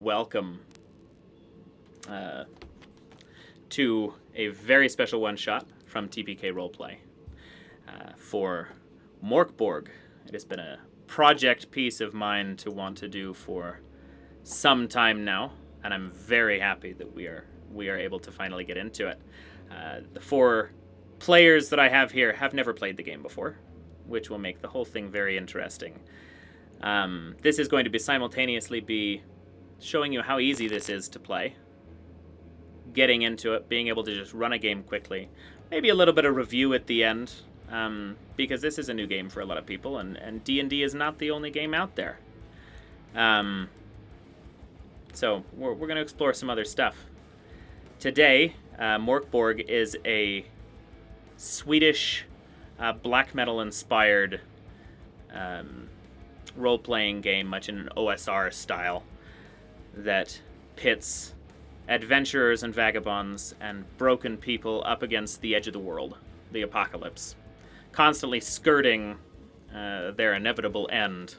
welcome to a very special one-shot from TPK Roleplay for Mork Borg. It has been a project piece of mine to want to do for some time now, and I'm very happy that we are able to finally get into it. The four players that I have here have never played the game before, which will make the whole thing very interesting. This is going to simultaneously be showing you how easy this is to play, getting into it, being able to just run a game quickly, maybe a little bit of review at the end, because this is a new game for a lot of people, and D&D is not the only game out there. So we're going to explore some other stuff. Today, Mork Borg is a Swedish black metal-inspired role-playing game, much in an OSR style, that pits adventurers and vagabonds and broken people up against the edge of the world, the apocalypse, constantly skirting their inevitable end.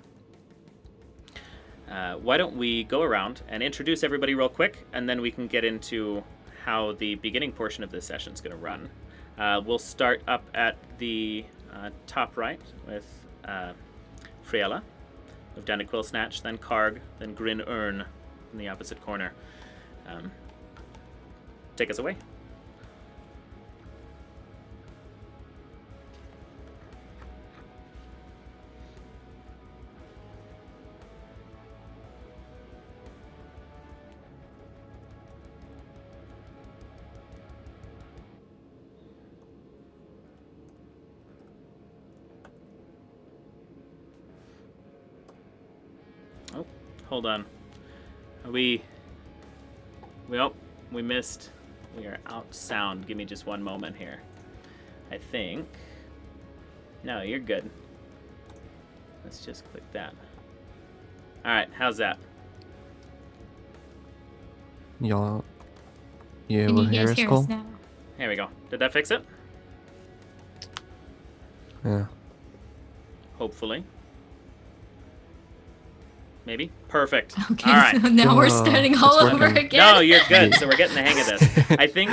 Why don't we go around and introduce everybody real quick, and then we can get into how the beginning portion of this session is going to run. We'll start up at the top right with Freila. Move down to Quillsnatch, then Karg, then Grin Urn in the opposite corner. Take us away. Oh, hold on. We missed. We are out sound. Give me just one moment here. I think. No, you're good. Let's just click that. All right, how's that? You Can you hear guys us, hear Cole? us now? Here we go. Did that fix it? Yeah. Hopefully. Maybe? Perfect. Okay, All right. so now we're Oh, starting it's all over working. again. No, you're good. So we're getting the hang of this. I think,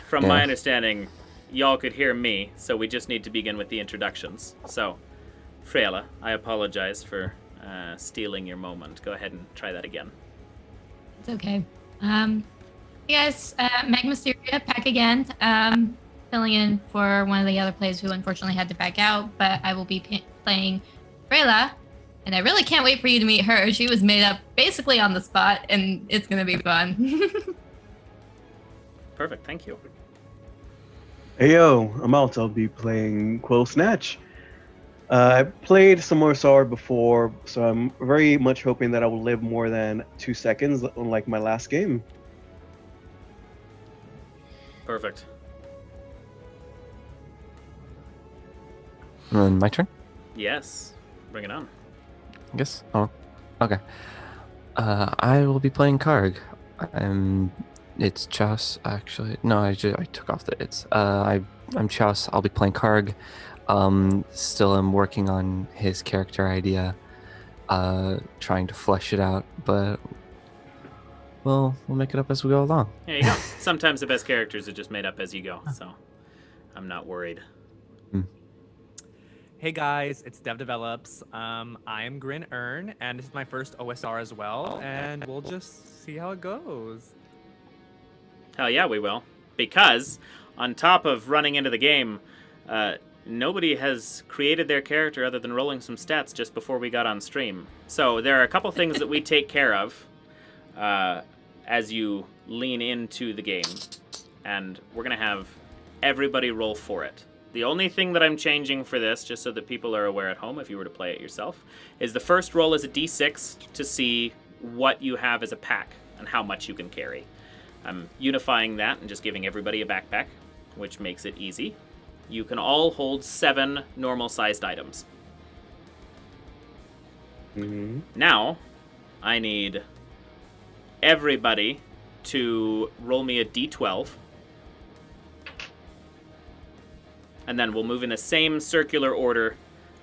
from my Yeah. understanding, y'all could hear me, so we just need to begin with the introductions. So, Freila, I apologize for stealing your moment. Go ahead and try that again. It's okay. Yes, Meg Mysteria back again. Filling in for one of the other players who unfortunately had to back out, but I will be playing Freila, and I really can't wait for you to meet her. She was made up basically on the spot, and it's gonna be fun. Perfect. Thank you. Hey yo, I'm out. I'll be playing Quillsnatch. I played some more SAR before, so I'm very much hoping that I will live more than 2 seconds, unlike my last game. Perfect. And then my turn, Yes. Bring it on. I guess. Oh, okay. I will be playing Karg. It's Chas, actually. No, I took off the it's. I'm Chas. I'll be playing Karg. Still am working on his character idea, trying to flesh it out, but we'll make it up as we go along. There you go. Sometimes the best characters are just made up as you go, so I'm not worried. Hey guys, it's Dev Develops. I am Grin Urn, and this is my first OSR as well, and we'll just see how it goes. Hell yeah, we will. Because, on top of running into the game, nobody has created their character other than rolling some stats just before we got on stream. So there are a couple things that we take care of as you lean into the game. And we're going to have everybody roll for it. The only thing that I'm changing for this, just so that people are aware at home if you were to play it yourself, is the first roll is a d6 to see what you have as a pack and how much you can carry. I'm unifying that and just giving everybody a backpack, which makes it easy. You can all hold 7 normal-sized items. Mm-hmm. Now, I need everybody to roll me a d12. And then we'll move in the same circular order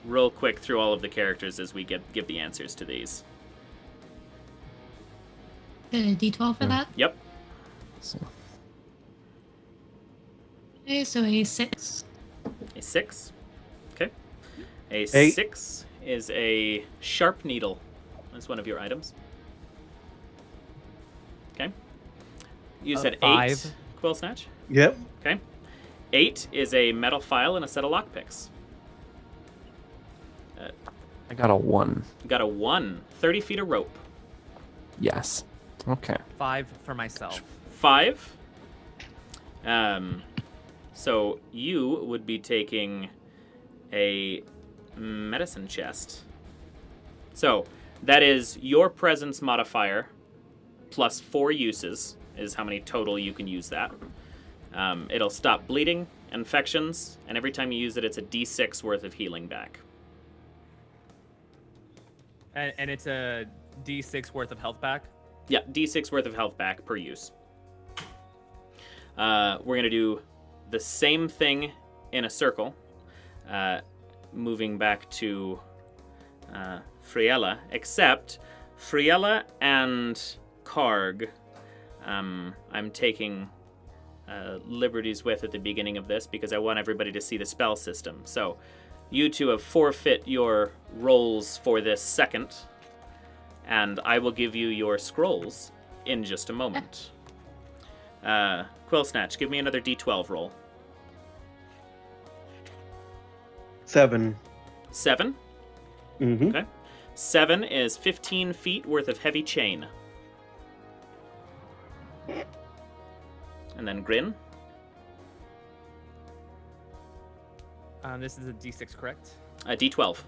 real quick through all of the characters as we give the answers to these. Get a D12 for that. Yep. So, Okay, so a 6. A 6. Okay. A 8. 6 is a sharp needle. That's one of your items. Okay. You said 5. 8, Quillsnatch? Yep. Okay. 8 is a metal file and a set of lockpicks. I got a 1. You got a 1. 30 feet of rope. Yes. Okay. 5 for myself. 5. So you would be taking a medicine chest. So that is your presence modifier plus 4 uses is how many total you can use that. It'll stop bleeding, infections, and every time you use it, it's a D6 worth of healing back. And it's a D6 worth of health back. Yeah, D6 worth of health back per use. We're going to do the same thing in a circle, moving back to Freila, except Freila and Karg, I'm taking liberties with at the beginning of this because I want everybody to see the spell system. So you two have forfeit your rolls for this second, and I will give you your scrolls in just a moment. Quillsnatch, give me another D12 roll. 7. 7? Mm-hmm. Okay. 7 is 15 feet worth of heavy chain. And then Grin. This is a D6, correct? D12.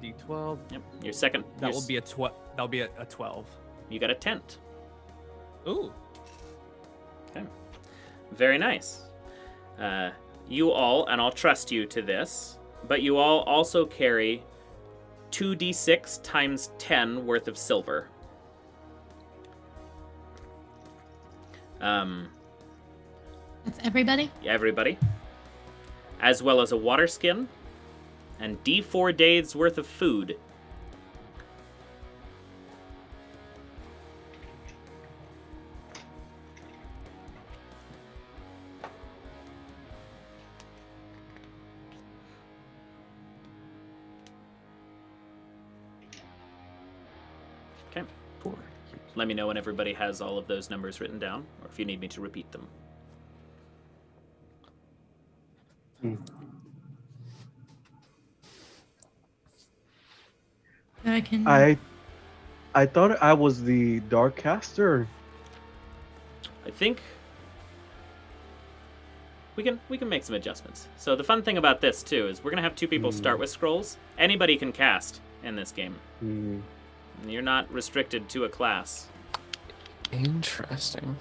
D12. Yep. Your second. That will be a 12. You got a tent. Ooh. Okay. Very nice. You all, and I'll trust you to this, but you all also carry 2d6 times 10 worth of silver. That's everybody? Everybody. As well as a water skin and D4 days worth of food. Okay. Let me know when everybody has all of those numbers written down, or if you need me to repeat them. I can. I thought I was the dark caster. I think we can make some adjustments. So the fun thing about this too is we're gonna have 2 people start with scrolls. Anybody can cast in this game. You're not restricted to a class. Interesting.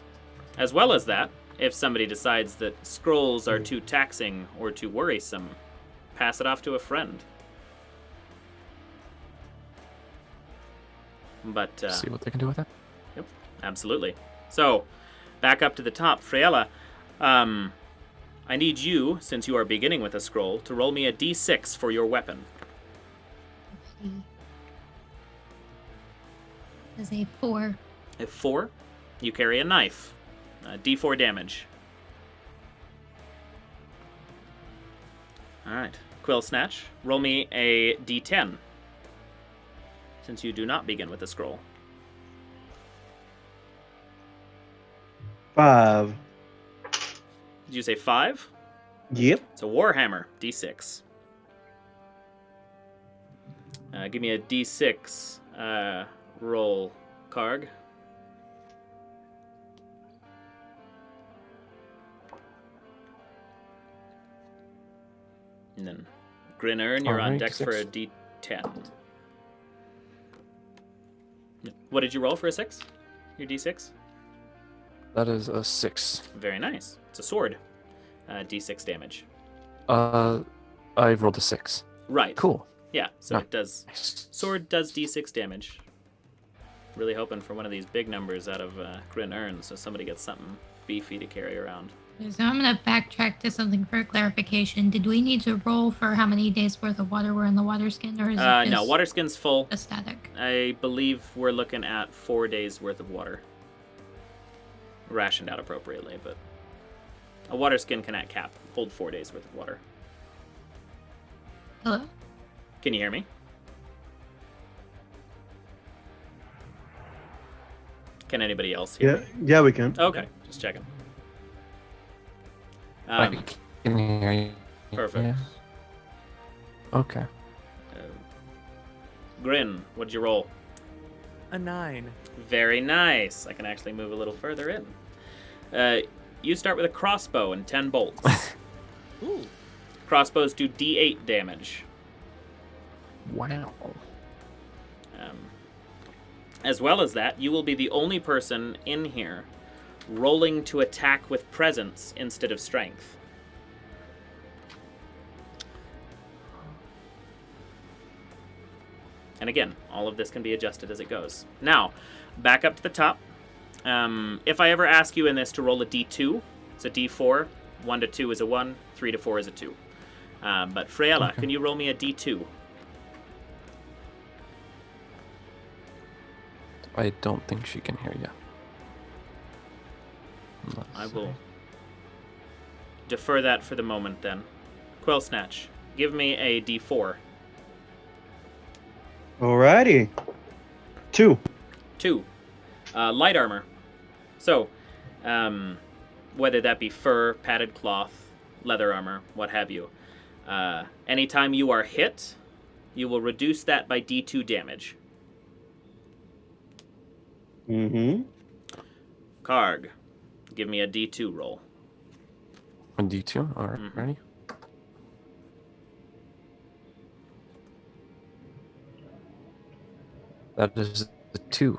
As well as that, if somebody decides that scrolls are too taxing or too worrisome, pass it off to a friend. But See what they can do with it. Yep, absolutely. So, back up to the top, Freila. I need you, since you are beginning with a scroll, to roll me a d6 for your weapon. As a 4. If 4, you carry a knife. D4 damage. Alright. Quillsnatch, roll me a d10. Since you do not begin with a scroll. 5. Did you say 5? Yep. It's a Warhammer, d6. Give me a d6 roll, Karg. And then Grinnern, you're on Alright, deck for a 6. d10. What did you roll for a 6? Your d6? That is a 6. Very nice. It's a sword. D6 damage. I've rolled a 6. Right. Cool. Yeah, so Nice. it does. Sword does d6 damage. Really hoping for one of these big numbers out of Grinnern so somebody gets something beefy to carry around. Okay, so I'm gonna backtrack to something for clarification. Did we need to roll for how many days worth of water were in the water skin, or is it just No, water skin's full. a static? I believe we're looking at 4 days worth of water. Rationed out appropriately, but a water skin can at cap hold 4 days worth of water. Hello? Can you hear me? Can anybody else hear me? Yeah, we can. Okay, just checking. I can hear you. Perfect. Yeah. Okay. Grin, what'd you roll? A 9. Very nice. I can actually move a little further in. You start with a crossbow and 10 bolts. Ooh. Crossbows do D8 damage. Wow. As well as that, you will be the only person in here rolling to attack with presence instead of strength. And again, all of this can be adjusted as it goes. Now, back up to the top. If I ever ask you in this to roll a D2, it's a D4. 1 to 2 is a 1. 3 to 4 is a 2. But Freila, can you roll me a D2? I don't think she can hear you. I will defer that for the moment then. Quillsnatch, give me a D4. Alrighty. 2. 2. Light armor. So, whether that be fur, padded cloth, leather armor, what have you. Anytime you are hit, you will reduce that by D2 damage. Mm-hmm. Karg, give me a D2 roll. A D2? Alright, ready? That is a 2.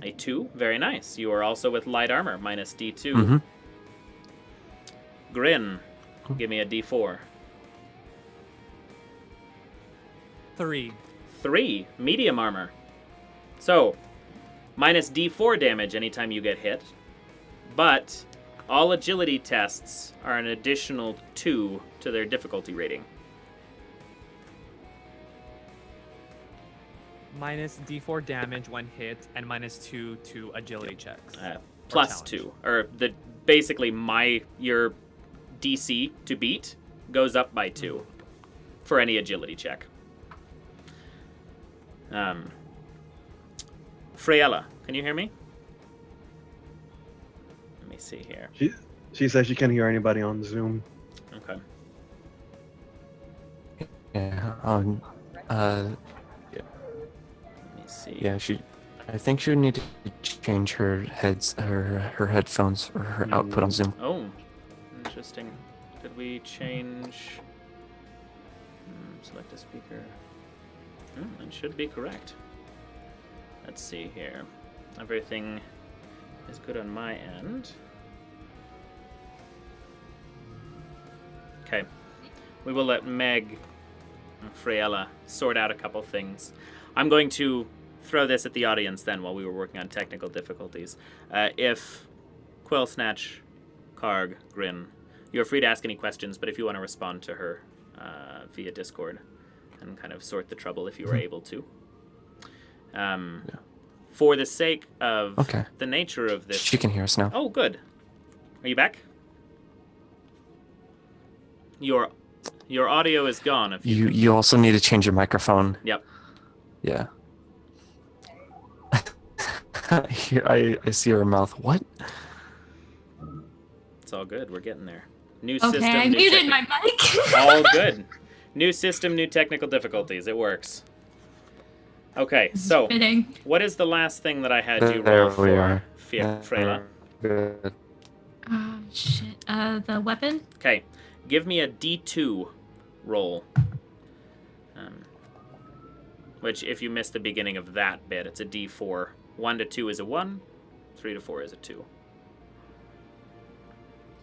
A 2, very nice. You are also with light armor, minus D2. Mm-hmm. Grin, give me a D4. 3. 3, medium armor. So, minus D4 damage anytime you get hit, but all agility tests are an additional 2 to their difficulty rating. Minus D4 damage when hit, and minus 2 to agility checks. Plus challenge. 2, or basically your DC to beat goes up by 2 for any agility check. Freila, can you hear me? Let me see here. She says she can't hear anybody on Zoom. Okay. Yeah. Let me see. Yeah. I think she would need to change her headphones or her output on Zoom. Oh, interesting. Did we change? Select a speaker. It should be correct. Let's see here. Everything is good on my end. Okay. We will let Meg and Freila sort out a couple things. I'm going to throw this at the audience then while we were working on technical difficulties. If Quillsnatch, Karg, Grin, you're free to ask any questions, but if you want to respond to her via Discord and kind of sort the trouble if you were able to. For the sake of the nature of this... She can hear us now. Oh, good. Are you back? Your audio is gone. If You also need to change your microphone. Yep. Yeah. Here, I see her mouth. What? It's all good. We're getting there. New Okay, system. I new muted my mic. All good. New system, new technical difficulties. It works. Okay, so Fitting. what is the last thing that I had you There roll we for, are. Freila? Good. Oh, shit. The weapon? Okay, give me a D2 roll. Which, if you miss the beginning of that bit, it's a D4. 1 to 2 is a 1. 3 to 4 is a 2.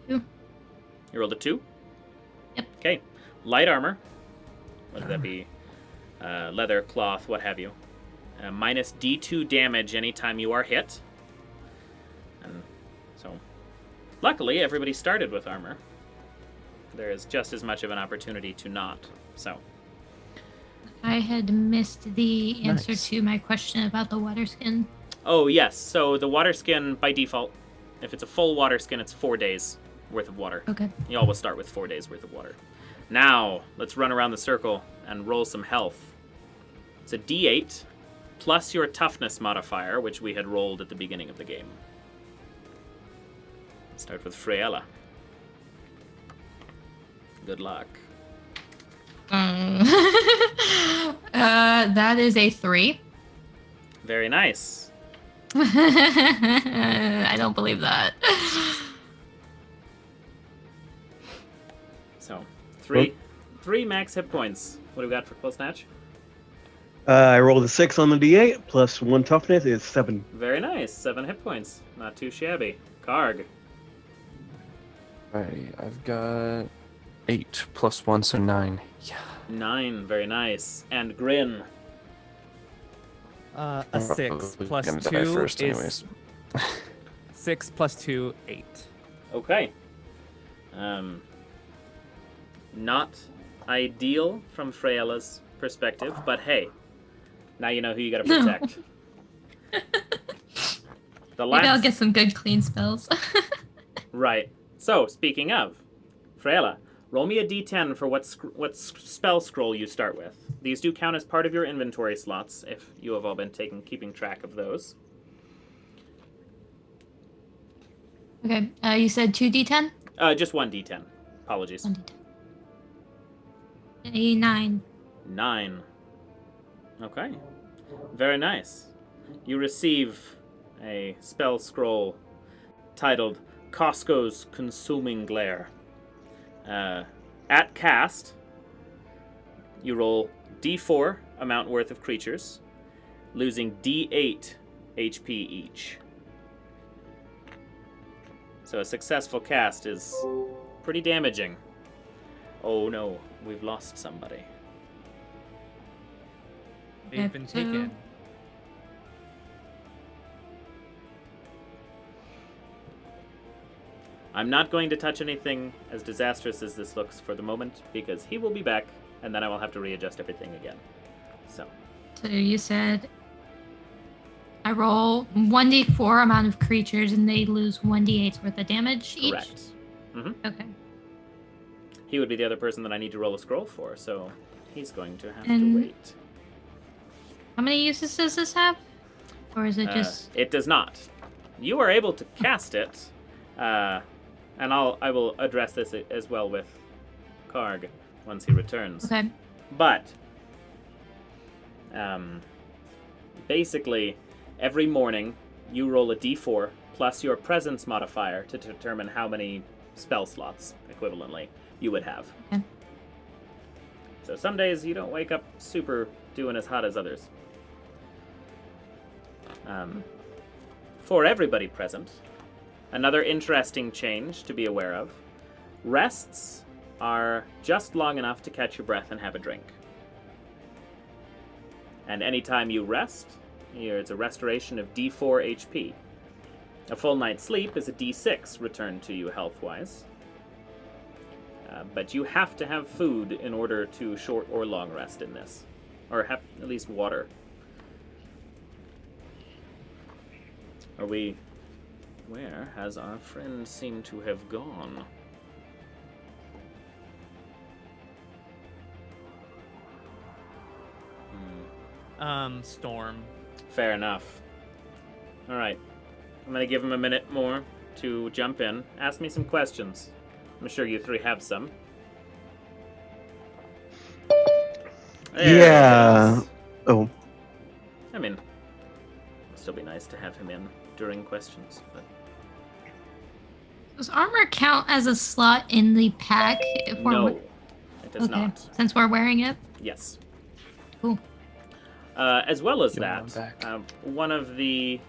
2. You rolled a 2? Yep. Okay. Light armor, whether that be leather, cloth, what have you. Minus D2 damage anytime you are hit. And so, Luckily, everybody started with armor. There is just as much of an opportunity to not. So, I had missed the answer Nice. to my question about the water skin. oh yes, so the water skin by default, if it's a full water skin, it's 4 days worth of water. Okay. You always start with 4 days worth of water. Now, let's run around the circle and roll some health. It's a D8 plus your toughness modifier, which we had rolled at the beginning of the game. Start with Freila. Good luck. That is a 3. Very nice. I don't believe that. So, three max hit points. What do we got for Quillsnatch? I rolled a 6 on the D8 plus 1 toughness is 7. Very nice. 7 hit points. Not too shabby. Karg. Alright, I've got 8 plus 1, so 9. Yeah. 9. Very nice. And Grin. A I'm 6 probably plus gonna die 2 first is anyways. 6 plus 2, 8. Okay. Not ideal from Freila's perspective, but hey, now you know who you gotta protect. The Maybe I'll last... get some good clean spells. Right. So, speaking of, Freila, roll me a d10 for what spell scroll you start with. These do count as part of your inventory slots, if you have all been keeping track of those. Okay. You said 2d10? Just 1d10. Apologies. 1d10. A 9. 9. Okay. Very nice. You receive a spell scroll titled Costco's Consuming Glare. At cast, you roll d4 amount worth of creatures, losing d8 HP each. So a successful cast is pretty damaging. Oh no, we've lost somebody. They've been taken. I'm not going to touch anything as disastrous as this looks for the moment, because he will be back, and then I will have to readjust everything again. So you said I roll 1d4 amount of creatures and they lose 1d8's worth of damage each? correct. Okay. He would be the other person that I need to roll a scroll for, so he's going to have And- to wait. How many uses does this have? Or is it just... It does not. You are able to cast it, and I will address this as well with Karg once he returns. Okay. But basically, every morning you roll a d4 plus your presence modifier to determine how many spell slots, equivalently, you would have. Okay. So some days you don't wake up super doing as hot as others. For everybody present, another interesting change to be aware of. Rests are just long enough to catch your breath and have a drink. And anytime you rest, it's a restoration of d4 HP. A full night's sleep is a d6 return to you health-wise. But you have to have food in order to short or long rest in this. Or have at least water. Are we... Where has our friend seemed to have gone? Storm. Fair enough. Alright. I'm gonna give him a minute more to jump in. Ask me some questions. I'm sure you three have some. There Yeah. it is. Oh, I mean, it'd still be nice to have him in during questions, but... Does armor count as a slot in the pack? If we're No, it does okay. not. Since we're wearing it? Yes. Cool. As well as You want that, him back. one of the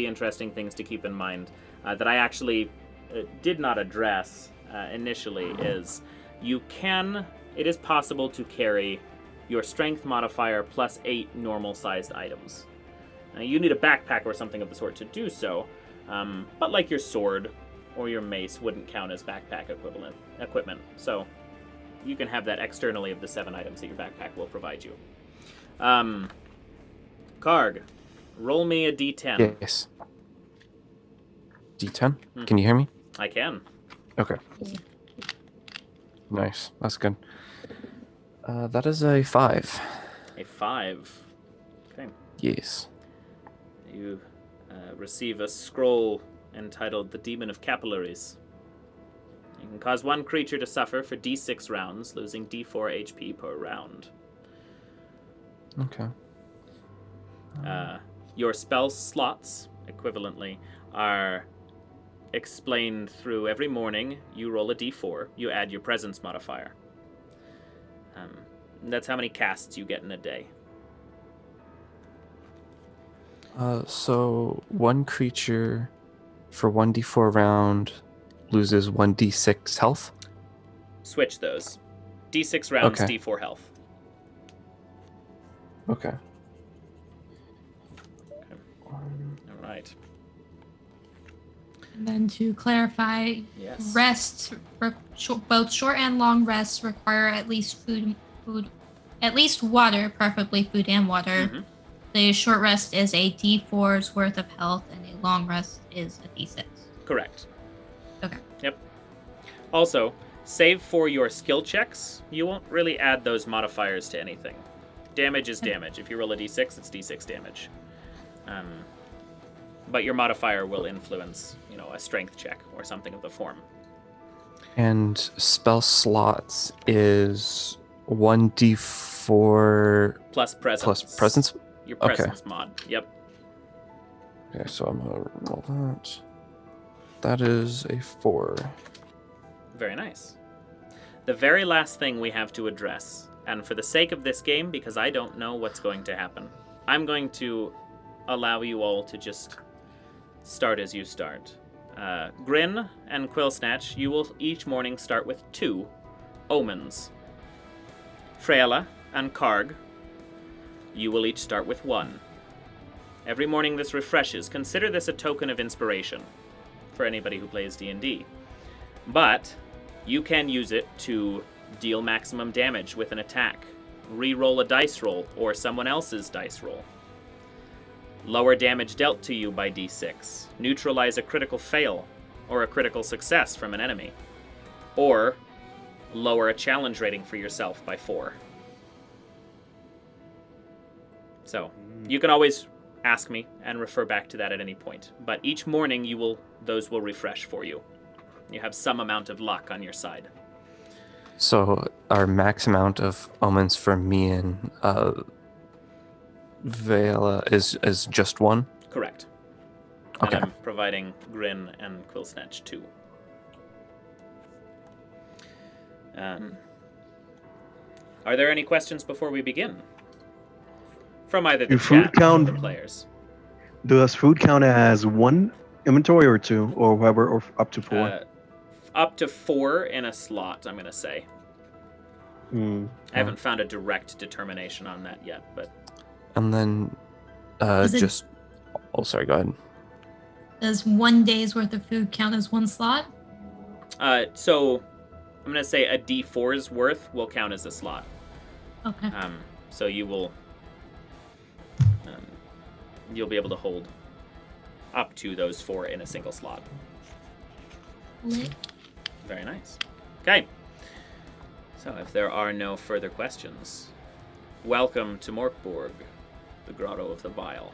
interesting things to keep in mind that I actually did not address initially is it is possible to carry your strength modifier plus 8 normal-sized items. You need a backpack or something of the sort to do so, But like your sword or your mace wouldn't count as backpack equipment. So you can have that externally of the 7 items that your backpack will provide you. Karg, roll me a d10. Yes. D10? Can you hear me? I can. Okay. Nice. That's good. That is a 5. A 5. Okay. Yes. You receive a scroll entitled The Demon of Capillaries. You can cause one creature to suffer for d6 rounds, losing d4 HP per round. Okay. Your spell slots, equivalently, are explained through every morning. You roll a d4, you add your presence modifier. That's how many casts you get in a day. So one creature for 1d4 round loses 1d6 health? Switch those. d6 rounds, Okay. d4 health. Okay. All right. And then to clarify, Yes. rests, both short and long rests require at least at least water, preferably food and water. Mhm. The short rest is a D4's worth of health, and a long rest is a D6. Correct. Okay. Yep. Also, save for your skill checks. You won't really add those modifiers to anything. Damage is damage. If you roll a d6, it's d6 damage. But your modifier will influence, a strength check or something of the form. And spell slots is 1d4 Plus presence. plus presence? Your Okay. presence mod. Yep. Okay, so I'm gonna roll that. That is a 4. Very nice. The very last thing we have to address, and for the sake of this game, because I don't know what's going to happen, I'm going to allow you all to just start as you start. Grin and Quillsnatch, you will each morning start with 2 omens. Freila and Karg, you will each start with 1. Every morning this refreshes. Consider this a token of inspiration for anybody who plays D&D. But you can use it to deal maximum damage with an attack, re-roll a dice roll or someone else's dice roll, lower damage dealt to you by d6, neutralize a critical fail or a critical success from an enemy, or lower a challenge rating for yourself by 4. So, you can always ask me and refer back to that at any point, but each morning those will refresh for you. You have some amount of luck on your side. So our max amount of omens for me and Vela is just 1? Correct. Okay. And I'm providing Grin and Quillsnatch 2. Are there any questions before we begin? From either the Do food chat or count- the players. Does food count as 1 inventory or 2, or whatever, or up to 4? Up to 4 in a slot, I'm going to say. I haven't found a direct determination on that yet, but... And then Is it- just... Oh, sorry, go ahead. Does 1 day's worth of food count as 1 slot? So, I'm going to say a D4's worth will count as a slot. Okay. So you will... you'll be able to hold up to those 4 in a single slot. Lit. Very nice. Okay. So if there are no further questions, welcome to Mork Borg, the Grotto of the Vile.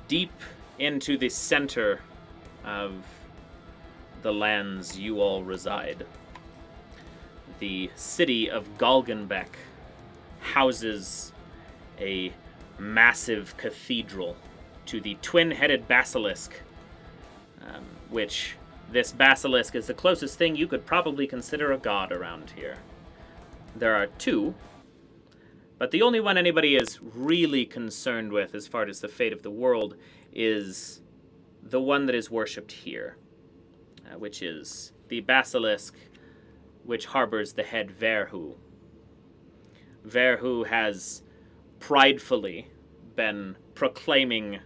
Deep into the center of the lands you all reside, the city of Galgenbeck houses a massive cathedral to the twin-headed basilisk, which this basilisk is the closest thing you could probably consider a god around here. There are 2, but the only one anybody is really concerned with as far as the fate of the world is the one that is worshipped here, which is the basilisk which harbors the head Verhu. Verhu has pridefully been proclaiming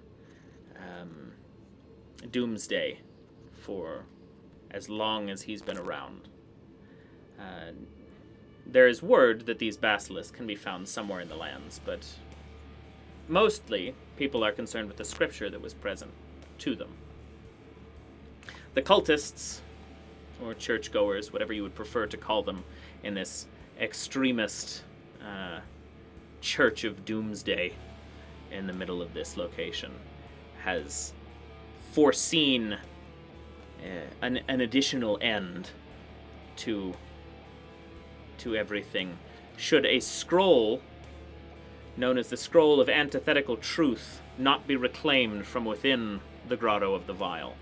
doomsday for as long as he's been around. There is word that these basilisks can be found somewhere in the lands, but mostly people are concerned with the scripture that was present to them. The cultists, or churchgoers, whatever you would prefer to call them, in this extremist church of doomsday in the middle of this location, has foreseen an additional end to everything. Should a scroll known as the Scroll of Antithetical Truth not be reclaimed from within the Grotto of the Vile.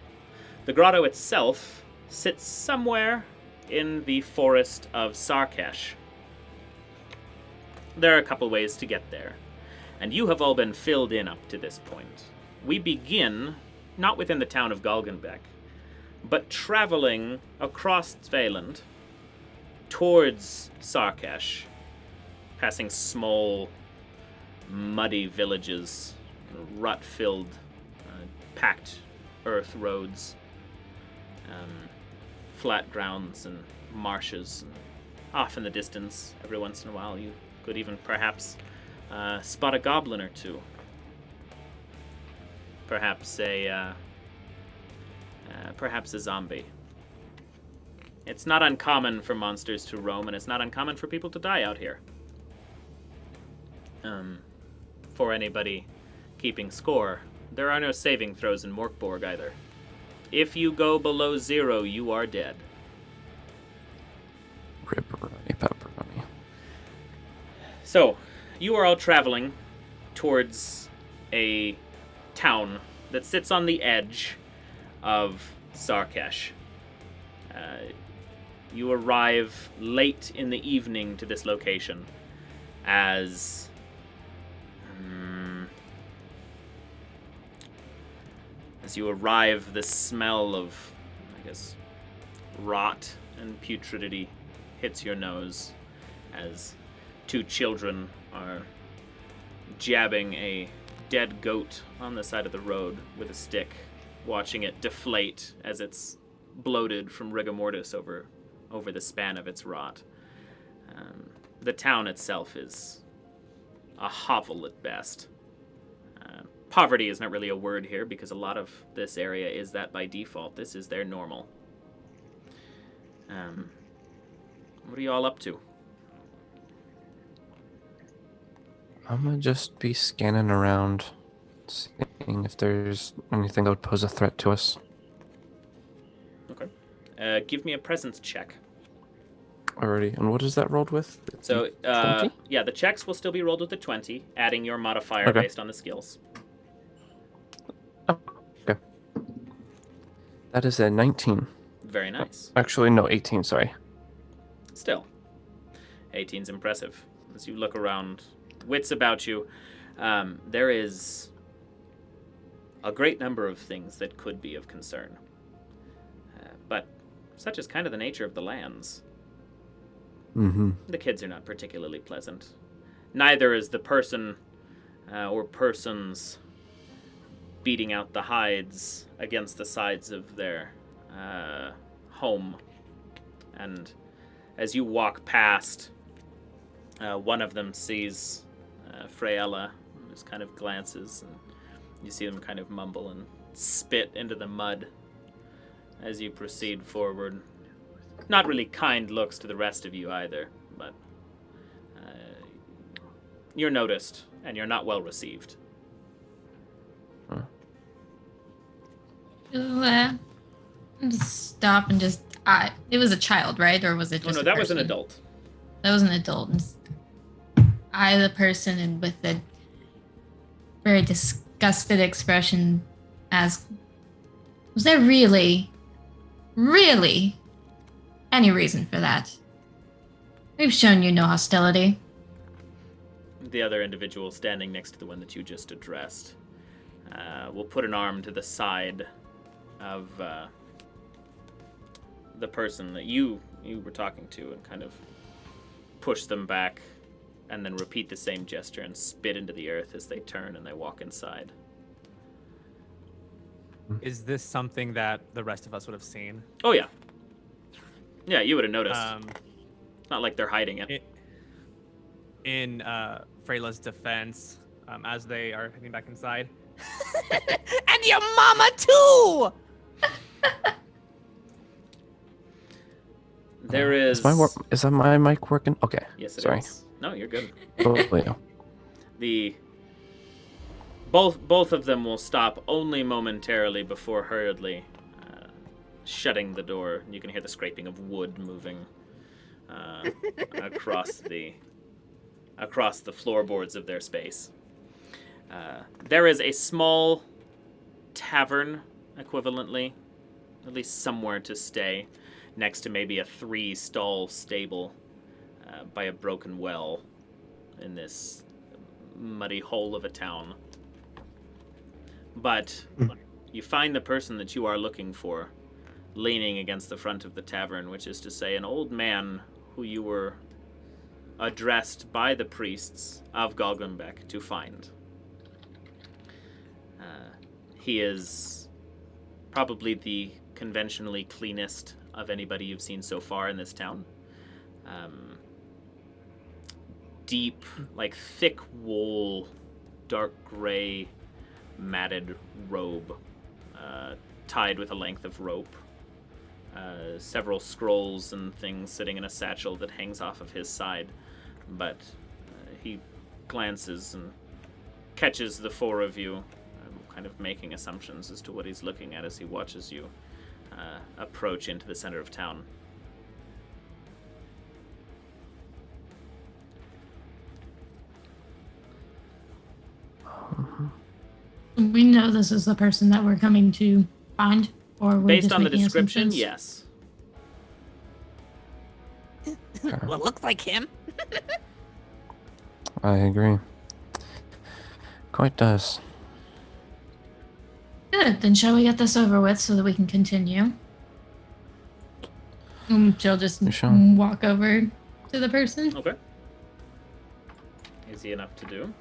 The grotto itself sits somewhere in the forest of Sarkesh. There are a couple ways to get there, and you have all been filled in up to this point. We begin not within the town of Galgenbeck, but traveling across Tveland towards Sarkesh, passing small, muddy villages, rut-filled, packed earth roads, flat grounds and marshes. And off in the distance, every once in a while, you could even perhaps spot a goblin or two. Perhaps a zombie. It's not uncommon for monsters to roam, and it's not uncommon for people to die out here. For anybody keeping score, there are no saving throws in Mork Borg either. If you go below 0, you are dead. Ripperoni, pepperoni. So, you are all traveling towards a town that sits on the edge of Sarkesh. You arrive late in the evening to this location as you arrive, the smell of, I guess, rot and putridity hits your nose as two children are jabbing a dead goat on the side of the road with a stick, watching it deflate as it's bloated from rigor mortis over the span of its rot. The town itself is a hovel at best. Poverty is not really a word here because a lot of this area is that by default. This is their normal. What are you all up to? I'm gonna just be scanning around, seeing if there's anything that would pose a threat to us. Okay. Give me a presence check. Alrighty, and what is that rolled with? So, 20? yeah, the checks will still be rolled with a 20, adding your modifier Okay. based on the skills. Oh, okay. That is a 19. Very nice. Actually, no, 18, sorry. Still, 18's impressive. As you look around, wits about you, there is a great number of things that could be of concern. But such is kind of the nature of the lands. Mm-hmm. The kids are not particularly pleasant. Neither is the person or persons beating out the hides against the sides of their home. And as you walk past, one of them sees Freila, just kind of glances, and you see them kind of mumble and spit into the mud as you proceed forward. Not really kind looks to the rest of you either, but you're noticed, and you're not well received. Just stop and just... it was a child, right? Or was it just Oh, no, a that was an person? adult. That was an adult. I, the person, and with a very disgusted expression, asked, was there really any reason for that? We've shown you no hostility. The other individual standing next to the one that you just addressed will put an arm to the side of the person that you were talking to and kind of push them back, and then repeat the same gesture and spit into the earth as they turn and they walk inside. Is this something that the rest of us would have seen? Oh, yeah. Yeah, you would have noticed. It's not like they're hiding it. In Freila's defense, as they are heading back inside. And your mama too! There is... Is that my mic working? Okay. Yes, it Sorry. is. No, you're good. Oh, yeah. Both of them will stop only momentarily before hurriedly shutting the door. You can hear the scraping of wood moving across the floorboards of their space. There is a small tavern, equivalently, at least somewhere to stay, next to maybe a 3-stall stable by a broken well in this muddy hole of a town. But you find the person that you are looking for leaning against the front of the tavern, which is to say an old man who you were addressed by the priests of Galgenbeck to find. He is probably the conventionally cleanest of anybody you've seen so far in this town. Deep, like thick wool, dark gray, matted robe, tied with a length of rope. Several scrolls and things sitting in a satchel that hangs off of his side. But he glances and catches the 4 of you, kind of making assumptions as to what he's looking at as he watches you approach into the center of town. We know this is the person that we're coming to find, or we're Based just on the making description, assumptions? yes. Well, looks like him. I agree. Quite does. Good. Then shall we get this over with so that we can continue? She'll just You sure? walk over to the person. Okay. Easy enough to do.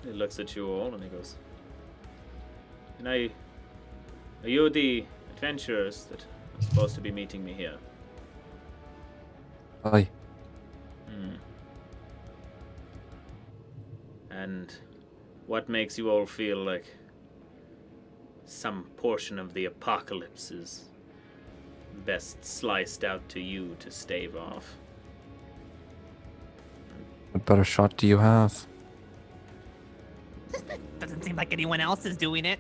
He looks at you all and he goes, "And are you the adventurers that are supposed to be meeting me here?" Aye. And what makes you all feel like some portion of the apocalypse is best sliced out to you to stave off? What better shot do you have? Doesn't seem like anyone else is doing it.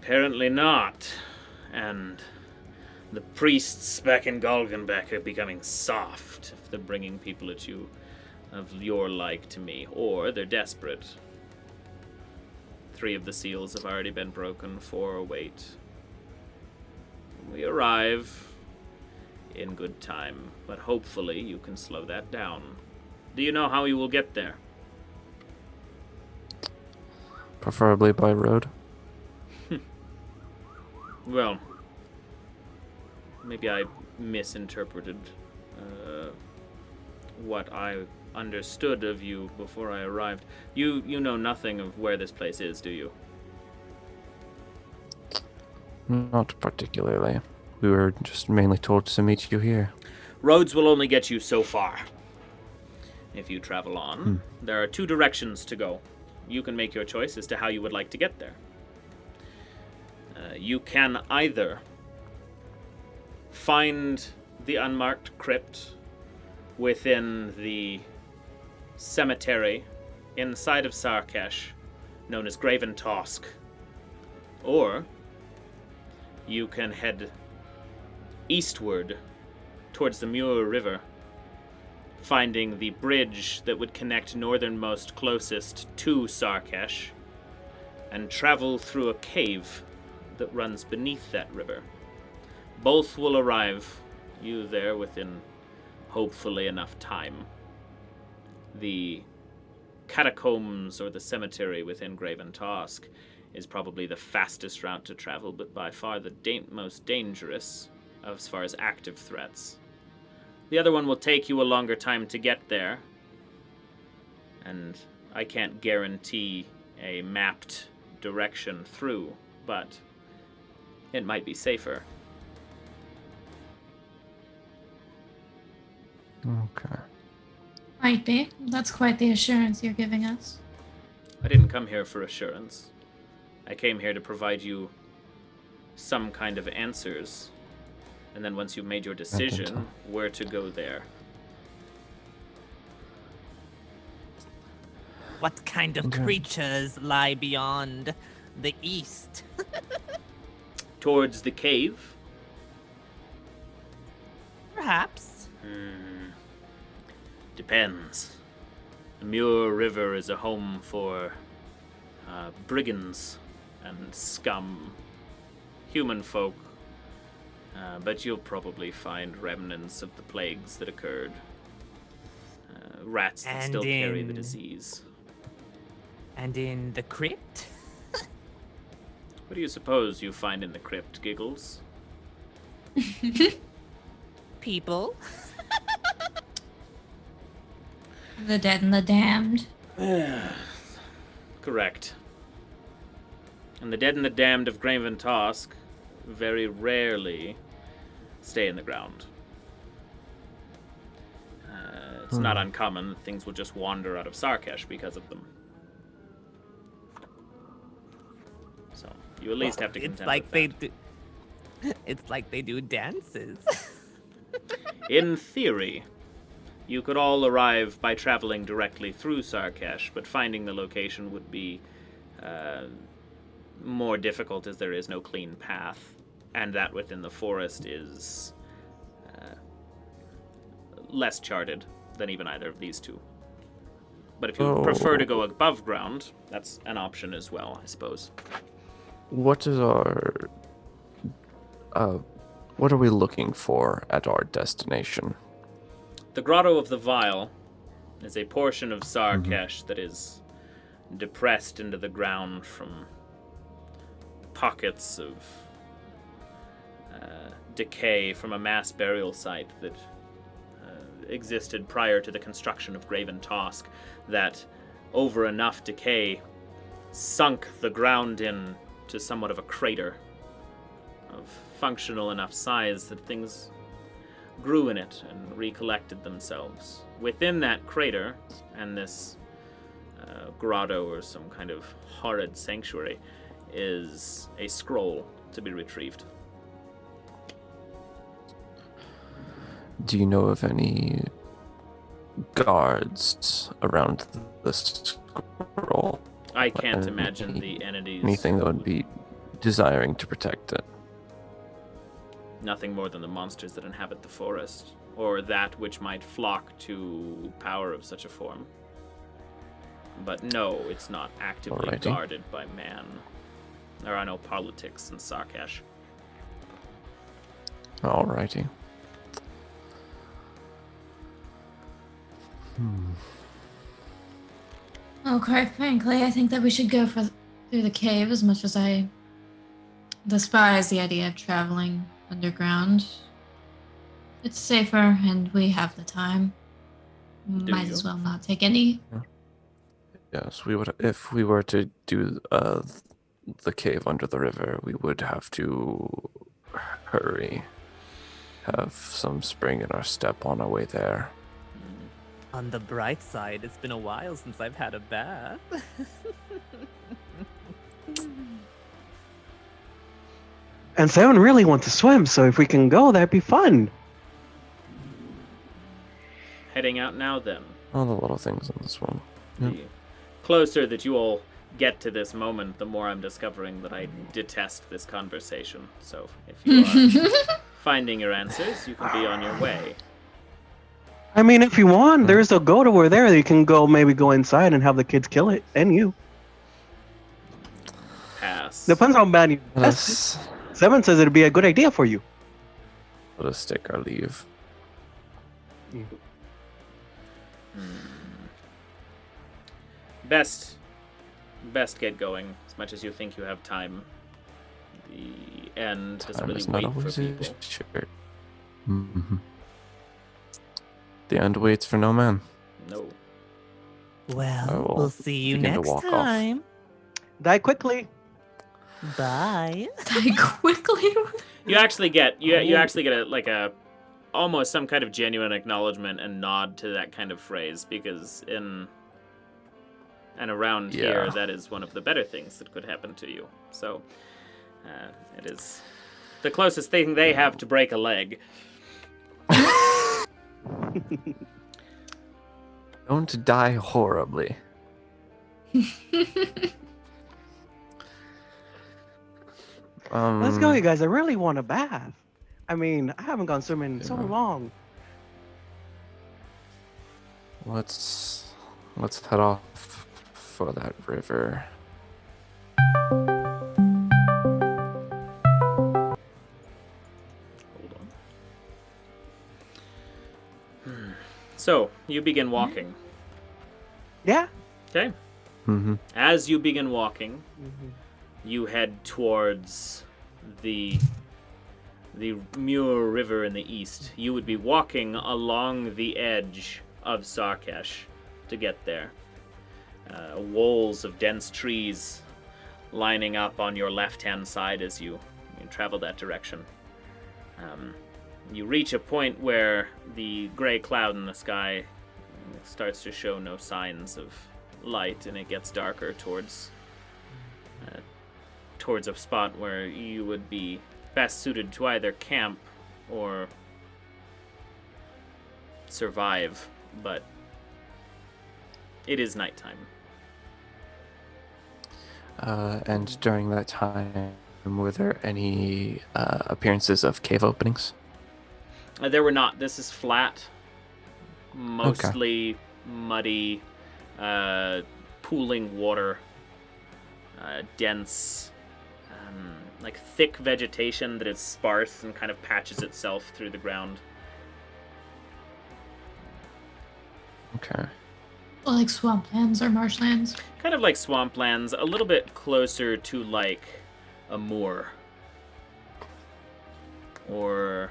Apparently not. And the priests back in Galgenbeck are becoming soft if they're bringing people at you of your like to me, or they're desperate. 3 of the seals have already been broken, 4 await. We arrive in good time, but hopefully you can slow that down. Do you know how you will get there? Preferably by road. Well, maybe I misinterpreted what I understood of you before I arrived. You know nothing of where this place is, do you? Not particularly. We were just mainly told to meet you here. Roads will only get you so far. If you travel on, there are 2 directions to go. You can make your choice as to how you would like to get there. You can either find the unmarked crypt within the cemetery inside of Sarkesh, known as Graven Tosk, or you can head eastward towards the Muir River, finding the bridge that would connect northernmost closest to Sarkesh, and travel through a cave that runs beneath that river. Both will arrive you there within hopefully enough time. The catacombs or the cemetery within Graven Tosk is probably the fastest route to travel, but by far the most dangerous as far as active threats. The other one will take you a longer time to get there, and I can't guarantee a mapped direction through, but it might be safer. Okay. Might be. That's quite the assurance you're giving us. I didn't come here for assurance. I came here to provide you some kind of answers. And then once you've made your decision, where to go there. What kind of creatures lie beyond the east? Towards the cave? Perhaps. Depends. The Muir River is a home for brigands and scum, human folk, but you'll probably find remnants of the plagues that occurred. Rats that And still carry the disease. And in the crypt? What do you suppose you find in the crypt, Giggles? People? The dead and the damned. Correct. And the dead and the damned of Graven Tosk very rarely stay in the ground. It's not uncommon that things will just wander out of Sarkesh because of them. So, you at least have to contend It's like with they that. do. It's like they do dances. In theory, you could all arrive by traveling directly through Sarkesh, but finding the location would be more difficult as there is no clean path, and that within the forest is less charted than even either of these two. But if you prefer to go above ground, that's an option as well, I suppose. What is our... what are we looking for at our destination? The Grotto of the Vile is a portion of Sarkesh that is depressed into the ground from pockets of decay from a mass burial site that existed prior to the construction of Graven Tosk, that over enough decay sunk the ground in to somewhat of a crater of functional enough size that things grew in it and recollected themselves. Within that crater and this grotto or some kind of horrid sanctuary is a scroll to be retrieved. Do you know of any guards around the scroll? I can't imagine the entities. Anything that would be desiring to protect it? Nothing more than the monsters that inhabit the forest, or that which might flock to power of such a form. But no, it's not actively Alrighty. guarded by man. There are no politics in Sarkesh. Alrighty. Oh, quite frankly, I think that we should go through the cave, as much as I despise the idea of traveling underground. It's safer, and we have the time. Might as well not take any. Yes, we would. If we were to do the cave under the river, we would have to hurry. Have some spring in our step on our way there. On the bright side, it's been a while since I've had a bath. And Seven really wants to swim, so if we can go, that'd be fun. Heading out now, then. All the little things in this one. Yep. The closer that you all get to this moment, the more I'm discovering that I detest this conversation. So if you are finding your answers, you can be on your way. I mean, if you want, there's a goat over there that you can maybe go inside and have the kids kill it, and you. Pass. Depends how bad you test it. Let's, Seven says it'd be a good idea for you. let us take our leave. Best get going, as much as you think you have time. The end doesn't Time really is not wait for always people. assured. The end waits for no man. No. I Well, will we'll see you begin to next walk off. time. Die quickly. Bye. Die quickly. You actually get a almost some kind of genuine acknowledgement and nod to that kind of phrase, because in and around here, that is one of the better things that could happen to you. So it is the closest thing they have to break a leg. Don't die horribly. Let's go, you guys. I really want a bath. I mean, I haven't gone swimming in so long. Let's head off for that river. Hold on. So you begin walking. Yeah. Okay. Mm-hmm. As you begin walking, you head towards the Muir River in the east. You would be walking along the edge of Sarkesh to get there. Walls of dense trees lining up on your left-hand side as you travel that direction. You reach a point where the gray cloud in the sky starts to show no signs of light, and it gets darker towards a spot where you would be best suited to either camp or survive, but it is nighttime. And during that time, were there any appearances of cave openings? There were not. This is flat, mostly muddy, pooling water, dense, like thick vegetation that is sparse and kind of patches itself through the ground. Okay. Well, like swamplands or marshlands. Kind of like swamplands, a little bit closer to like a moor. Or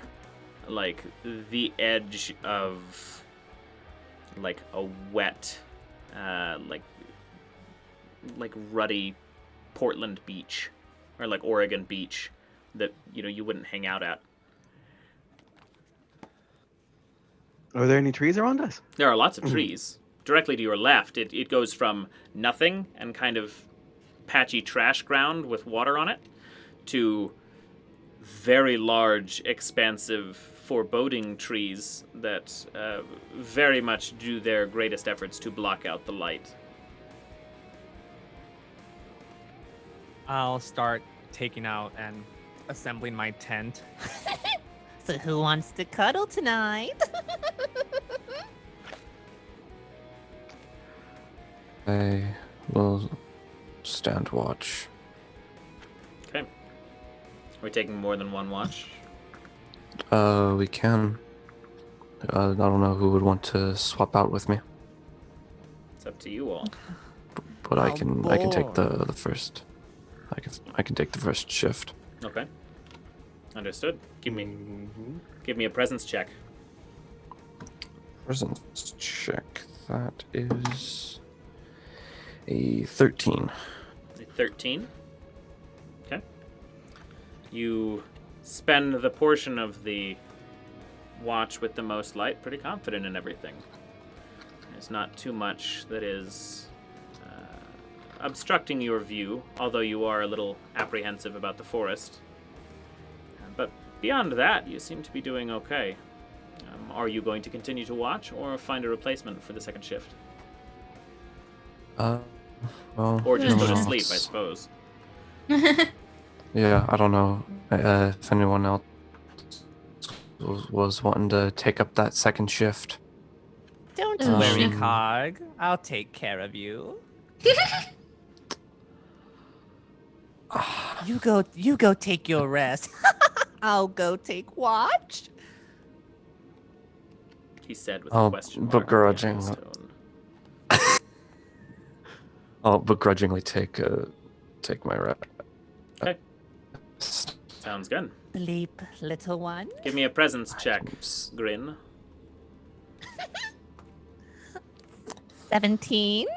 like the edge of like a wet, like ruddy Portland beach, or like Oregon beach that you wouldn't hang out at. Are there any trees around us? There are lots of trees. Directly to your left, it goes from nothing and kind of patchy trash ground with water on it to very large, expansive, foreboding trees that very much do their greatest efforts to block out the light. I'll start taking out and assembling my tent. So who wants to cuddle tonight? I will stand watch. Okay. Are we taking more than one watch? We can. I don't know who would want to swap out with me, It's up to you all. but I can take bored. the first. I can take the first shift. Okay. Understood. Give me Mm-hmm. a presence check. Presence check. That is a 13. A 13. Okay. You spend the portion of the watch with the most light, pretty confident in everything. There's not too much that is obstructing your view, although you are a little apprehensive about the forest. But beyond that, you seem to be doing okay. Are you going to continue to watch or find a replacement for the second shift? Well, Or just go to no, sleep, I it's- suppose. Yeah, I don't know if anyone else was wanting to take up that second shift. Don't Oh, worry, shit. Karg. I'll take care of you. You go take your rest. I'll go take watch. He said with Oh, a question mark. on the end begrudging. of his tone. I'll begrudgingly take my rep. Okay. Sounds good. Sleep, little one. Give me a presence check, Grin. 17.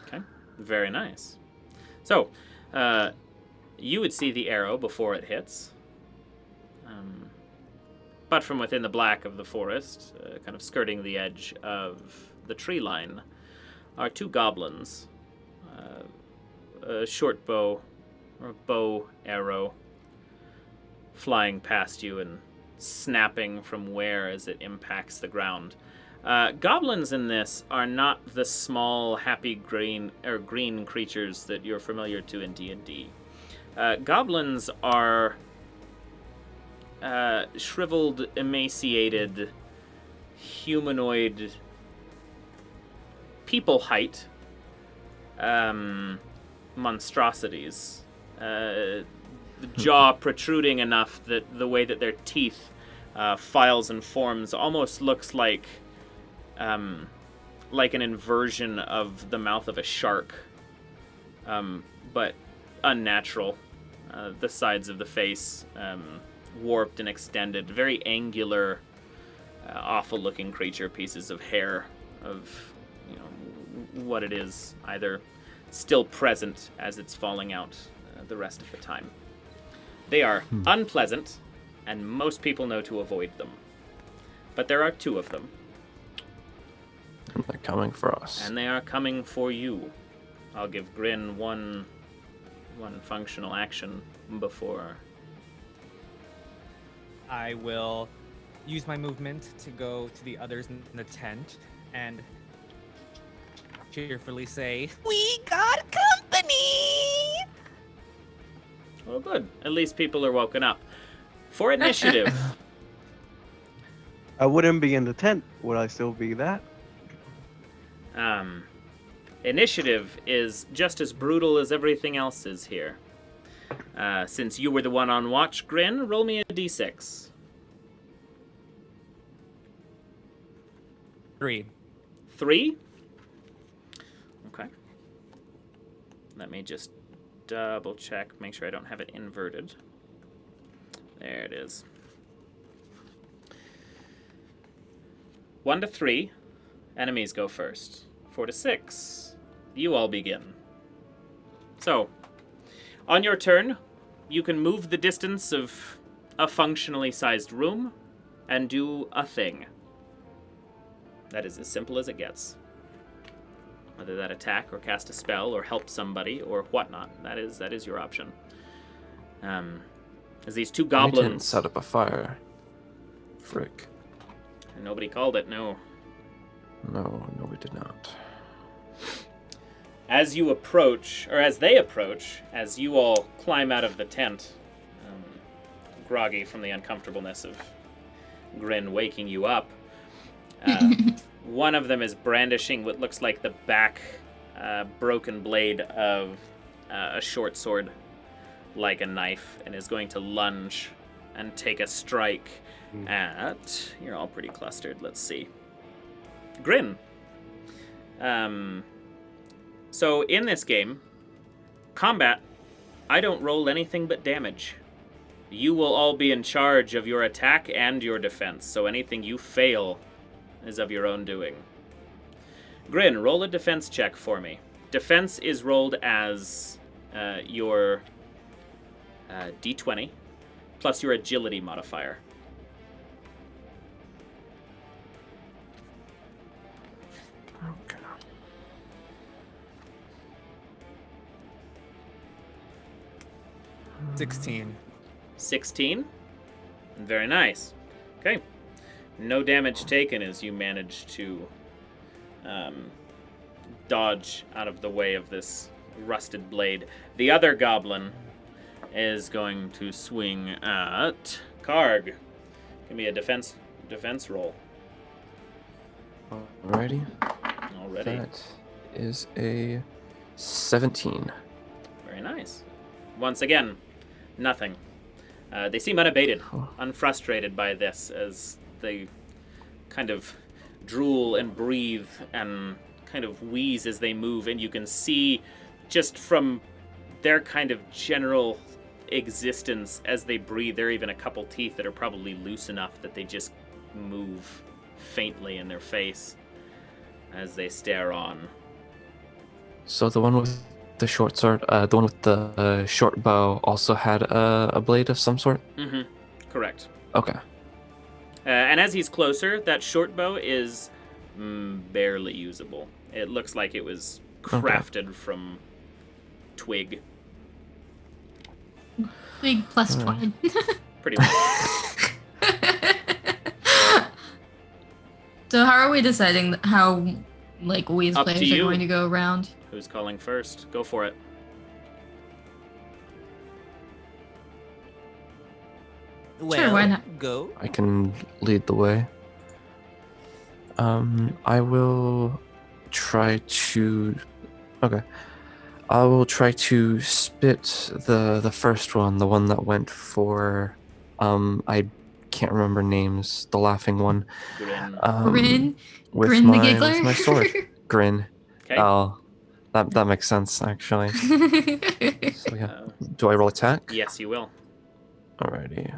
Okay, very nice. So, You would see the arrow before it hits. But from within the black of the forest, kind of skirting the edge of the tree line, are two goblins. A short bow, or bow arrow, flying past you and snapping from where as it impacts the ground. Goblins in this are not the small, happy green creatures that you're familiar to in D&D. Goblins are shriveled, emaciated, humanoid, people height monstrosities. The jaw protruding enough that the way that their teeth files and forms almost looks like an inversion of the mouth of a shark, but unnatural. The sides of the face warped and extended, very angular, awful-looking creature. Pieces of hair of, what it is, either still present as it's falling out the rest of the time. They are unpleasant, and most people know to avoid them. But there are two of them. And they're coming for us. And they are coming for you. I'll give Grin one functional action before. I will use my movement to go to the others in the tent and cheerfully say, We got company! Well, good. At least people are woken up. For initiative, I wouldn't be in the tent. Would I still be that? initiative is just as brutal as everything else is here. Since you were the one on watch, Grin, roll me a d6. 3. 3? Okay. Let me just double check, make sure I don't have it inverted. There it is. 1 to 3, enemies go first. 4 to 6, you all begin. So, on your turn, you can move the distance of a functionally sized room and do a thing. That is as simple as it gets. Whether that attack or cast a spell or help somebody or whatnot, that is your option. As these two We didn't goblins... set up a fire. Frick. Nobody called it, no. No, we did not. As you approach, or as they approach, as you all climb out of the tent, groggy from the uncomfortableness of Grin waking you up, one of them is brandishing what looks like the back broken blade of a short sword, like a knife, and is going to lunge and take a strike at... You're all pretty clustered. Let's see. Grin. So in this game, combat, I don't roll anything but damage. You will all be in charge of your attack and your defense, so anything you fail is of your own doing. Grin, roll a defense check for me. Defense is rolled as your d20 plus your agility modifier. Okay. – 16. 16? Very nice. Okay. No damage taken as you manage to dodge out of the way of this rusted blade. The other goblin is going to swing at Karg. Give me a defense roll. Alrighty. Already. That is a 17. Very nice. Once again, nothing. They seem unabated, Oh. unfrustrated by this as they kind of drool and breathe and kind of wheeze as they move, and you can see just from their kind of general existence as they breathe, there are even a couple teeth that are probably loose enough that they just move faintly in their face as they stare on. So the one with the short sword, the one with the short bow, also had a blade of some sort? Mm-hmm. Correct. Okay. And as he's closer, that short bow is barely usable. It looks like it was crafted from twig. Twig plus twine. Pretty much. So how are we deciding how, like, we as Up to players are you. going to go around? Who's calling first? Go for it. Well, why not? Go. I can lead the way. I will try to. Okay. I will try to spit the first one, the one that went for. I can't remember names. The laughing one. Grin. Grin? With Grin the my, giggler? with my sword. Grin. Okay. Oh, that makes sense actually. So yeah. Do I roll attack? Yes, you will. Alrighty.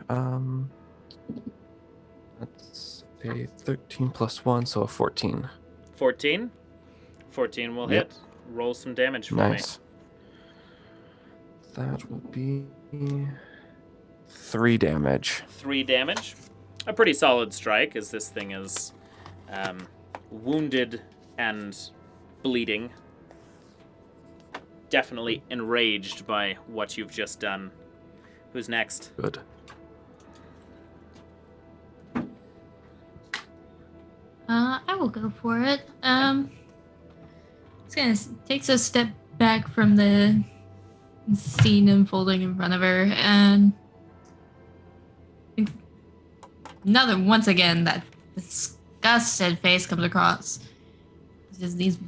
That's a 13 plus 1, so a 14. 14. 14 will Yep. hit. Roll some damage for Nice. That will be 3 damage. 3 damage. A pretty solid strike, as this thing is wounded and bleeding. Definitely enraged by what you've just done. Who's next? Good. I will go for it. It's gonna takes a step back from the scene unfolding in front of her, and once again, that disgusted face comes across. It's just these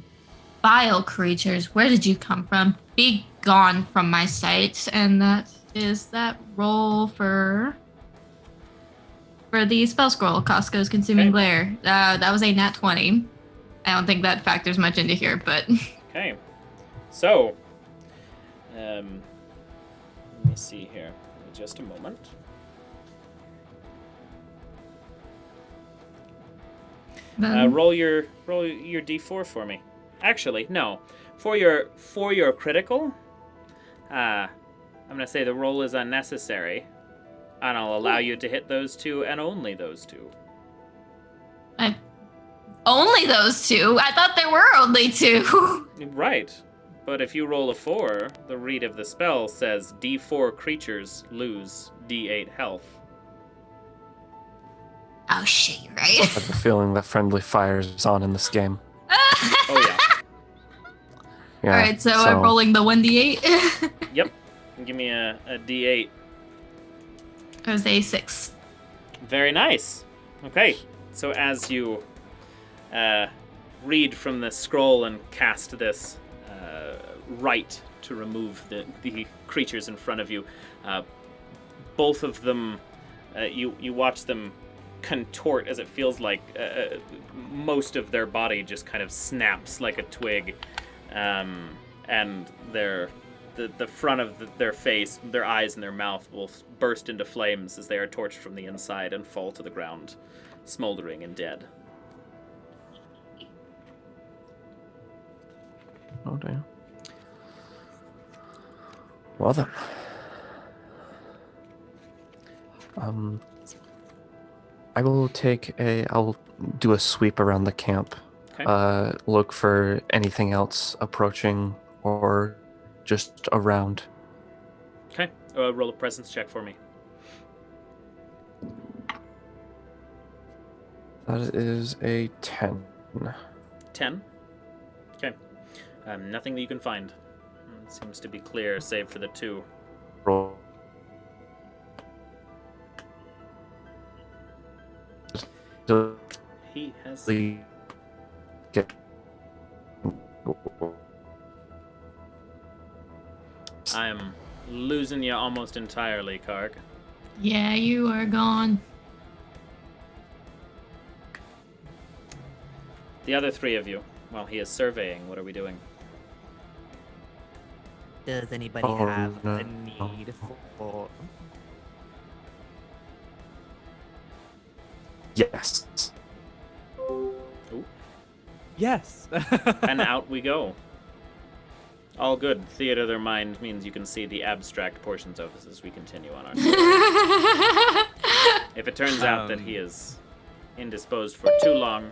vile creatures. Where did you come from? Be gone from my sight. And that is that roll for the spell scroll, Costco's Consuming Okay. Glare. That was a nat 20. I don't think that factors much into here, but Okay. So, let me see here. Just a moment. Roll your d4 for me. Actually, no. For your critical, I'm gonna say the roll is unnecessary, and I'll allow you to hit those two and only those two. only those two. I thought there were only two. Right. But if you roll a 4, the read of the spell says D4 creatures lose D8 health. Oh shit, you're right. I have a feeling that friendly fire is on in this game. Oh yeah. Yeah. All right, so I'm rolling the 1d8. Yep. Give me a D8. It was a 6. Very nice. Okay. So as you read from the scroll and cast this rite to remove the creatures in front of you, both of them, you watch them contort as it feels like most of their body just kind of snaps like a twig, and the front of their face, their eyes and their mouth will burst into flames as they are torched from the inside and fall to the ground, smoldering and dead. Oh damn. Well then. I will I'll do a sweep around the camp. Okay. Look for anything else approaching or just around. Okay. Roll a presence check for me. That is a 10. 10. Okay. Nothing that you can find. Seems to be clear, save for the 2. Roll. He has. Get. I am losing you almost entirely, Karg. Yeah, you are gone. The other 3 of you, while he is surveying, what are we doing? Does anybody Oh, have no. a need for? Yes. Yes. And out we go. All good. Theater of their mind means you can see the abstract portions of us as we continue on our story. If it turns out that he is indisposed for too long,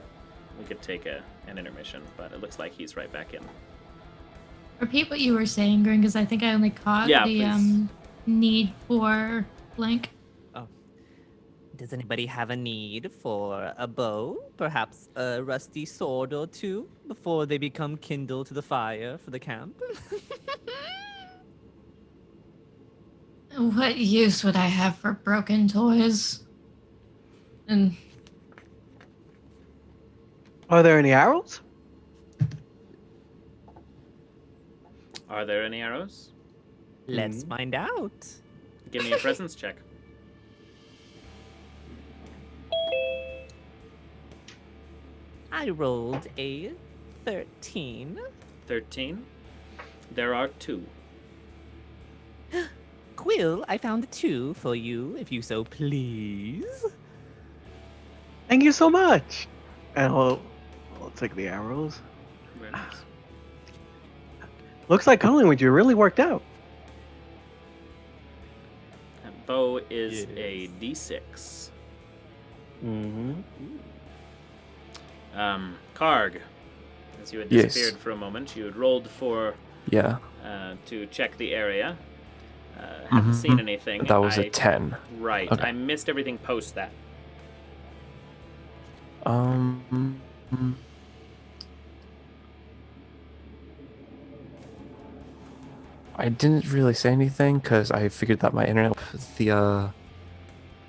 we could take an intermission, but it looks like he's right back in. Repeat what you were saying, Grin, because I think I only caught the please. need for blank. Does anybody have a need for a bow? Perhaps a rusty sword or two before they become kindle to the fire for the camp? What use would I have for broken toys? And Are there any arrows? Are there any arrows? Let's find out. Give me a presence check. I rolled a 13. 13. There are 2. Quill, I found 2 for you, if you so please. Thank you so much. And I'll take the arrows. Very nice. Looks like cuddling with you really worked out. That bow is a d6. Mm-hmm. Karg, as you had Yes. disappeared for a moment, you had rolled for Yeah. to check the area. Haven't seen anything. That was a 10. Right. Okay. I missed everything post that. I didn't really say anything because I figured that my internet.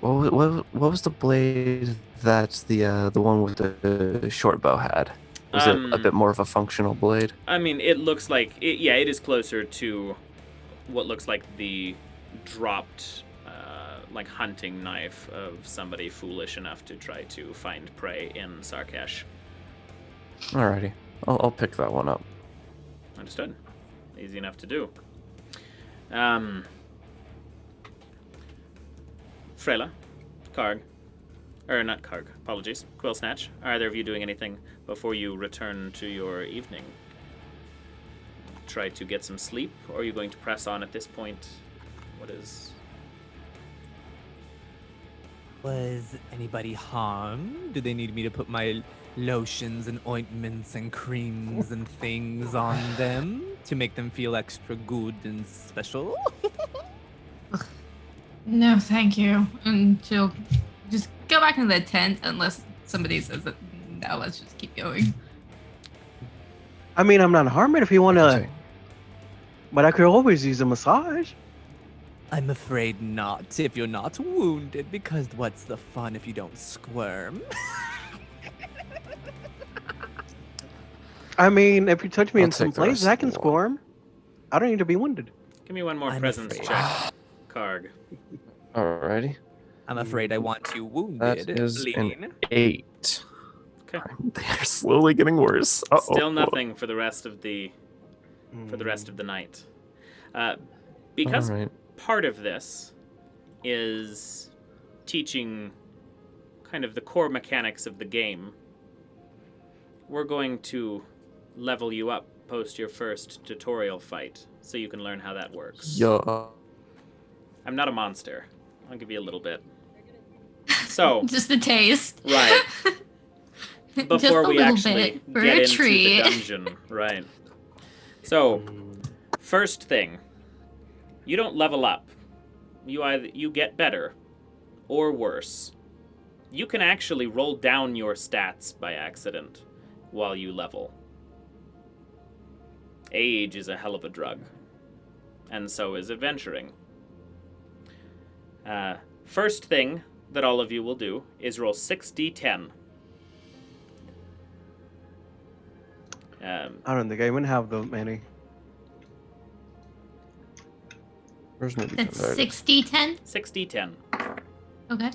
What was the blade that the one with the short bow had? Was it a bit more of a functional blade? I mean, it looks like it is closer to what looks like the dropped like hunting knife of somebody foolish enough to try to find prey in Sarkesh. Alrighty, I'll pick that one up. Understood. Easy enough to do. Freila, Karg, or not Karg, apologies, Quillsnatch, are either of you doing anything before you return to your evening? Try to get some sleep, or are you going to press on at this point? What is... Was anybody harmed? Do they need me to put my lotions and ointments and creams and things on them to make them feel extra good and special? no, thank you. And she'll just go back into the tent unless somebody says that. No, let's just keep going. I mean, I'm not harming if you want to, Okay. but I could always use a massage. I'm afraid not, if you're not wounded, because what's the fun if you don't squirm? I mean, if you touch me I'll in some take the rest places, I of can the squirm. I don't need to be wounded. Give me one more I'm presence afraid. check, Karg. Alrighty, I'm afraid I want you that wounded, is bleeding. an 8. Okay. They're slowly getting worse. Uh-oh. Still nothing for the rest of the night. Because Alright. part of this is teaching kind of the core mechanics of the game. We're going to level you up post your first tutorial fight so you can learn how that works. Yeah. I'm not a monster. I'll give you a little bit. So, Just a taste. right. Just Before a we little actually bit for get a into treat. the dungeon, right. So, first thing, you don't level up. You get better or worse. You can actually roll down your stats by accident while you level. Age is a hell of a drug, and so is adventuring. First thing that all of you will do is roll 6d10. I don't think I even have that many. Where's my That's there it is. 60-10? 6d10. Okay.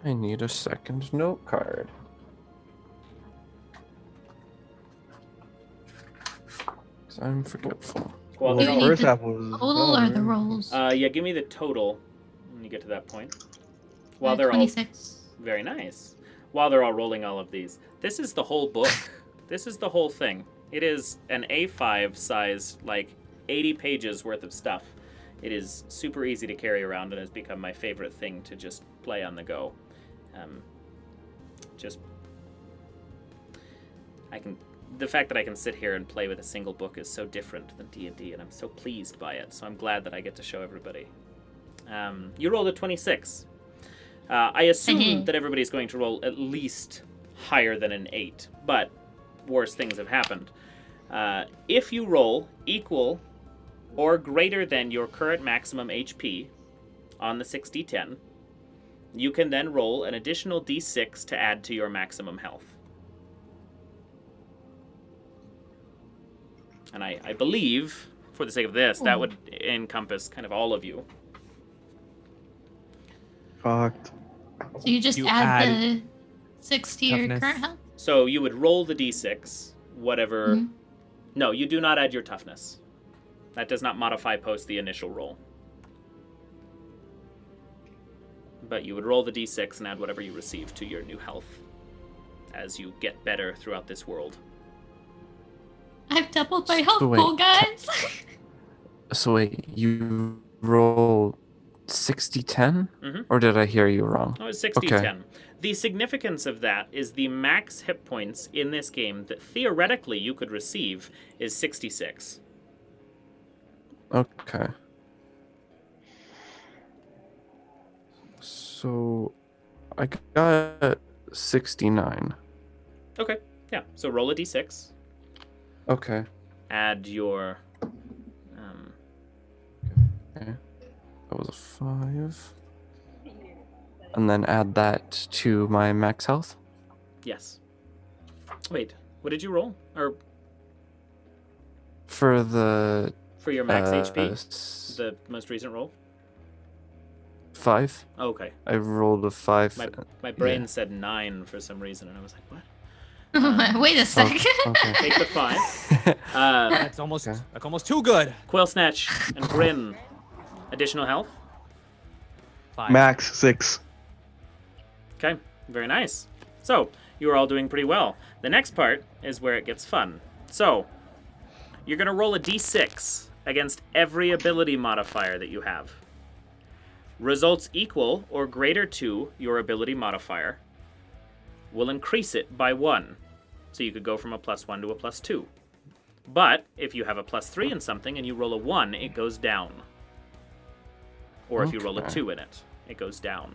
I need a second note card. Because I'm forgetful. While Do they're you all, need first the half was total or the rolls? yeah, give me the total when you get to that point. While they're all 26. very nice. While they're all rolling all of these, this is the whole book. This is the whole thing. It is an A5 size, like 80 pages worth of stuff. It is super easy to carry around and has become my favorite thing to just play on the go. The fact that I can sit here and play with a single book is so different than D&D, and I'm so pleased by it. So I'm glad that I get to show everybody. You rolled a 26. I assume that everybody's going to roll at least higher than an 8, but worse things have happened. If you roll equal or greater than your current maximum HP on the 6d10, you can then roll an additional d6 to add to your maximum health. And I believe, for the sake of this, that would encompass kind of all of you. Fucked. So you just add the 6 to your toughness. current health? So you would roll the d6, whatever... Mhm. No, you do not add your toughness. That does not modify post the initial roll. But you would roll the d6 and add whatever you receive to your new health as you get better throughout this world. I've doubled my health So wait, pool, guys. So wait, you roll 60-10? Mhm. Or did I hear you wrong? Oh, it's 60-10. Okay. The significance of that is the max hit points in this game that theoretically you could receive is 66. Okay. So I got 69. Okay, yeah. So roll a d6. Okay. Add your... Okay. That was a 5. And then add that to my max health. yes. Wait, what did you roll? Or For the for your max HP? s- The most recent roll? 5. Oh, okay. I rolled a 5. My brain Yeah. said 9 for some reason, and I was like, what? Wait a sec. Okay. Take the 5. That's almost too good. Quillsnatch and Bryn. Additional health? 5. Max 6. Okay, very nice. So, you are all doing pretty well. The next part is where it gets fun. So, you're going to roll a d6 against every ability modifier that you have. Results equal or greater to your ability modifier will increase it by 1. So you could go from a +1 to a +2. But if you have a +3 in something and you roll a 1, it goes down. Or if you roll a Okay. 2 in it, it goes down.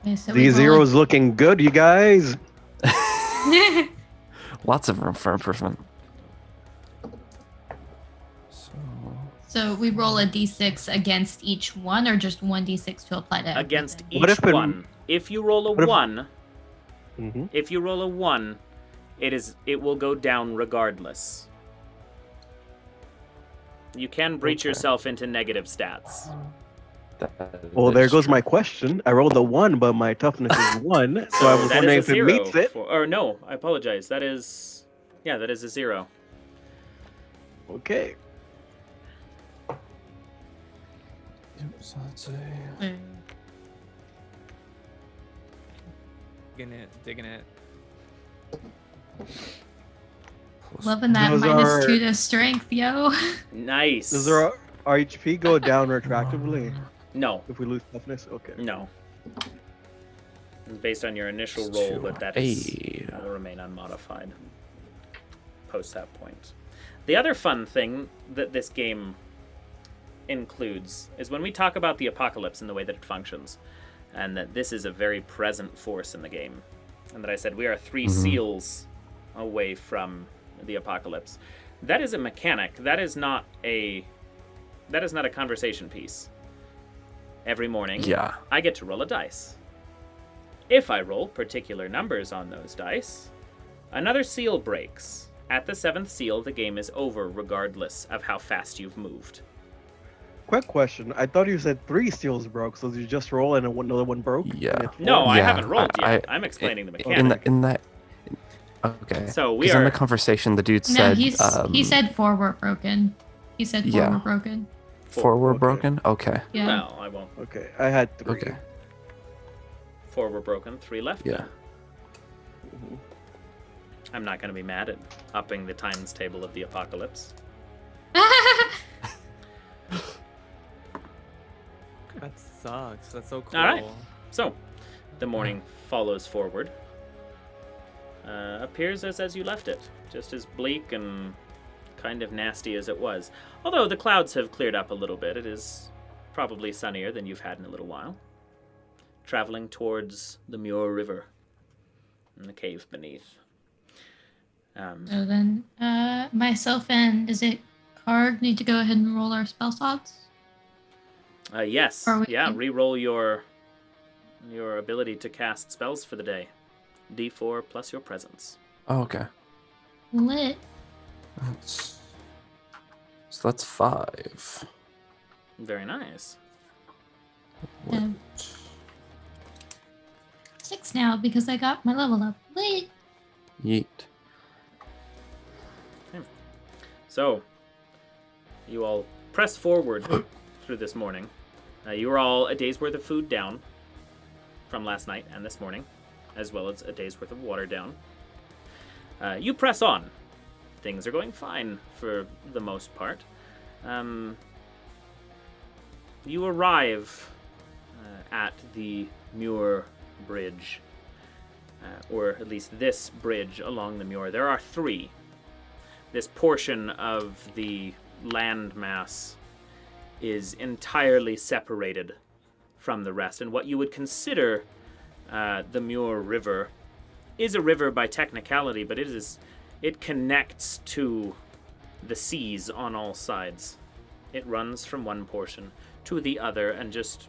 Okay, so The we roll zero's looking good, you guys. Lots of room for improvement. So So we roll a d6 against each one, or just one d6 to apply to Against everything? What each if it- one. If you roll a what if- 1, Mm-hmm. if you roll a 1, it will go down regardless. You can breach Okay. yourself into negative stats. Well, there that's goes true. my question. I rolled a 1, but my toughness is 1, so I was that wondering is if a it 0. meets it. Or no, I apologize. That is a 0. Okay. Yep, so that's a... Digging it. Loving that Those -2 are- to strength, yo. Nice. Does our HP go down retroactively No, if we lose toughness? Okay. no. It's based on your initial It's roll, two. but that Hey. will remain unmodified post that point. The other fun thing that this game includes is when we talk about the apocalypse and the way that it functions, and that this is a very present force in the game, and that I said we are 3 seals away from the apocalypse. That is a mechanic. That is not a conversation piece. Every morning, Yeah. I get to roll a dice. If I roll particular numbers on those dice, another seal breaks. At the 7th seal, the game is over regardless of how fast you've moved. Quick question. I thought you said 3 seals broke, so did you just roll and another one broke? Yeah. And it's No, four? I Yeah, haven't rolled yet. I- I'm explaining the mechanic. In that. Okay. So we 'Cause are. in the conversation, the dude No, said. he said 4 were broken. He said 4 Yeah. were broken. 4 were Okay. broken. Okay. Yeah. Well, I won't. Okay, I had 3. Okay. 4 were broken. 3 left. Yeah. I'm not going to be mad at upping the times table of the apocalypse. That sucks. That's so cool. All right. So, the morning follows forward. Appears as you left it, just as bleak and kind of nasty as it was. Although the clouds have cleared up a little bit, it is probably sunnier than you've had in a little while. Traveling towards the Muir River and the cave beneath. So then, myself and is it Karg need to go ahead and roll our spell slots? Yes. Or we Yeah, can- re-roll your ability to cast spells for the day. D4 plus your presence. Oh, okay. Lit. So that's 5. Very nice. Yeah. 6 now because I got my level up. Lit. Yeet. So, you all press forward through this morning. You are all a day's worth of food down from last night and this morning, as well as a day's worth of water down. You press on. Things are going fine for the most part. You arrive at the Muir Bridge, or at least this bridge along the Muir. There are 3. This portion of the landmass is entirely separated from the rest, and what you would consider the Muir River is a river by technicality, but it connects to the seas on all sides. It runs from one portion to the other and just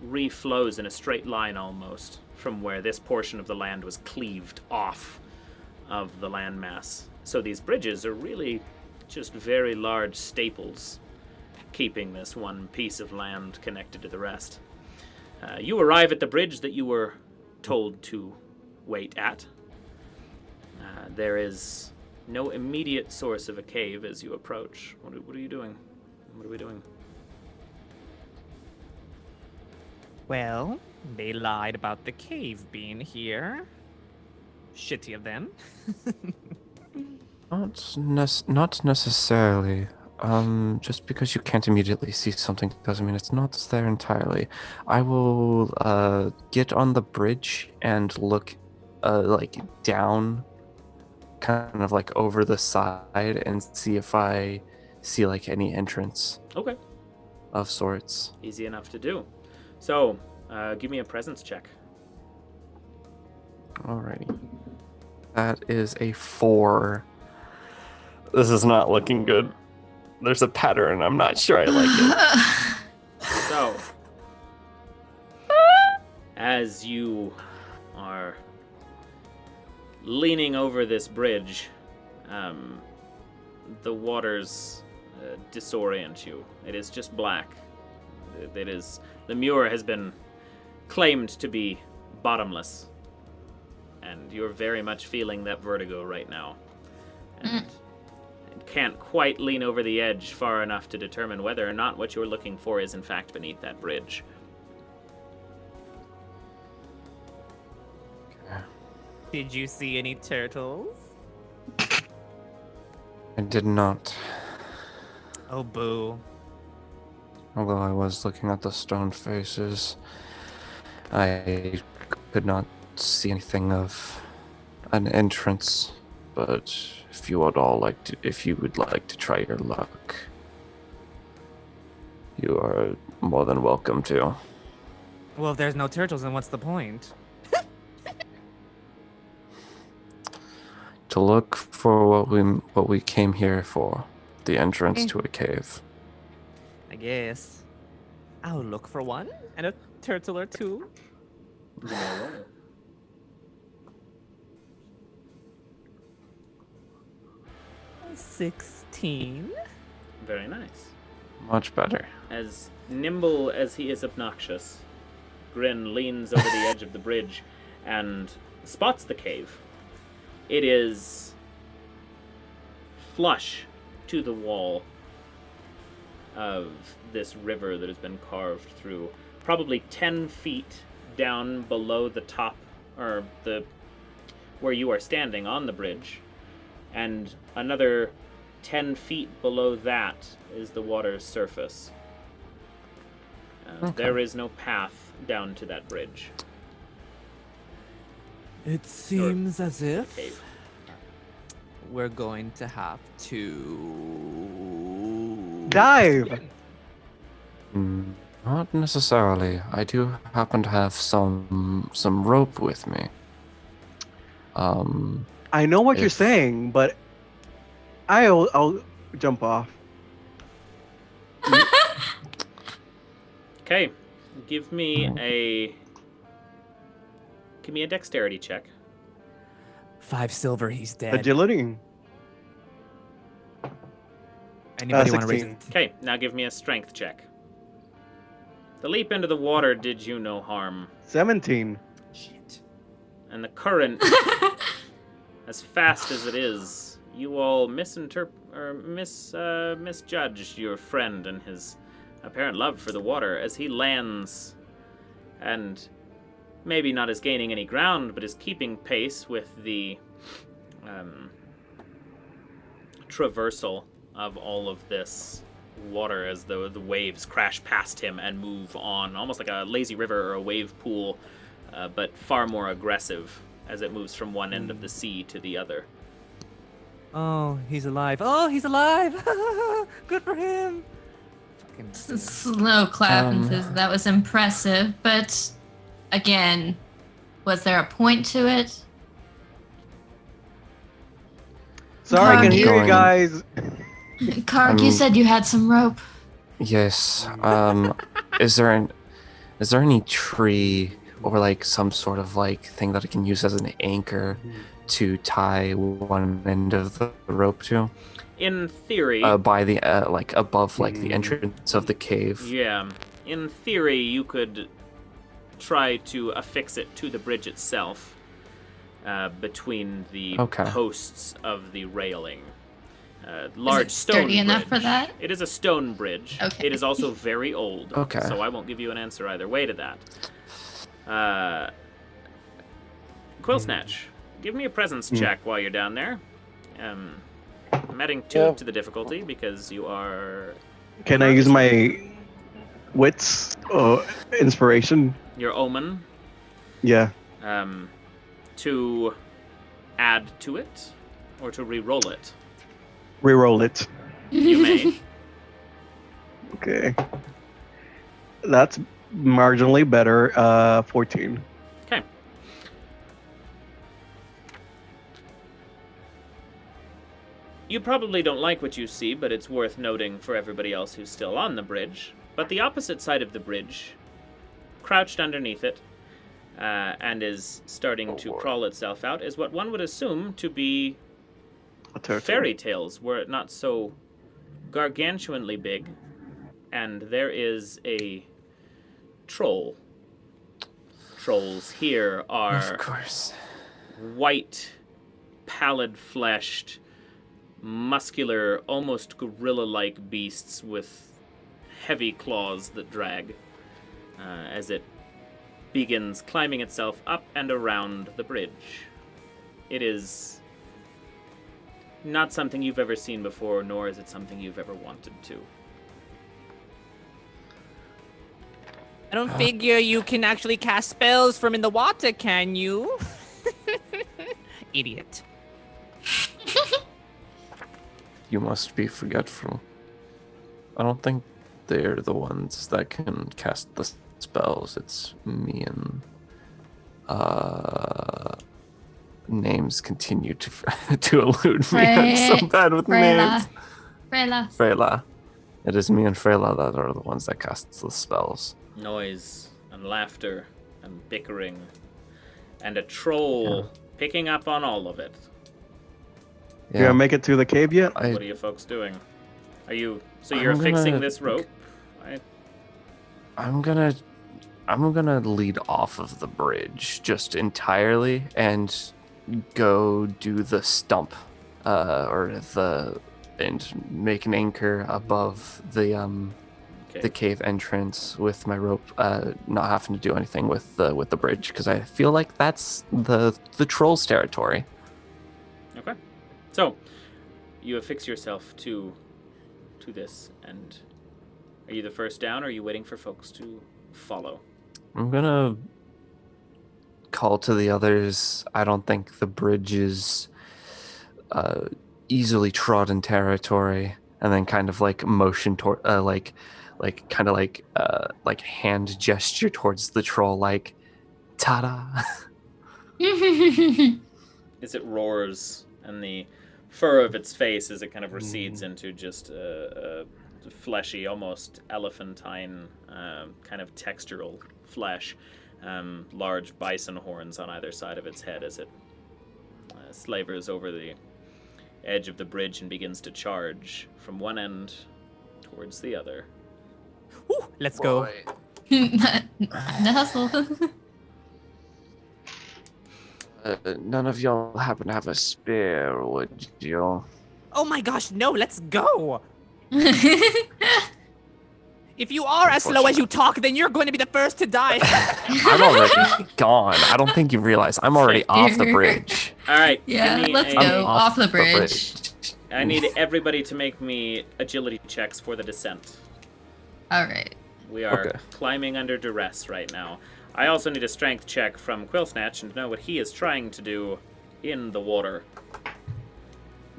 reflows in a straight line almost from where this portion of the land was cleaved off of the landmass. So these bridges are really just very large staples keeping this one piece of land connected to the rest. You arrive at the bridge that you were told to wait at. There is no immediate source of a cave as you approach. What are you doing? What are we doing? Well, they lied about the cave being here. Shitty of them. Not necessarily. Just because you can't immediately see something doesn't mean it's not there entirely. I will get on the bridge and look like down, kind of like over the side, and see if I see like any entrance Okay. of sorts. Easy enough to do. So, give me a presence check. Alrighty. That is a 4. This is not looking good. There's a pattern. I'm not sure I like it. So, as you are leaning over this bridge, the waters disorient you. It is just black. The Muir has been claimed to be bottomless, and you're very much feeling that vertigo right now. And can't quite lean over the edge far enough to determine whether or not what you're looking for is in fact beneath that bridge. Did you see any turtles? I did not. Oh, boo. Although I was looking at the stone faces, I could not see anything of an entrance. But if you would like to try your luck, you are more than welcome to. Well, if there's no turtles, then what's the point? To look for what we came here for, the entrance to a cave. I guess. I'll look for one and a turtle or two. 16. Very nice. Much better. As nimble as he is obnoxious, Grin leans over the edge of the bridge and spots the cave. It is flush to the wall of this river that has been carved through, probably 10 feet down below the top, or the where you are standing on the bridge, and another 10 feet below that is the water's surface. Okay. There is no path down to that bridge. It seems as if Cave. we're going to have to Dive! Not necessarily. I do happen to have some rope with me. I know what you're If- saying, but I'll jump off. Okay, give me a dexterity check. 5 silver. He's dead. Agility. Anybody want to raise 16. it? Okay, now give me a strength check. The leap into the water did you no harm, 17. Shit. and the current, as fast as it is, you all misjudged your friend and his apparent love for the water as he lands, and maybe not is gaining any ground, but is keeping pace with the traversal of all of this water as the waves crash past him and move on, almost like a lazy river or a wave pool, but far more aggressive as it moves from one end of the sea to the other. Oh, he's alive. Oh, he's alive. Good for him. Fucking dude. Slow clap says that was impressive, but again, was there a point to it? Sorry, I can Karg, hear you going- guys. Karg, you said you had some rope. Yes. Is there any tree or like some sort of like thing that I can use as an anchor to tie one end of the rope to? In theory, By the like above like the entrance of the cave. yeah, in theory, you could try to affix it to the bridge itself, between the Okay. posts of the railing. Large it stone sturdy enough for bridge. that? It is a stone bridge. Okay. It is also very old. Okay. So I won't give you an answer either way to that. Quillsnatch, give me a presence check while you're down there. I'm adding 2 to the difficulty because you are Can I use my wits or inspiration? your omen Yeah. to add to it or to re-roll it. Reroll it. You may. Okay. That's marginally better. 14. Okay. You probably don't like what you see, but it's worth noting for everybody else who's still on the bridge. But the opposite side of the bridge, crouched underneath it, and is starting to crawl itself out, is what one would assume to be A turtle. fairy tales, were it not so gargantuanly big. And there is a troll. Trolls here are Of course. white, pallid-fleshed, muscular, almost gorilla-like beasts with heavy claws that drag as it begins climbing itself up and around the bridge. It is not something you've ever seen before, nor is it something you've ever wanted to. I don't figure you can actually cast spells from in the water, can you? Idiot. You must be forgetful. I don't think they're the ones that can cast the spells. It's me and names continue to to elude me. I'm so bad with names. Freila. It is me and Freila that are the ones that cast the spells. Noise and laughter and bickering and a troll picking up on all of it. You gonna make it to the cave yet? What are you folks doing? Are you you're I'm fixing gonna- this rope? I'm gonna lead off of the bridge just entirely and go do the stump, and make an anchor above the the cave entrance with my rope, not having to do anything with the bridge, because I feel like that's the troll's territory. Okay. So, you affix yourself to this, and are you the first down, or are you waiting for folks to follow? I'm gonna call to the others. I don't think the bridge is easily trodden territory, and then kind of like motion toward, like hand gesture towards the troll, like, ta-da. As it roars, and the fur of its face as it kind of recedes into just a fleshy, almost elephantine kind of textural flesh, large bison horns on either side of its head as it slavers over the edge of the bridge and begins to charge from one end towards the other. Woo, let's go. The hustle. None of y'all happen to have a spare, would you? Oh my gosh, no, let's go. If you are as slow as you talk, then you're going to be the first to die. I'm already gone. I don't think you realize I'm already off the bridge. All right. Yeah, give me let's a- go off the bridge. I need everybody to make me agility checks for the descent. All right. We are Okay. climbing under duress right now. I also need a strength check from Quillsnatch and to know what he is trying to do in the water.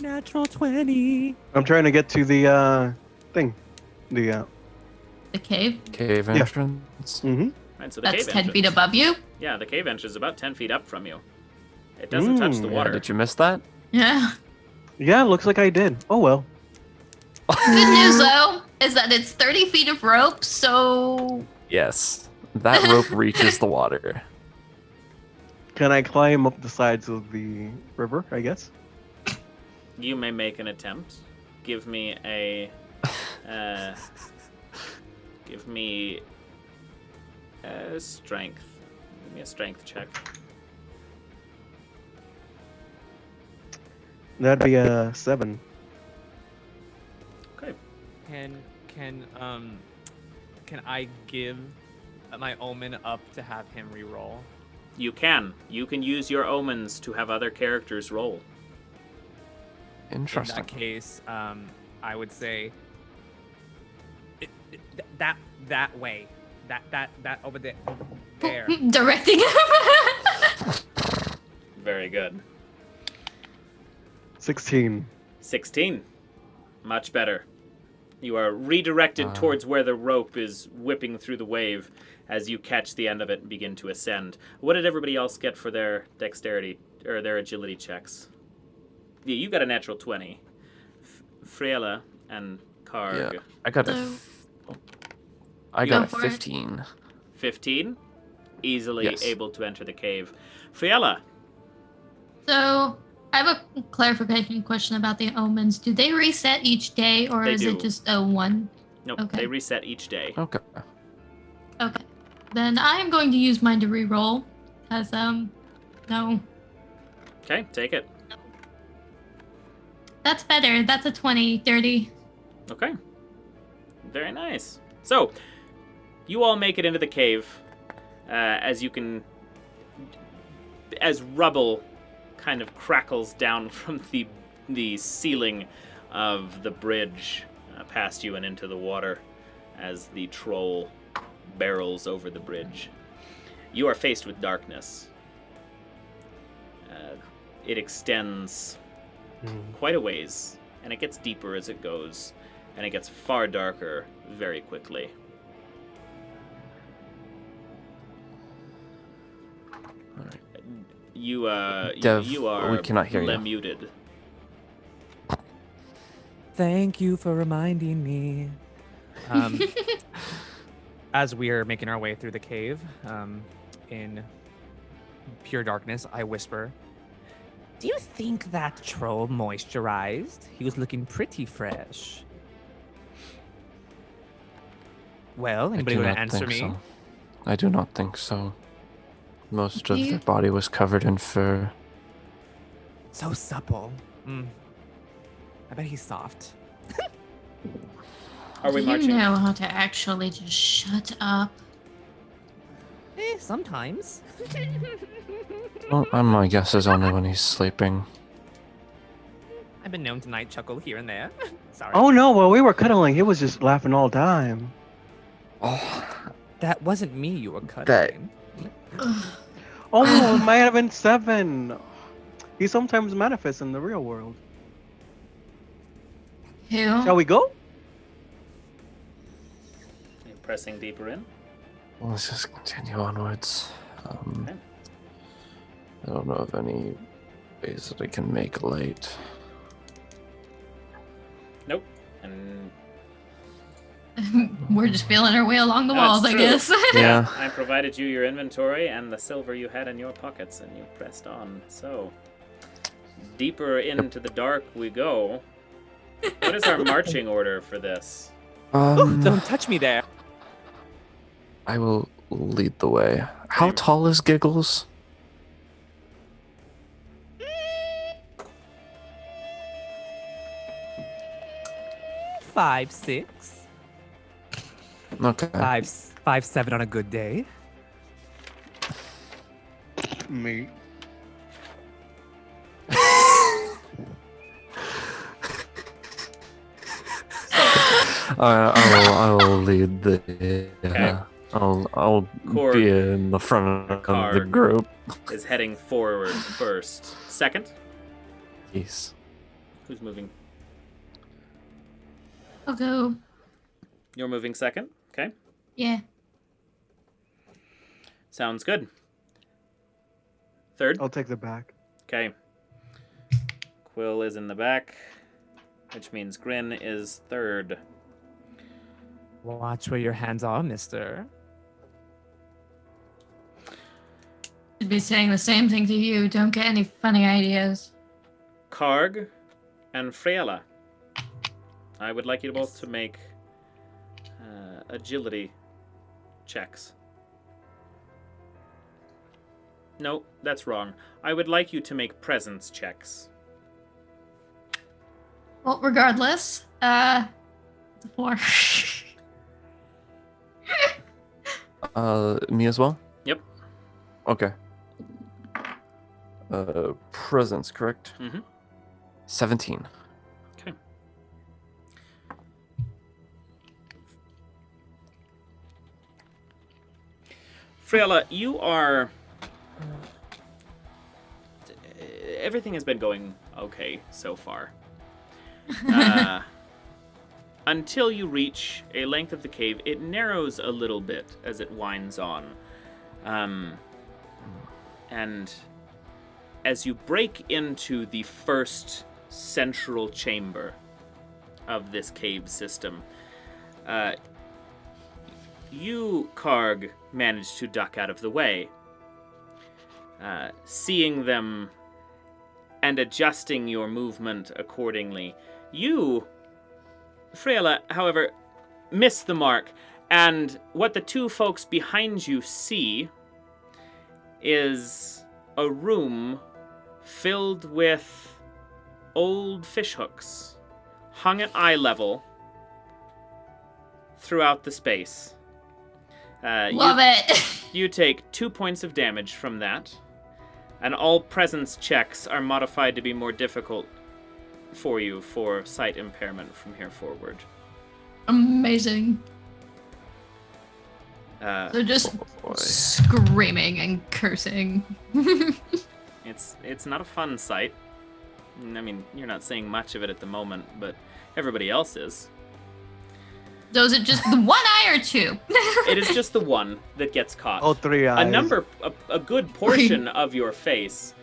Natural 20. I'm trying to get to the thing. The The cave. Cave Yeah. entrance. Right, so the That's cave 10 feet entrance. above you. Yeah, the cave entrance is about 10 feet up from you. It doesn't touch the Yeah, water. Did you miss that? Yeah. Yeah, looks like I did. Oh well. Good news though is that it's 30 feet of rope, so Yes. That rope reaches the water. Can I climb up the sides of the river, I guess? You may make an attempt. Give me a strength. Give me a strength check. That'd be a 7. Okay. Can I give my omen up to have him re-roll? You can. You can use your omens to have other characters roll. Interesting. In that case, I would say that way, that over there. There. directing him. Very good. 16. 16. Much better. You are redirected towards where the rope is whipping through the wave as you catch the end of it and begin to ascend. What did everybody else get for their dexterity or their agility checks? Yeah, you got a natural 20. Freila and Karg. Yeah. I got So- I You got go a for it. 15. 15. Easily Yes. able to enter the cave. Freila. So I have a clarification question about the omens. Do they reset each day, or They is do. it just a one? Nope, Okay. they reset each day. Okay. Okay. Then I am going to use mine to re-roll, because no, Okay, take it. that's better. That's a 20, 30. Okay. Very nice. So, you all make it into the cave as rubble kind of crackles down from the ceiling of the bridge past you and into the water as the troll barrels over the bridge. You are faced with darkness. It extends quite a ways, and it gets deeper as it goes, and it gets far darker very quickly. You Dev, you are we cannot hear you. muted. Thank you for reminding me. As we are making our way through the cave, in pure darkness, I whisper, "Do you think that troll moisturized? He was looking pretty fresh." Well, anybody I do want to not answer think me? so. I do not think so. Most of You- their body was covered in fur. So supple. I bet he's soft. Are we Do marching? you know how to actually just shut up? Sometimes. Well, my guess is only when he's sleeping. I've been known to night chuckle here and there. Sorry. Oh no, while we were cuddling, he was just laughing all the time. Oh, That wasn't me you were That- cuddling. Oh, it might have been 7. He sometimes manifests in the real world. Who? Shall we go? You're pressing deeper in. let's just continue onwards. Okay. I don't know of any ways that I can make light. Nope. And We're just feeling our way along the walls, That's I true. guess. Yeah. I provided you your inventory and the silver you had in your pockets, and you pressed on. So, deeper into the dark we go. What is our marching order for this? Don't touch me there. I will lead the way. How Okay. tall is Giggles? Five, 6. Okay. 5'7" on a good day. Me. I will lead the. Okay. I'll Korg. be in the front of the Karg. group. Is heading forward first. Second? Yes. Who's moving? I'll go. You're moving second? Okay. Yeah. Sounds good. Third? I'll take the back. Okay. Quill is in the back, which means Grin is third. Watch where your hands are, mister. Should be saying the same thing to you. Don't get any funny ideas. Karg and Freila. I would like you both to make agility checks. No, that's wrong. I would like you to make presence checks. Well, regardless, the 4. Me as well? Yep. Okay. Presence, correct? Mm-hmm. 17. Okay. Freila, you are... Everything has been going okay so far. Until you reach a length of the cave, it narrows a little bit as it winds on. And as you break into the first central chamber of this cave system, you, Karg, manage to duck out of the way. Seeing them and adjusting your movement accordingly. You, Freila, however, miss the mark, and what the two folks behind you see is a room filled with old fishhooks, hung at eye level throughout the space. Love it. You take 2 points of damage from that, and all presence checks are modified to be more difficult for you for sight impairment from here forward. Amazing. So just screaming and cursing. It's not a fun sight. I mean, you're not seeing much of it at the moment, but everybody else is. So is it just the one eye or 2? It is just the one that gets caught. Oh, 3 eyes. A good portion of your face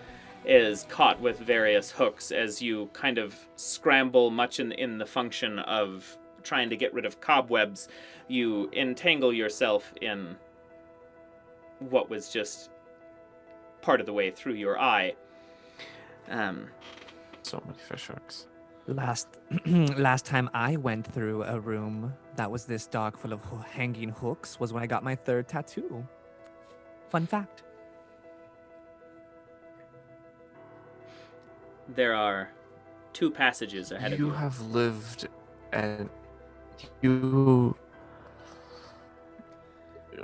is caught with various hooks as you kind of scramble, much in the function of trying to get rid of cobwebs. You entangle yourself in what was just part of the way through your eye. So many fishhooks. Last time I went through a room that was this dark full of hanging hooks was when I got my 3rd tattoo. Fun fact. There are 2 passages ahead of you. You have lived and You.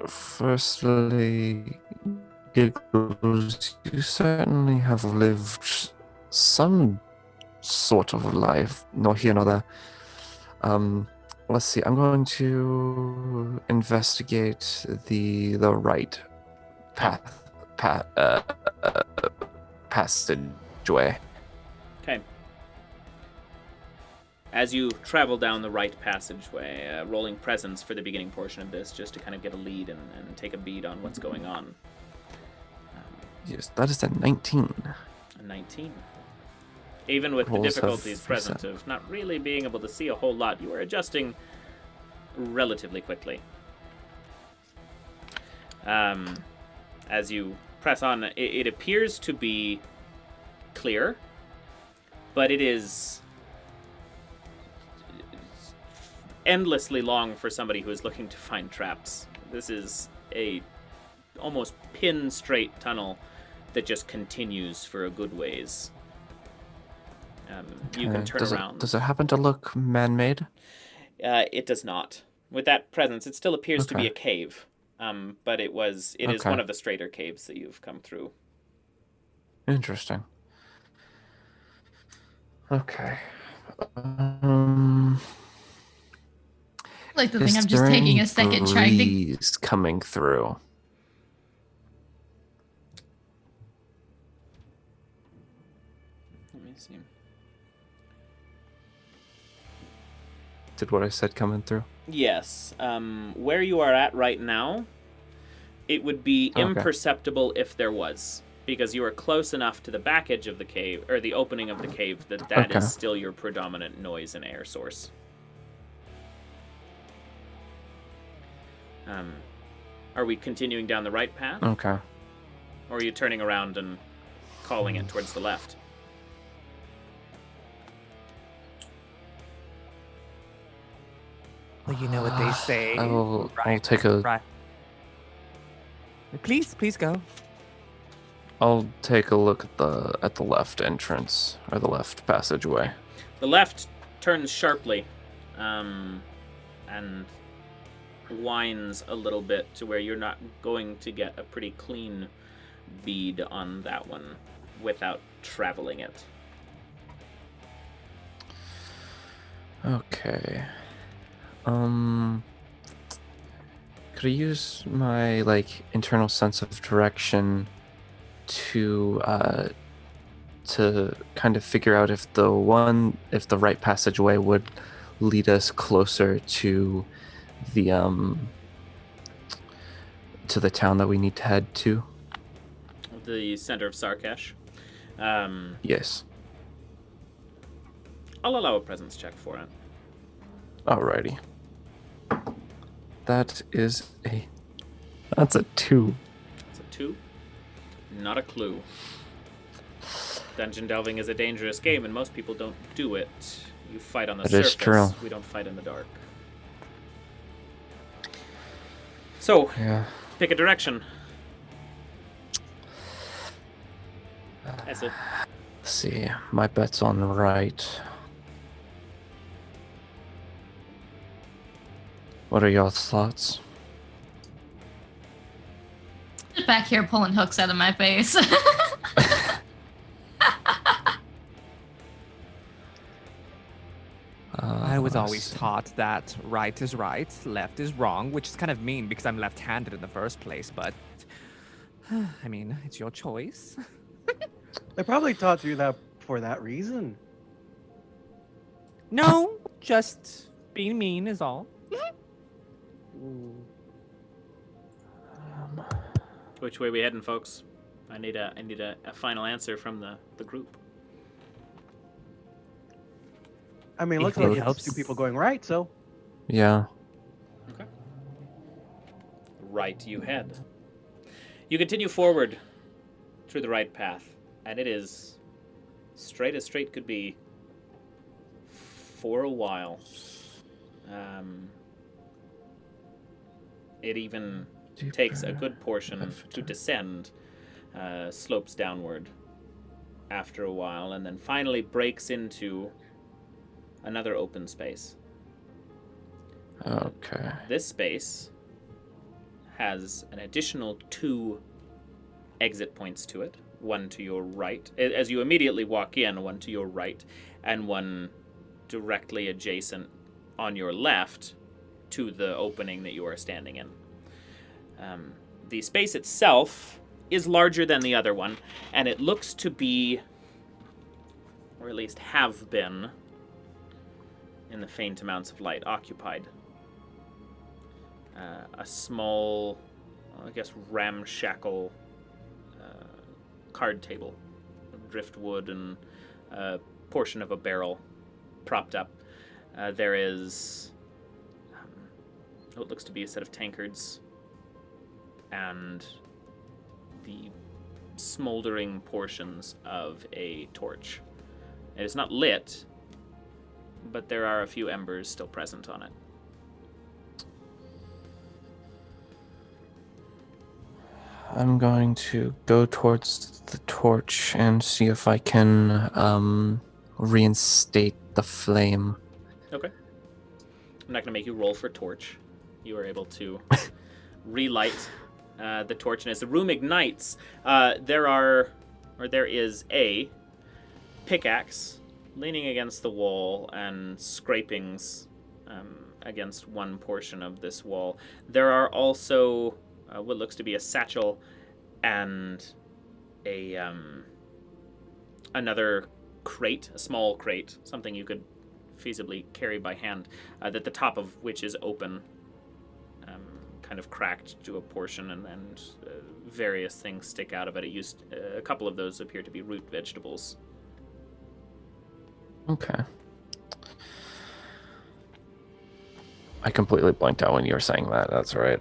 Firstly, Giggles, you certainly have lived some sort of life, nor here nor there. Let's see. I'm going to investigate the right passageway. Okay. As you travel down the right passageway, rolling presence for the beginning portion of this, just to kind of get a lead and take a bead on what's going on. Yes, that is a 19. A 19. Even with Rolls the have difficulties present reset. of not really being able to see a whole lot, you are adjusting relatively quickly. As you press on, it appears to be clear, but it is endlessly long for somebody who is looking to find traps. This is a almost pin straight tunnel that just continues for a good ways. You can turn around. Does it happen to look man-made? It does not. With that presence, it still appears to be Okay. a cave, but it is Okay. one of the straighter caves that you've come through. Interesting. Okay. I like to think Is I'm just there taking any a second trying to. breeze coming through? Let me see. Did what I said coming through? Yes. Where you are at right now, it would be Okay. imperceptible if there was, because you are close enough to the back edge of the cave, or the opening of the cave, that Okay. is still your predominant noise and air source. Are we continuing down the right path, Okay. or are you turning around and calling it towards the left? Well, you know what they say. I'll right, take a right. Please go. I'll take a look at the left entrance or the left passageway. The left turns sharply, and winds a little bit to where you're not going to get a pretty clean bead on that one without traveling it. Okay. Could I use my internal sense of direction to kind of figure out if the right passageway would lead us closer to the town that we need to head to? The center of Sarkesh. Yes. I'll allow a presence check for it. Alrighty. That's a 2. It's a 2. Not a clue. Dungeon delving is a dangerous game, and most people don't do it. You fight on the That is surface. true. We don't fight in the dark. So, Yeah. pick a direction. That's it. Let's see. My bet's on right. What are y'all's thoughts? Just back here pulling hooks out of my face. I was let's always see. taught that right is right, left is wrong, which is kind of mean because I'm left-handed in the first place, but I mean, it's your choice. They probably taught you that for that reason. No, just being mean is all. Which way we heading, folks? I need a final answer from the group. I mean, If looks it like helps. it's two people going right, so Yeah. Okay. Right you head. You continue forward through the right path, and it is straight as straight could be for a while. It even takes a good portion to descend, slopes downward after a while, and then finally breaks into another open space. Okay. This space has an additional 2 exit points to it. One to your right, as you immediately walk in, one to your right, and one directly adjacent on your left to the opening that you are standing in. The space itself is larger than the other one, and it looks to be, or at least have been, in the faint amounts of light, occupied. A small, I guess, ramshackle card table, driftwood and a portion of a barrel propped up. There is what looks to be a set of tankards and the smoldering portions of a torch. It is not lit, but there are a few embers still present on it. I'm going to go towards the torch and see if I can reinstate the flame. Okay. I'm not going to make you roll for torch. You are able to relight the torch, and as the room ignites, there is a pickaxe leaning against the wall and scrapings against one portion of this wall. There are also what looks to be a satchel and a another crate, a small crate, something you could feasibly carry by hand, that the top of which is open, kind of cracked to a portion, and various things stick out of it. A couple of those appear to be root vegetables. Okay. I completely blanked out when you were saying that. That's right.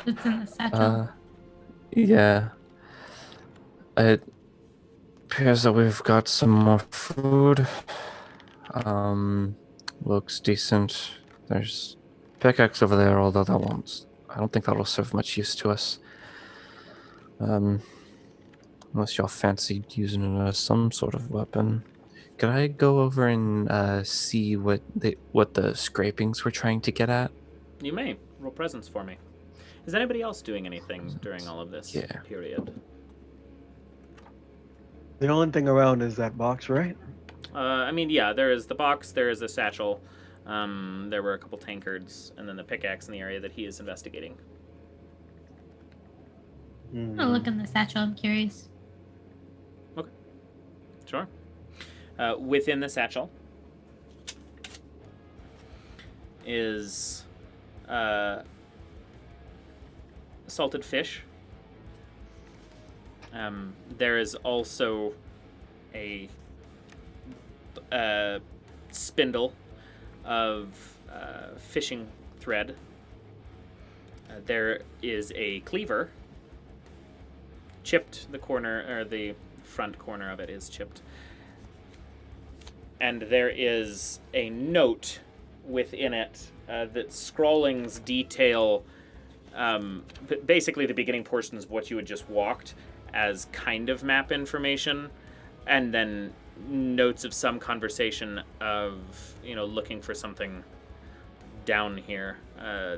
It's in the satchel. Yeah. It appears that we've got some more food. Looks decent. There's pickaxe over there, although I don't think that'll serve much use to us. Unless y'all fancied using it as some sort of weapon. Could I go over and see what the scrapings were trying to get at? You may. Roll presence for me. Is anybody else doing anything during all of this period? The only thing around is that box, right? There is the box, there is a satchel, there were a couple tankards, and then the pickaxe in the area that he is investigating. I'll look in the satchel, I'm curious. Okay. Sure. Within the satchel is salted fish. There is also a spindle of fishing thread. There is a cleaver, chipped. The corner, or the front corner of it is chipped. And there is a note within it that scrawlings detail basically the beginning portions of what you had just walked as kind of map information, and then notes of some conversation of, looking for something down here, a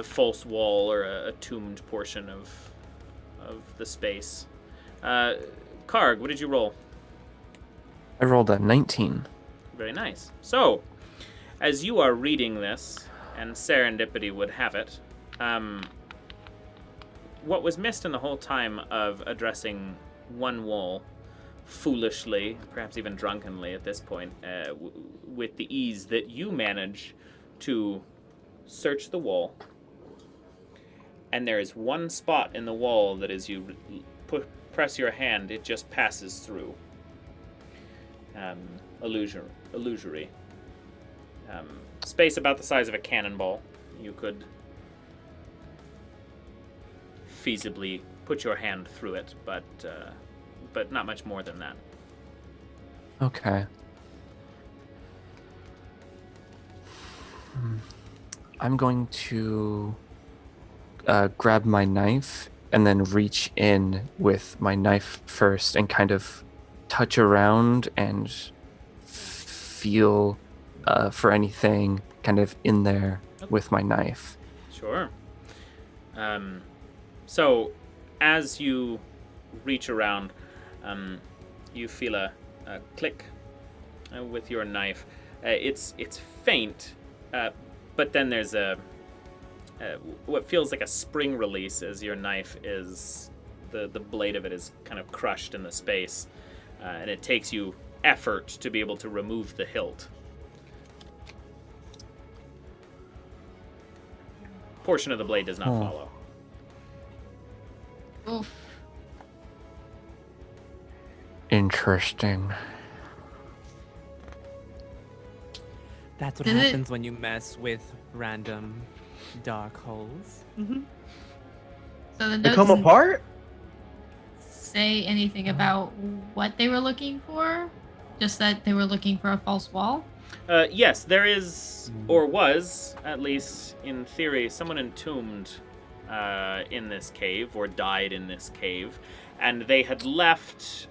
false wall or a tombed portion of the space. Karg, what did you roll? I rolled a 19. Very nice. So, as you are reading this, and serendipity would have it, what was missed in the whole time of addressing one wall foolishly, perhaps even drunkenly at this point, with the ease that you manage to search the wall, and there is one spot in the wall that as you press your hand, it just passes through. Illusory. Space about the size of a cannonball. You could feasibly put your hand through it, but not much more than that. Okay. I'm going to grab my knife and then reach in with my knife first and kind of touch around and feel for anything kind of in there with my knife. Sure. So, as you reach around, you feel a click with your knife. It's faint, but then there's what feels like a spring release as your knife is the blade of it is kind of crushed in the space, and it takes you effort to be able to remove the hilt. Portion of the blade does not follow. Oof. Interesting. That's what Did it- happens when you mess with random dark holes. So the They notes come apart? say anything about what they were looking for? Just that they were looking for a false wall? Yes, there is, or was, at least in theory, someone entombed in this cave, or died in this cave, and they had left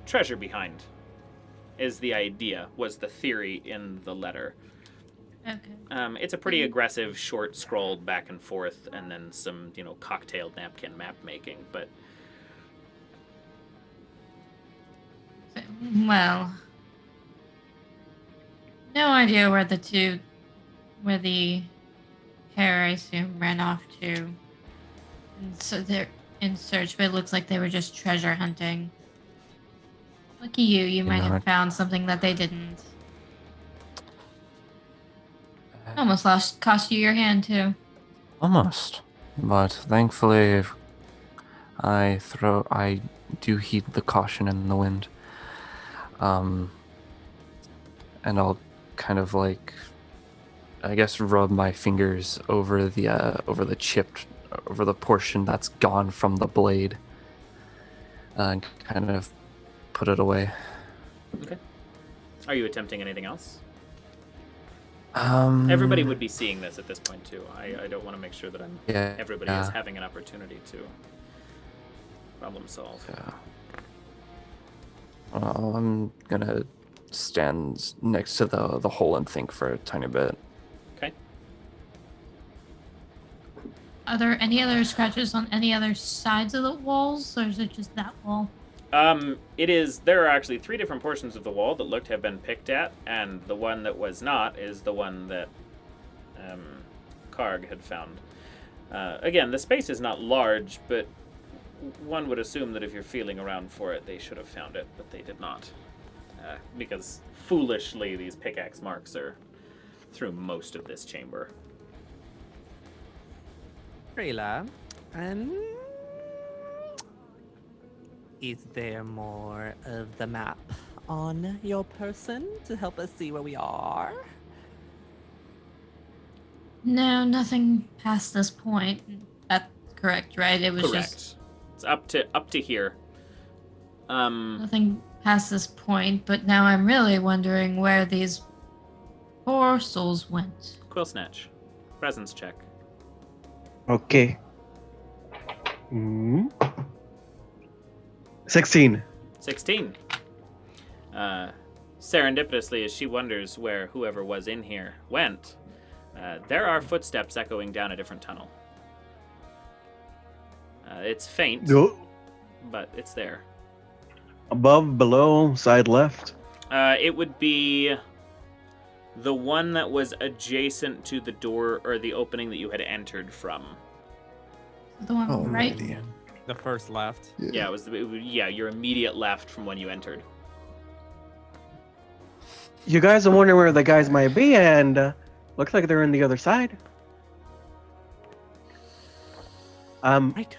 treasure behind, is the idea, was the theory in the letter. Okay. It's a pretty aggressive short scroll back and forth, and then some, cocktail napkin map making, but... Well, no idea where the pair, I assume, ran off to. And so they're in search, but it looks like they were just treasure hunting. Lucky you, you might have found something that they didn't. Almost cost you your hand, too. Almost. But thankfully, I do heed the caution in the wind. And I'll kind of rub my fingers over the portion that's gone from the blade, and kind of put it away. Okay. Are you attempting anything else? Um, Everybody would be seeing this at this point, too. I don't want to make sure that everybody is yeah. having an opportunity to problem solve. Yeah. Well, I'm gonna stand next to the hole and think for a tiny bit. Okay. Are there any other scratches on any other sides of the walls, or is it just that wall? There are actually 3 different portions of the wall that look to have been picked at, and the one that was not is the one that Karg had found. Again, the space is not large, but one would assume that if you're feeling around for it, they should have found it, but they did not. Because, foolishly, these pickaxe marks are through most of this chamber. Freila, is there more of the map on your person to help us see where we are? No, nothing past this point. That's correct, right? It was Correct. just It's up to here. nothing past this point, but now I'm really wondering where these poor souls went. Quillsnatch. Presence check. Okay. 16. 16. Serendipitously, as she wonders where whoever was in here went, there are footsteps echoing down a different tunnel. It's faint, No. but it's there. Above, below, side left. It would be the one that was adjacent to the door or the opening that you had entered from. The one right? The first left. Yeah, it was your immediate left from when you entered. You guys are wondering where the guys might be, and looks like they're on the other side. Right.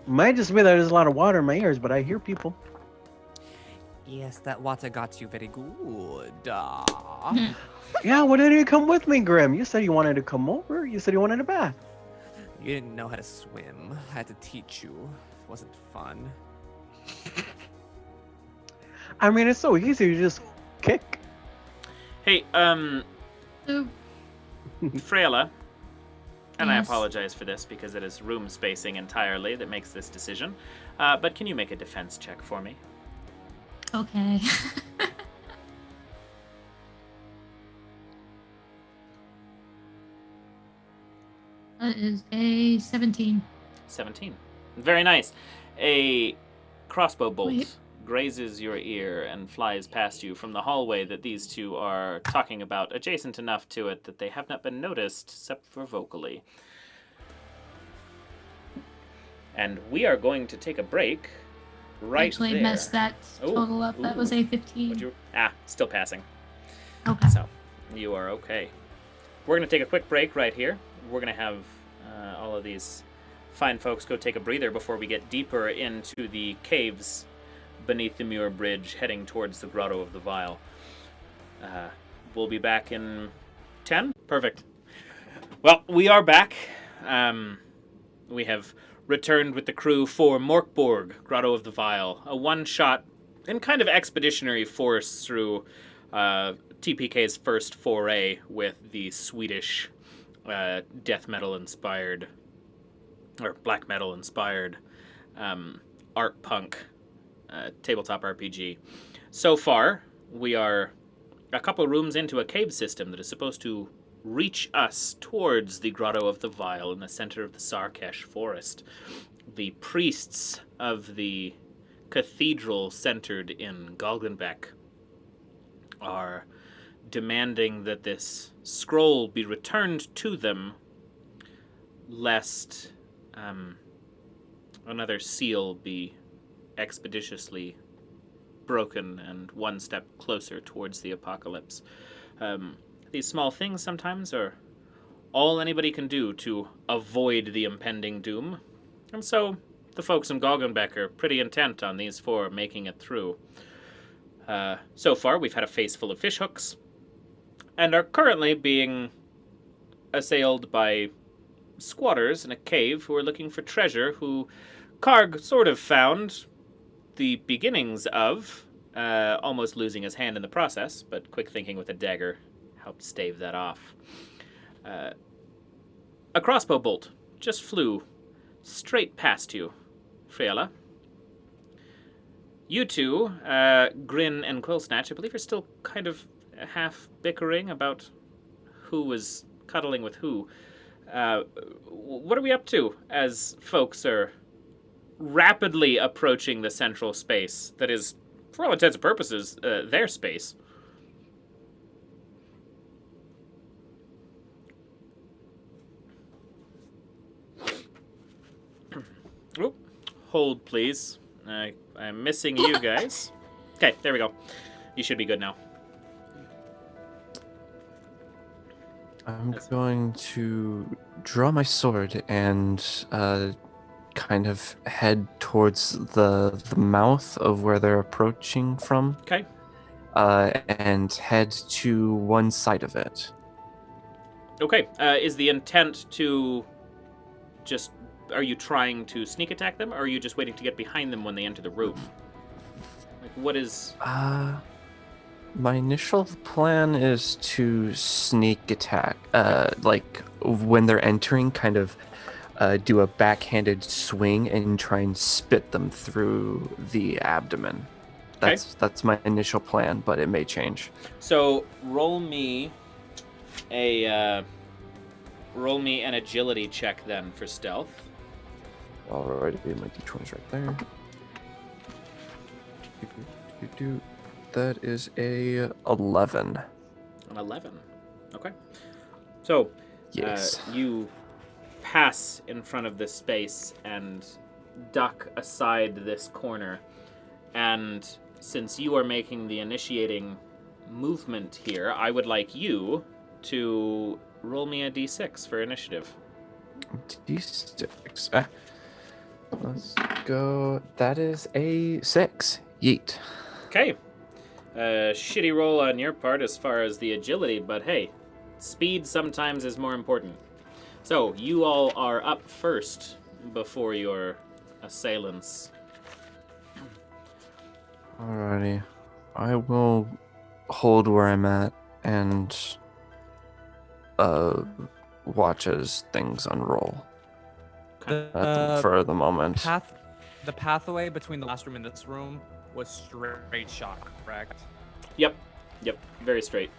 Might just be that there's a lot of water in my ears, but I hear people. Yes, that water got you very good. Yeah, why didn't you come with me, Grim? You said you wanted to come over. You said you wanted a bath. You didn't know how to swim. I had to teach you. It wasn't fun. I mean, it's so easy to just kick. Hey, Ooh, Freila, and I Yes. apologize for this because it is room spacing entirely that makes this decision, but can you make a defense check for me? okay. That is a 17. 17. Very nice. A crossbow bolt Wait. grazes your ear and flies past you from the hallway that these two are talking about, adjacent enough to it that they have not been noticed except for vocally. And we are going to take a break right Actually there. messed that Oh, total up. That was a 15. Still passing. Okay. So, you are okay. We're going to take a quick break right here. We're going to have all of these fine folks go take a breather before we get deeper into the caves beneath the Muir Bridge, heading towards the Grotto of the Vile. We'll be back in 10? Perfect. Well, we are back. We have returned with the crew for Mork Borg, Grotto of the Vile, a one-shot and kind of expeditionary force through TPK's first foray with the Swedish death metal-inspired, or black metal-inspired Artpunk tabletop RPG. So far, we are a couple rooms into a cave system that is supposed to reach us towards the Grotto of the Vile in the center of the Sarkesh forest. The priests of the cathedral centered in Galgenbeck are demanding that this scroll be returned to them, lest another seal be expeditiously broken and one step closer towards the apocalypse. These small things sometimes are all anybody can do to avoid the impending doom. And so the folks in Galgenbeck are pretty intent on these four making it through. So far, we've had a face full of fishhooks, and are currently being assailed by squatters in a cave who are looking for treasure, who Karg sort of found the beginnings of, almost losing his hand in the process, but quick thinking with a dagger helped stave that off. A crossbow bolt just flew straight past you, Freila. You two, Grin and Quillsnatch, I believe are still kind of half bickering about who was cuddling with who. What are we up to as folks are rapidly approaching the central space that is, for all intents and purposes, their space? Oh, hold, please. I'm missing you guys. Okay, there we go. You should be good now. I'm going to draw my sword and kind of head towards the mouth of where they're approaching from. Okay. And head to one side of it. Okay. Is the intent to just... Are you trying to sneak attack them, or are you just waiting to get behind them when they enter the room? Like, what is... My initial plan is to sneak attack. Like, when they're entering, kind of do a backhanded swing and try and spit them through the abdomen. That's my initial plan, but it may change. So, roll me an agility check then for stealth. Alrighty, my d20's right there. That is a 11. An 11. Okay. So, Yes. you pass in front of this space and duck aside this corner. And since you are making the initiating movement here, I would like you to roll me a d6 for initiative. D6. Let's go. That is a 6. Yeet. Okay. Shitty roll on your part as far as the agility, but hey, speed sometimes is more important. So, you all are up first before your assailants. Alrighty. I will hold where I'm at and watch as things unroll for the moment. The pathway between the last room and this room was straight shot, correct? Yep, very straight.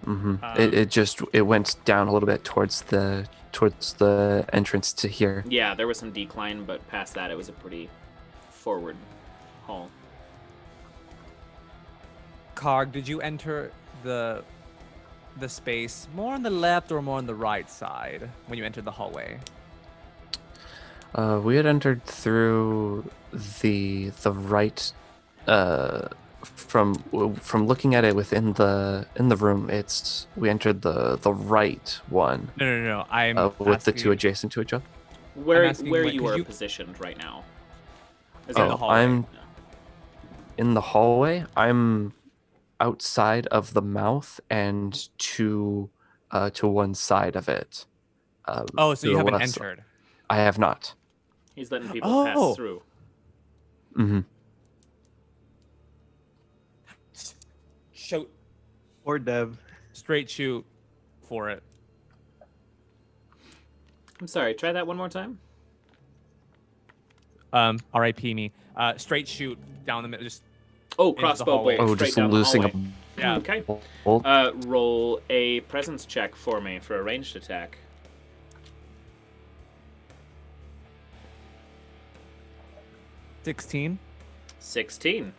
It went down a little bit towards the entrance to here. Yeah, there was some decline, but past that, it was a pretty forward hall. Karg, did you enter the space more on the left or more on the right side when you entered the hallway? We had entered through the right. From looking at it within the room, we entered the right one. No. I'm with the asking two adjacent to each other. Where asking when- you 'cause are you- positioned right now? Is Oh, it the hallway? I'm in the hallway. I'm outside of the mouth and to one side of it. Oh, so you to the haven't left side. entered. I have not. He's letting people Oh. pass through. Mm-hmm. Shoot. Or Dev. Straight shoot for it. I'm sorry, try that one more time. R.I.P. me. Straight shoot down the middle. Just Oh, the crossbow hallway. bolt Oh, straight just down the loosing hallway. Yeah. Okay. bolt. Roll a presence check for me for a ranged attack. 16. 16.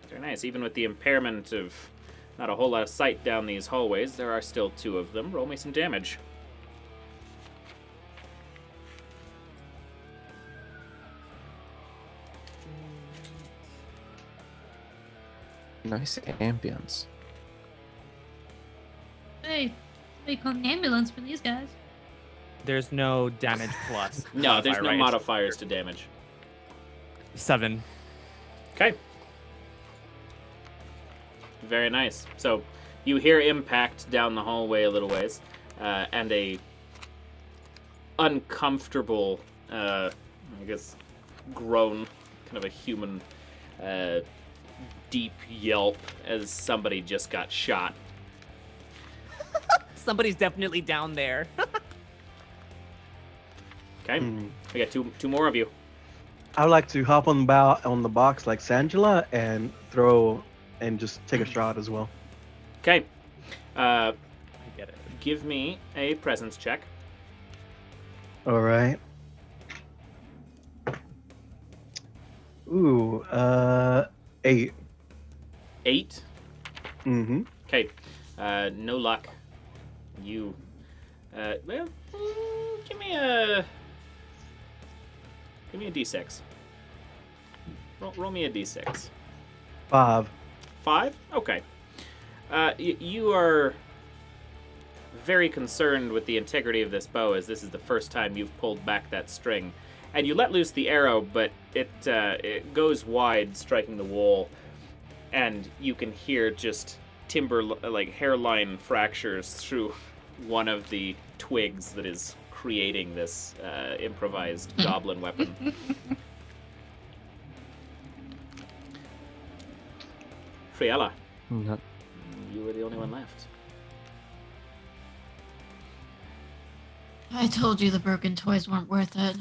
Very nice. Even with the impairment of not a whole lot of sight down these hallways, there are still 2 of them. Roll me some damage. Nice ambience. Hey, they call an ambulance for these guys. There's no damage plus. No, there's no right? modifiers to damage. 7. Okay. Very nice. So you hear impact down the hallway a little ways, and a uncomfortable, I guess, groan, kind of a human, deep yelp as somebody just got shot. Somebody's definitely down there. Okay, Hmm. we got two more of you. I would like to hop on the box like Sangela and throw and just take a shot as well. Okay, I get it. give me a presence check. All right. Ooh, 8. 8. Mm-hmm. Okay, no luck. You, well, give me a d6. Roll me a d6. 5. 5? Okay. You are very concerned with the integrity of this bow, as this is the first time you've pulled back that string. And you let loose the arrow, but it goes wide, striking the wall, and you can hear just timber, like hairline fractures through one of the twigs that is creating this improvised goblin weapon. Freila, No. you were the only one left. I told you the broken toys weren't worth it.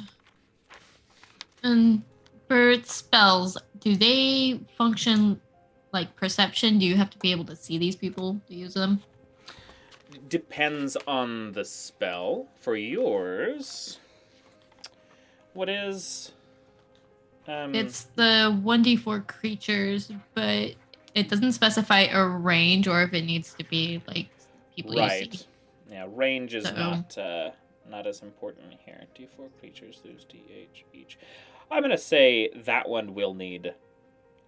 And for spells, do they function like perception? Do you have to be able to see these people to use them? Depends on the spell. For yours, what is? It's the 1d4 creatures, but it doesn't specify a range or if it needs to be like people you right. see. Yeah, range is Uh-oh. not as important here. D4 creatures lose DH each. I'm gonna say that one will need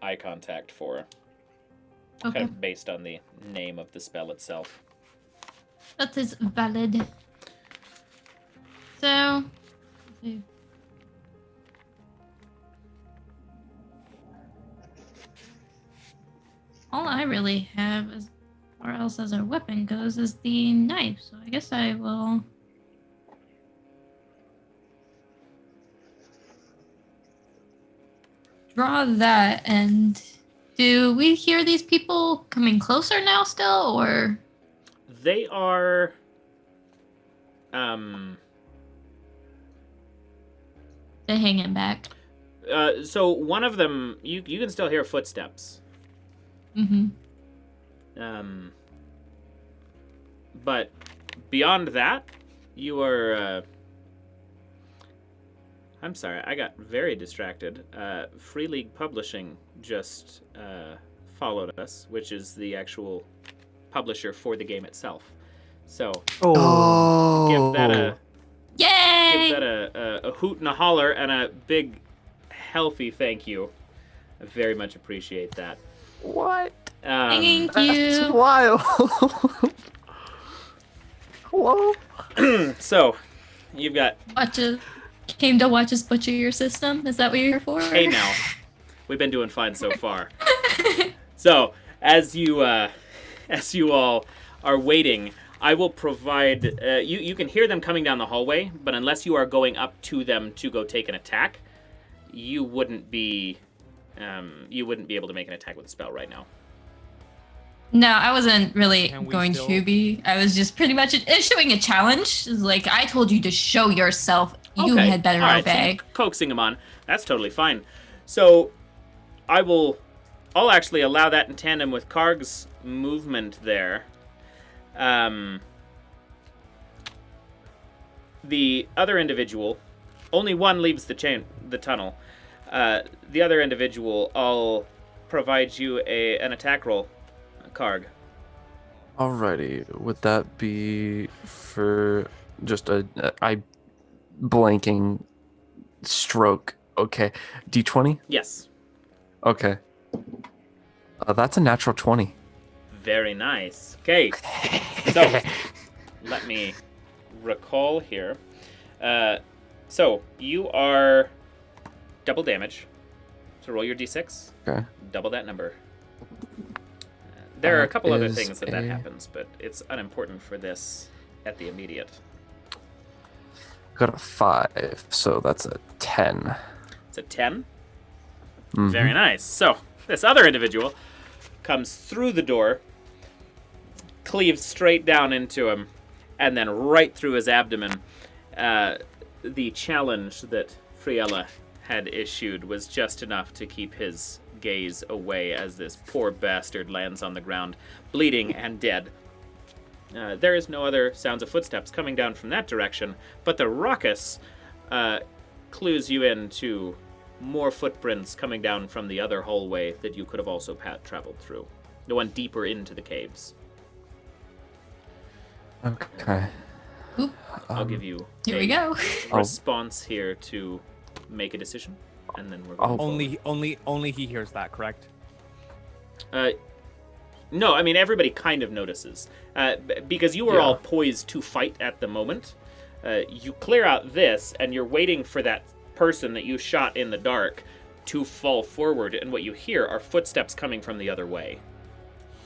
eye contact for, Okay, kind of based on the name of the spell itself. that is valid. So, let's see. All I really have, as far else as a weapon goes, is the knife. So I guess I will. Draw that, and do we hear these people coming closer now still, or? They are, They're hanging back. so one of them, you can still hear footsteps. Mm-hmm. But beyond that, you are... I'm sorry, I got very distracted. Free League Publishing just followed us, which is the actual publisher for the game itself. So give that a Yay! give that a hoot and a holler and a big healthy thank you. I very much appreciate that. What? Thank That's you. wild. Hello? So, you've got Came to watch us butcher your system? Is that what you're here for? hey now. We've been doing fine so far. So, as you all are waiting, I will provide. You can hear them coming down the hallway, but unless you are going up to them to go take an attack, you wouldn't be able to make an attack with a spell right now. No, I wasn't really Can we going still- to be. I was just pretty much issuing a challenge. It's like, I told you to show yourself. You Okay. had better All right, so obey. you're coaxing him on. That's totally fine. So, I'll actually allow that in tandem with Karg's movement there. The other individual, only one leaves the tunnel. The other individual, I'll provide you an attack roll, Karg. Alrighty, would that be for just a blanking stroke? Okay, D20. Yes. Okay, that's a natural 20. Very nice. Okay. So, let me recall here. So, you are double damage. So roll your d6. Okay. Double that number. There are a That couple other is things that a- happens, but it's unimportant for this at the immediate. Got a 5, so that's a 10. It's a 10. Mhm. Very nice. So, this other individual comes through the door, cleaves straight down into him, and then right through his abdomen. The challenge that Freila had issued was just enough to keep his gaze away as this poor bastard lands on the ground, bleeding and dead. There is no other sounds of footsteps coming down from that direction, but the ruckus clues you into more footprints coming down from the other hallway that you could have also traveled through. The one deeper into the caves. Okay. Oop, I'll give you here a we go. response here to make a decision, and then we're going Only he hears that, correct? No, I mean, everybody kind of notices. Because you are all poised to fight at the moment. You clear out this, and you're waiting for that person that you shot in the dark to fall forward, and what you hear are footsteps coming from the other way.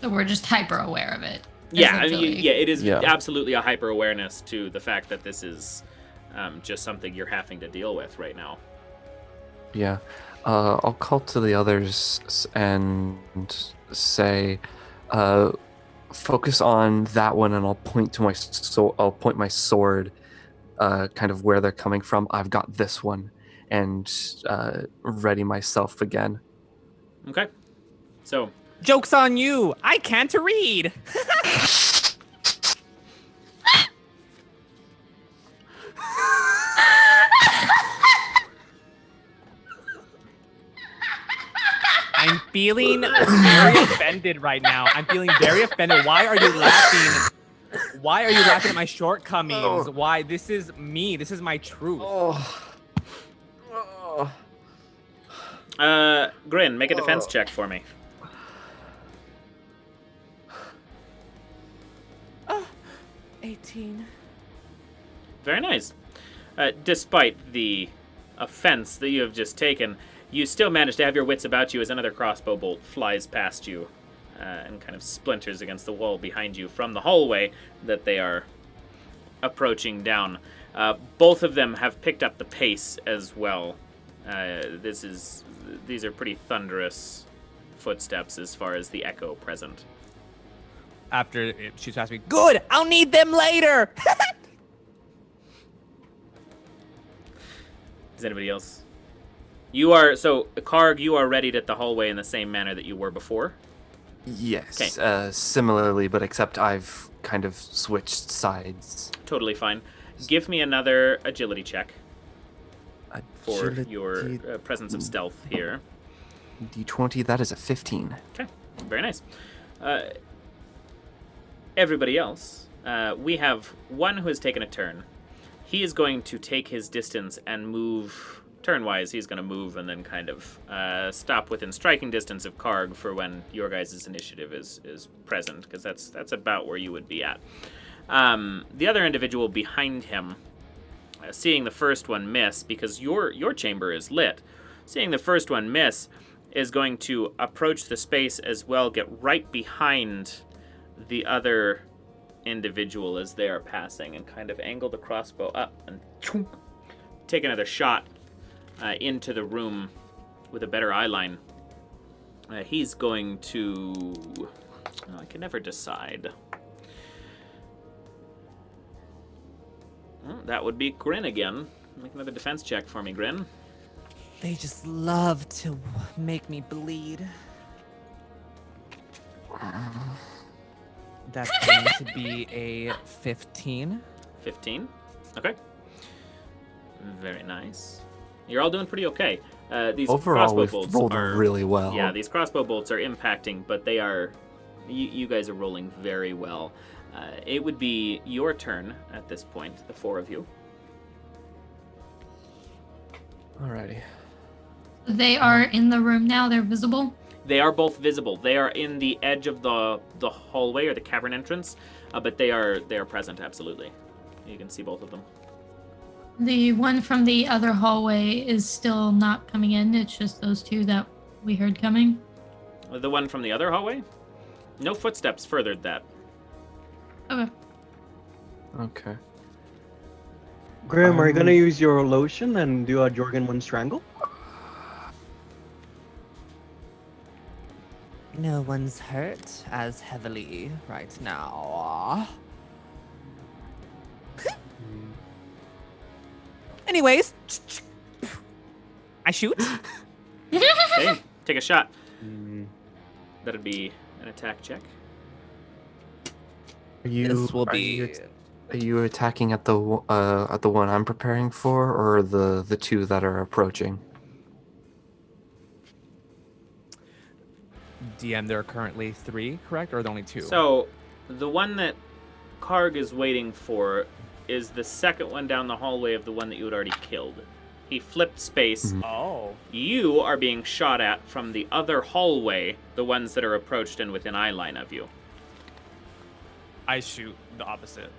So we're just hyper aware of it. Yeah, I mean, essentially. it is Yeah. absolutely a hyper-awareness to the fact that this is just something you're having to deal with right now. Yeah. I'll call to the others and say, focus on that one, and I'll point to I'll point my sword, kind of where they're coming from. I've got this one, and ready myself again. Okay. So, Joke's on you! I can't read! I'm feeling very offended right now. I'm feeling very offended. Why are you laughing? Why are you laughing at my shortcomings? Why? This is me. This is my truth. Grin, make a defense check for me. 18. Very nice. Despite the offense that you have just taken, you still manage to have your wits about you as another crossbow bolt flies past you and kind of splinters against the wall behind you from the hallway that they are approaching down. Both of them have picked up the pace as well. These are pretty thunderous footsteps as far as the echo present. After she's past me, good! I'll need them later! Is anybody else? Karg, you are readied at the hallway in the same manner that you were before. Yes, similarly, but except I've kind of switched sides. Totally fine. Give me another agility check for your presence of stealth here. D20, that is a 15. Okay, very nice. Everybody else, we have one who has taken a turn. He is going to take his distance and move. Turn-wise, he's going to move and then kind of stop within striking distance of Karg for when your guys' initiative is present, because that's about where you would be at. The other individual behind him, seeing the first one miss, because your chamber is lit, seeing the first one miss, is going to approach the space as well, get right behind the other individual as they are passing, and kind of angle the crossbow up and take another shot into the room with a better eye line. He's going to... I can never decide. Well, that would be Grin again. Make another defense check for me, Grin. They just love to make me bleed. That's going to be a 15. 15. Okay. Very nice. You're all doing pretty okay. These Overall, crossbow we've bolts rolled are really well. Yeah, these crossbow bolts are impacting, but they are. You guys are rolling very well. It would be your turn at this point, the four of you. Alrighty. They are in the room now. They're visible. They are both visible. They are in the edge of the hallway or the cavern entrance, but they are present absolutely. You can see both of them. The one from the other hallway is still not coming in. It's just those two that we heard coming. The one from the other hallway? No footsteps furthered that. Okay. Okay. Graham, are you gonna use your lotion and do a Jorgen 1 strangle? No one's hurt as heavily right now. Anyways, I shoot. Okay, take a shot. That'd be an attack check. Are you, This will are be. you, are you attacking at the one I'm preparing for, or the two that are approaching? DM, there are currently 3, correct? Or are there only 2? So, the one that Karg is waiting for is the second one down the hallway of the one that you had already killed. He flipped space. Oh. You are being shot at from the other hallway, the ones that are approached and within eye line of you. I shoot the opposite.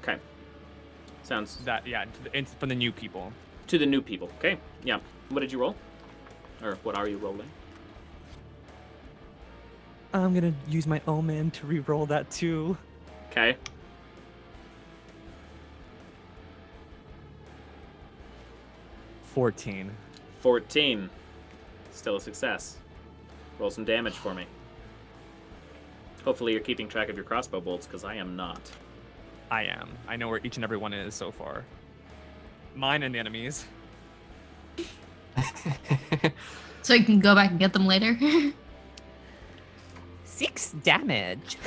Okay. Sounds... That, yeah, from the new people. To the new people. Okay, yeah. What did you roll? Or what are you rolling? I'm gonna use my omen to re-roll that too. Okay. $14. 14. Still a success. Roll some damage for me. Hopefully you're keeping track of your crossbow bolts, because I am not. I am. I know where each and every one is so far. Mine and the enemies. So you can go back and get them later. 6 damage.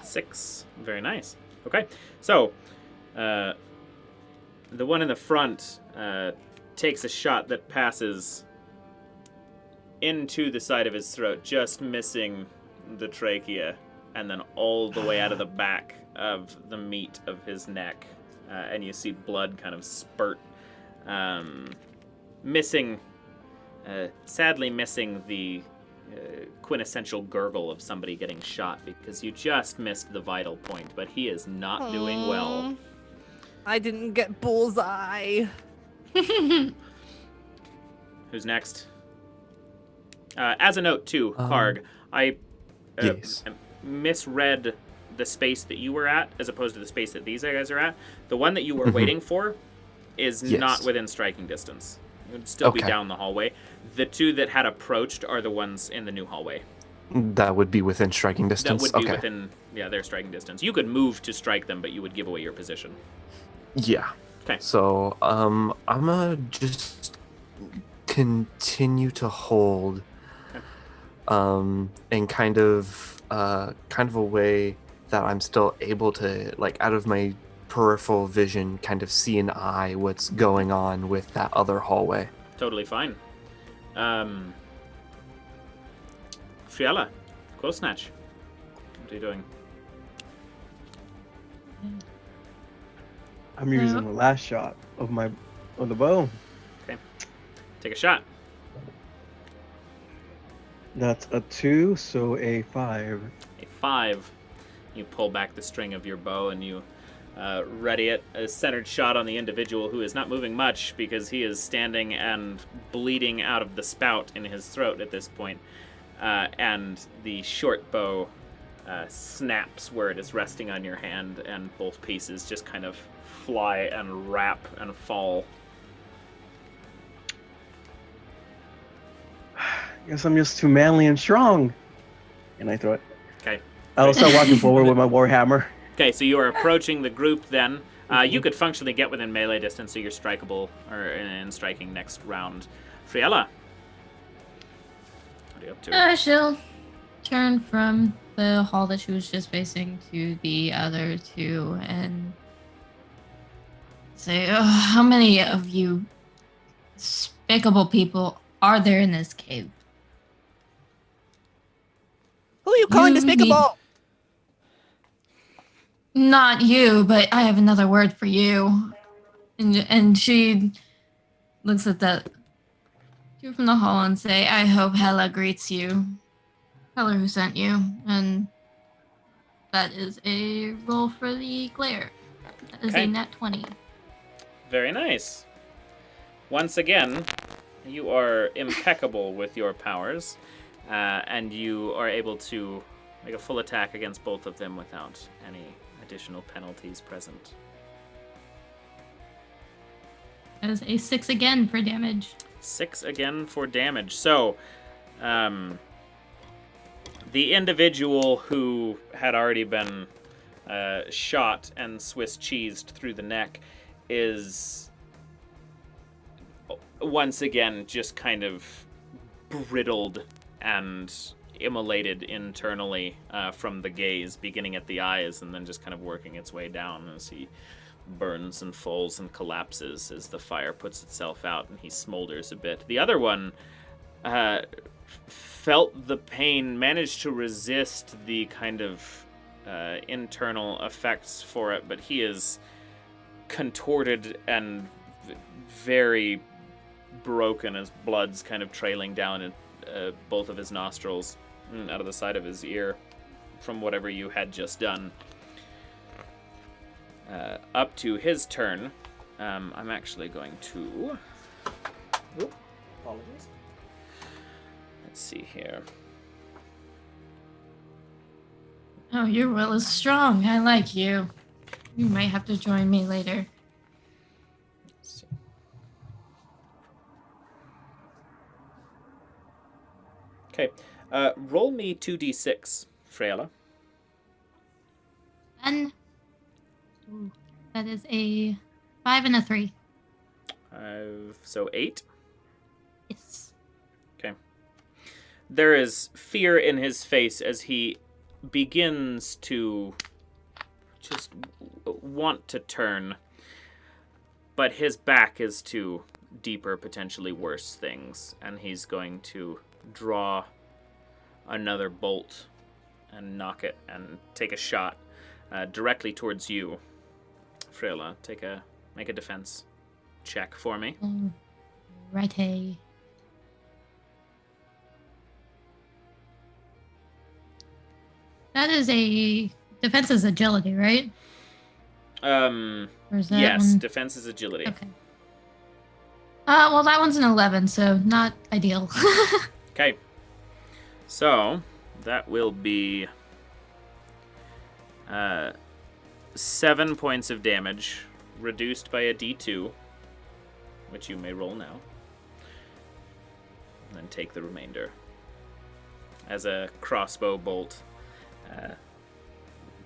6. Very nice. Okay, so the one in the front takes a shot that passes into the side of his throat, just missing the trachea, and then all the way out of the back of the meat of his neck, and you see blood kind of spurt, sadly missing the quintessential gurgle of somebody getting shot, because you just missed the vital point, but he is not doing well. I didn't get bullseye. Who's next? As a note, too, Karg, I Yes. misread the space that you were at as opposed to the space that these guys are at. The one that you were waiting for is Yes. not within striking distance. It would still be Okay. down the hallway. The two that had approached are the ones in the new hallway. That would be within striking distance. That would be okay. within, their striking distance. You could move to strike them, but you would give away your position. Yeah. Okay. So, I'm gonna just continue to hold. in kind of a way that I'm still able to, like, out of my peripheral vision, kind of see an eye what's going on with that other hallway. Totally fine. Freila, Quillsnatch, what are you doing? I'm using the last shot of the bow. Okay. Take a shot. That's a 2, so a 5. A 5. You pull back the string of your bow and you ready it. A centered shot on the individual who is not moving much because he is standing and bleeding out of the spout in his throat at this point. And the short bow snaps where it is resting on your hand, and both pieces just kind of fly and wrap and fall. Guess I'm just too manly and strong. And I throw it. Okay. I'll start walking forward with my warhammer. Okay, so you are approaching the group then. You could functionally get within melee distance, so you're strikeable or in striking next round. Freila. What are you up to? She'll turn from the hall that she was just facing to the other two and say, oh, how many of you despicable people are there in this cave? Who are you calling You despicable? Not you, but I have another word for you. And she looks at the two from the hall and say, I hope Hela greets you. Tell her who sent you. And that is a roll for the glare. That is Okay. a nat 20. Very nice. Once again, you are impeccable with your powers, and you are able to make a full attack against both of them without any additional penalties present. That is a 6 again for damage. 6 again for damage. So, the individual who had already been shot and Swiss cheesed through the neck is once again just kind of brittled and immolated internally from the gaze, beginning at the eyes and then just kind of working its way down as he burns and falls and collapses as the fire puts itself out and he smolders a bit. The other one felt the pain, managed to resist the kind of internal effects for it, but he is contorted and very broken as blood's kind of trailing down in both of his nostrils and out of the side of his ear from whatever you had just done. Up to his turn, I'm actually going to... Oop, apologies. Let's see here. Oh, your will is strong. I like you. You might have to join me later. Let's see. Okay, roll me 2d6, Freila. And that is a 5 and a 3. So 8. Yes. Okay. There is fear in his face as he begins to just want to turn, but his back is to deeper, potentially worse things, and he's going to draw another bolt and knock it and take a shot directly towards you. Freila, make a defense check for me. Righty. That is a defense is agility, right? Or is that Yes, one? defense is agility. Okay. Well, that one's an 11, so not ideal. Okay. So, that will be 7 points of damage, reduced by a d2, which you may roll now. And then take the remainder. As a crossbow bolt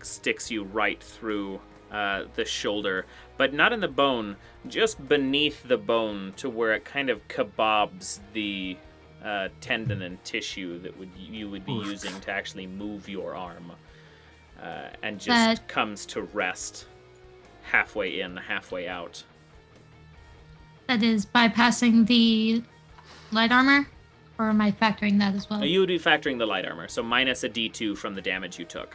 sticks you right through the shoulder, but not in the bone, just beneath the bone to where it kind of kebabs the tendon and tissue that you would be using to actually move your arm, and just comes to rest halfway in, halfway out. That is bypassing the light armor, or am I factoring that as well? You would be factoring the light armor, so minus a D2 from the damage you took.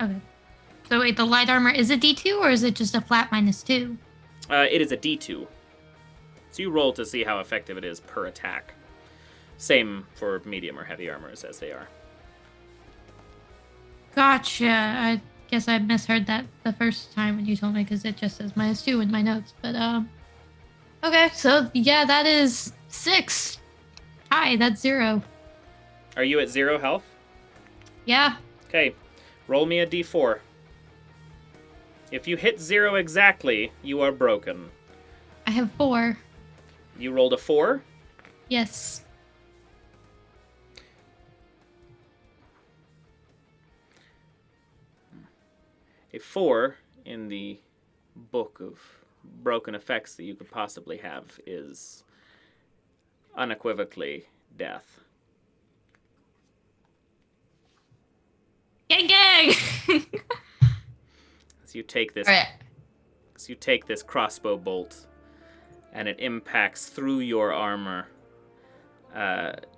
Okay. So wait, the light armor is a D2, or is it just a flat -2? It is a D2. So you roll to see how effective it is per attack. Same for medium or heavy armors as they are. Gotcha. I guess I misheard that the first time when you told me, because it just says -2 in my notes. But okay, so yeah, that is 6. Hi, that's 0. Are you at 0 health? Yeah. Okay, roll me a D4. If you hit 0 exactly, you are broken. I have 4. You rolled a 4? Yes. A 4 in the book of broken effects that you could possibly have is unequivocally death. Gang gang! As you take this, Alright. as you take this crossbow bolt, and it impacts through your armor,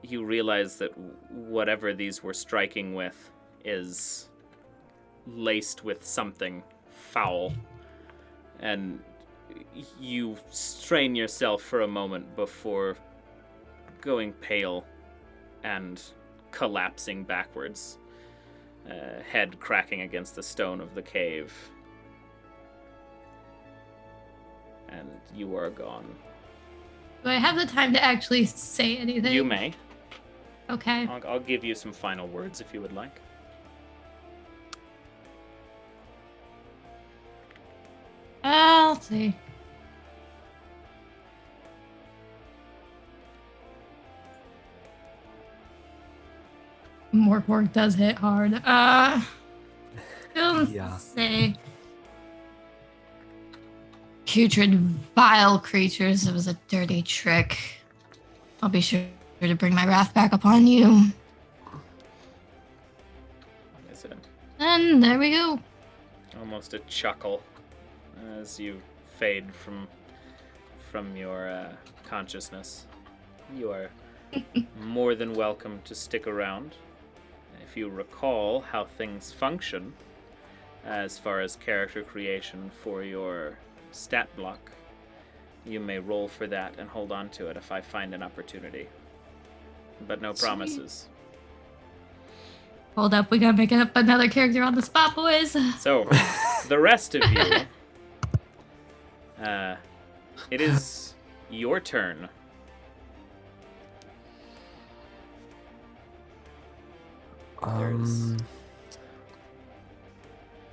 you realize that whatever these were striking with is laced with something foul, and you strain yourself for a moment before going pale and collapsing backwards, head cracking against the stone of the cave, and you are gone. Do I have the time to actually say anything? You may. Okay. I'll give you some final words if you would like. Let's see. Mork Borg does hit hard. Let's say putrid, vile creatures. It was a dirty trick. I'll be sure to bring my wrath back upon you. Is it And there we go. almost a chuckle as you fade from your consciousness? You are more than welcome to stick around. If you recall how things function as far as character creation for your stat block, you may roll for that and hold on to it if I find an opportunity. But no promises. Hold up, we gotta make up another character on the spot, boys. So, the rest of you, it is your turn.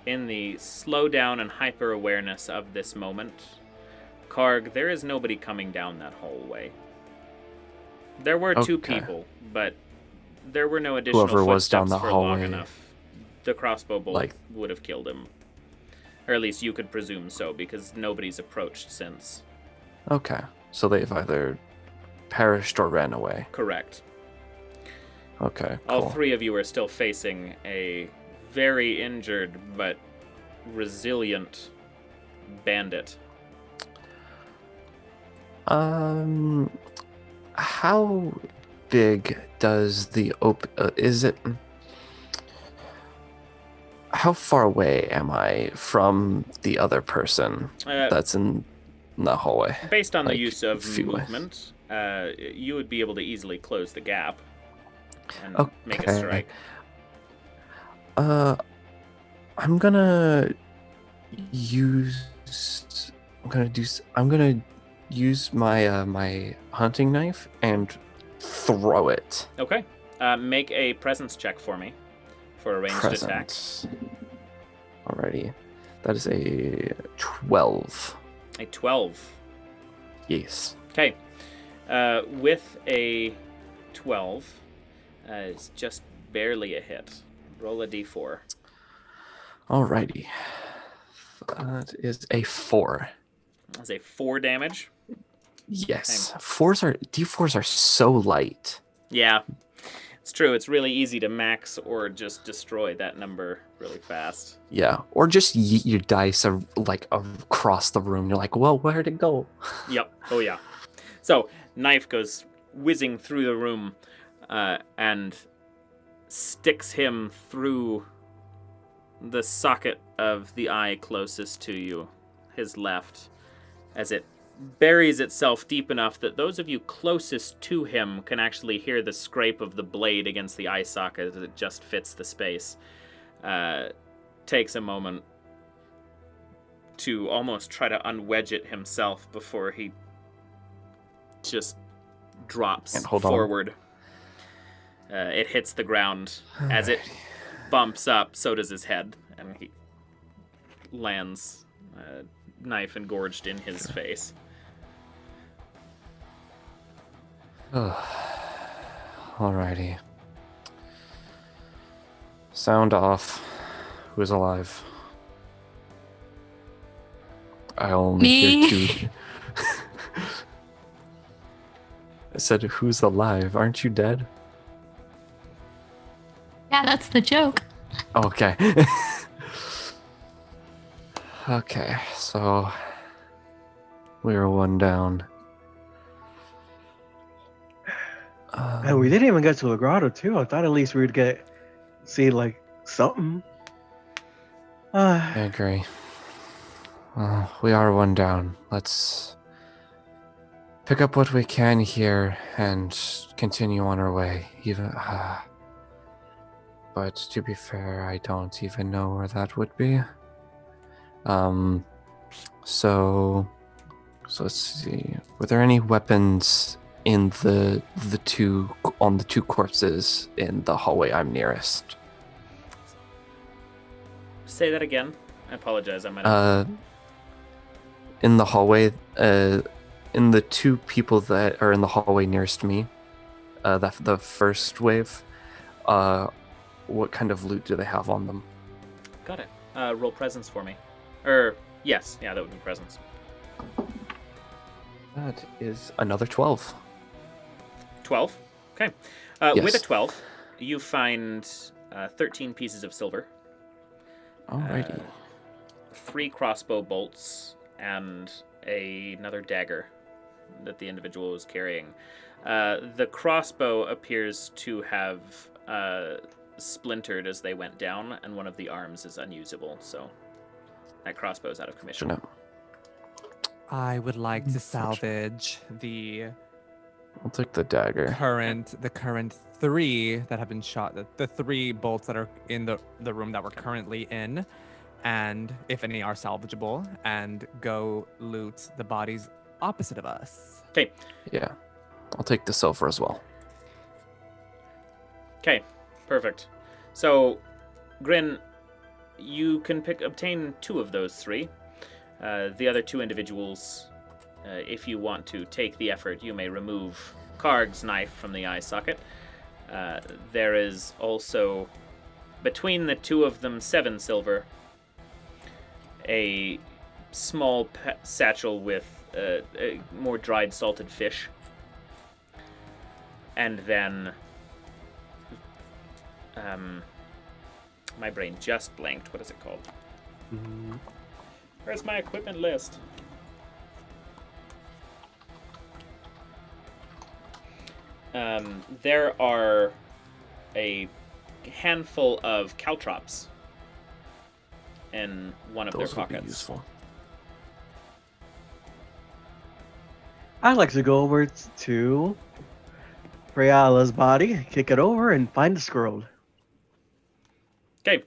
In the slowdown and hyper-awareness of this moment, Karg, there is nobody coming down that hallway. There were two people, but there were no additional Whoever was down footsteps the for long hallway, enough. The crossbow bolt would have killed him. Or at least you could presume so, because nobody's approached since. Okay, so they've either perished or ran away. Correct. Okay, cool. All three of you are still facing a very injured but resilient bandit. How big does the is it? How far away am I from the other person that's in the hallway? Based on the use of movement, you would be able to easily close the gap and make a strike. I'm gonna use my my hunting knife and throw it. Okay. Make a presence check for me for a ranged attack. Alrighty. That is a 12. A 12. Yes. Okay. With a 12, it's just barely a hit. Roll a d4. Alrighty. That is a 4. That's a 4 damage. Yes. D4s are so light. Yeah, it's true. It's really easy to max or just destroy that number really fast. Yeah. Or just yeet your dice across the room. You're like, well, where'd it go? Yep. Oh, yeah. So, knife goes whizzing through the room and sticks him through the socket of the eye closest to you, his left, as it buries itself deep enough that those of you closest to him can actually hear the scrape of the blade against the eye socket as it just fits the space. Takes a moment to almost try to unwedge it himself before he just drops forward. It hits the ground. As it bumps up, so does his head, and he lands, knife engorged in his face. Alrighty. Sound off. Who's alive? I only hear two. I said, who's alive? Aren't you dead? Yeah, that's the joke. Okay. Okay, so we were one down. Man, we didn't even get to the grotto too. I thought at least we would see like something. I agree. We are one down. Let's pick up what we can here and continue on our way. But to be fair, I don't even know where that would be. So let's see. Were there any weapons in the two corpses in the hallway I'm nearest? Say that again. I apologize. I might have... In the hallway, in the two people that are in the hallway nearest me, the first wave, what kind of loot do they have on them? Got it. Roll presence for me. Yes. Yeah, that would be presence. That is another 12. 12? Okay. Yes. With a 12, you find 13 pieces of silver. Alrighty. 3 crossbow bolts and another dagger that the individual was carrying. The crossbow appears to have splintered as they went down, and one of the arms is unusable, so that crossbow is out of commission. No. I would like to salvage the I'll take the dagger. current 3 that have been shot, the 3 bolts that are in the room that we're currently in, and if any are salvageable, and go loot the bodies opposite of us. Okay. Yeah. I'll take the silver as well. Okay, perfect. So, Grin, you can obtain 2 of those 3. The other 2 individuals, if you want to take the effort, you may remove Karg's knife from the eye socket. There is also, between the 2 of them, 7 silver, a small satchel with more dried salted fish, and then my brain just blanked. What is it called? Where's my equipment list? There are a handful of caltrops in one of Those their would be pockets. useful. I'd like to go over to Freila's body, kick it over, and find the scroll. Okay,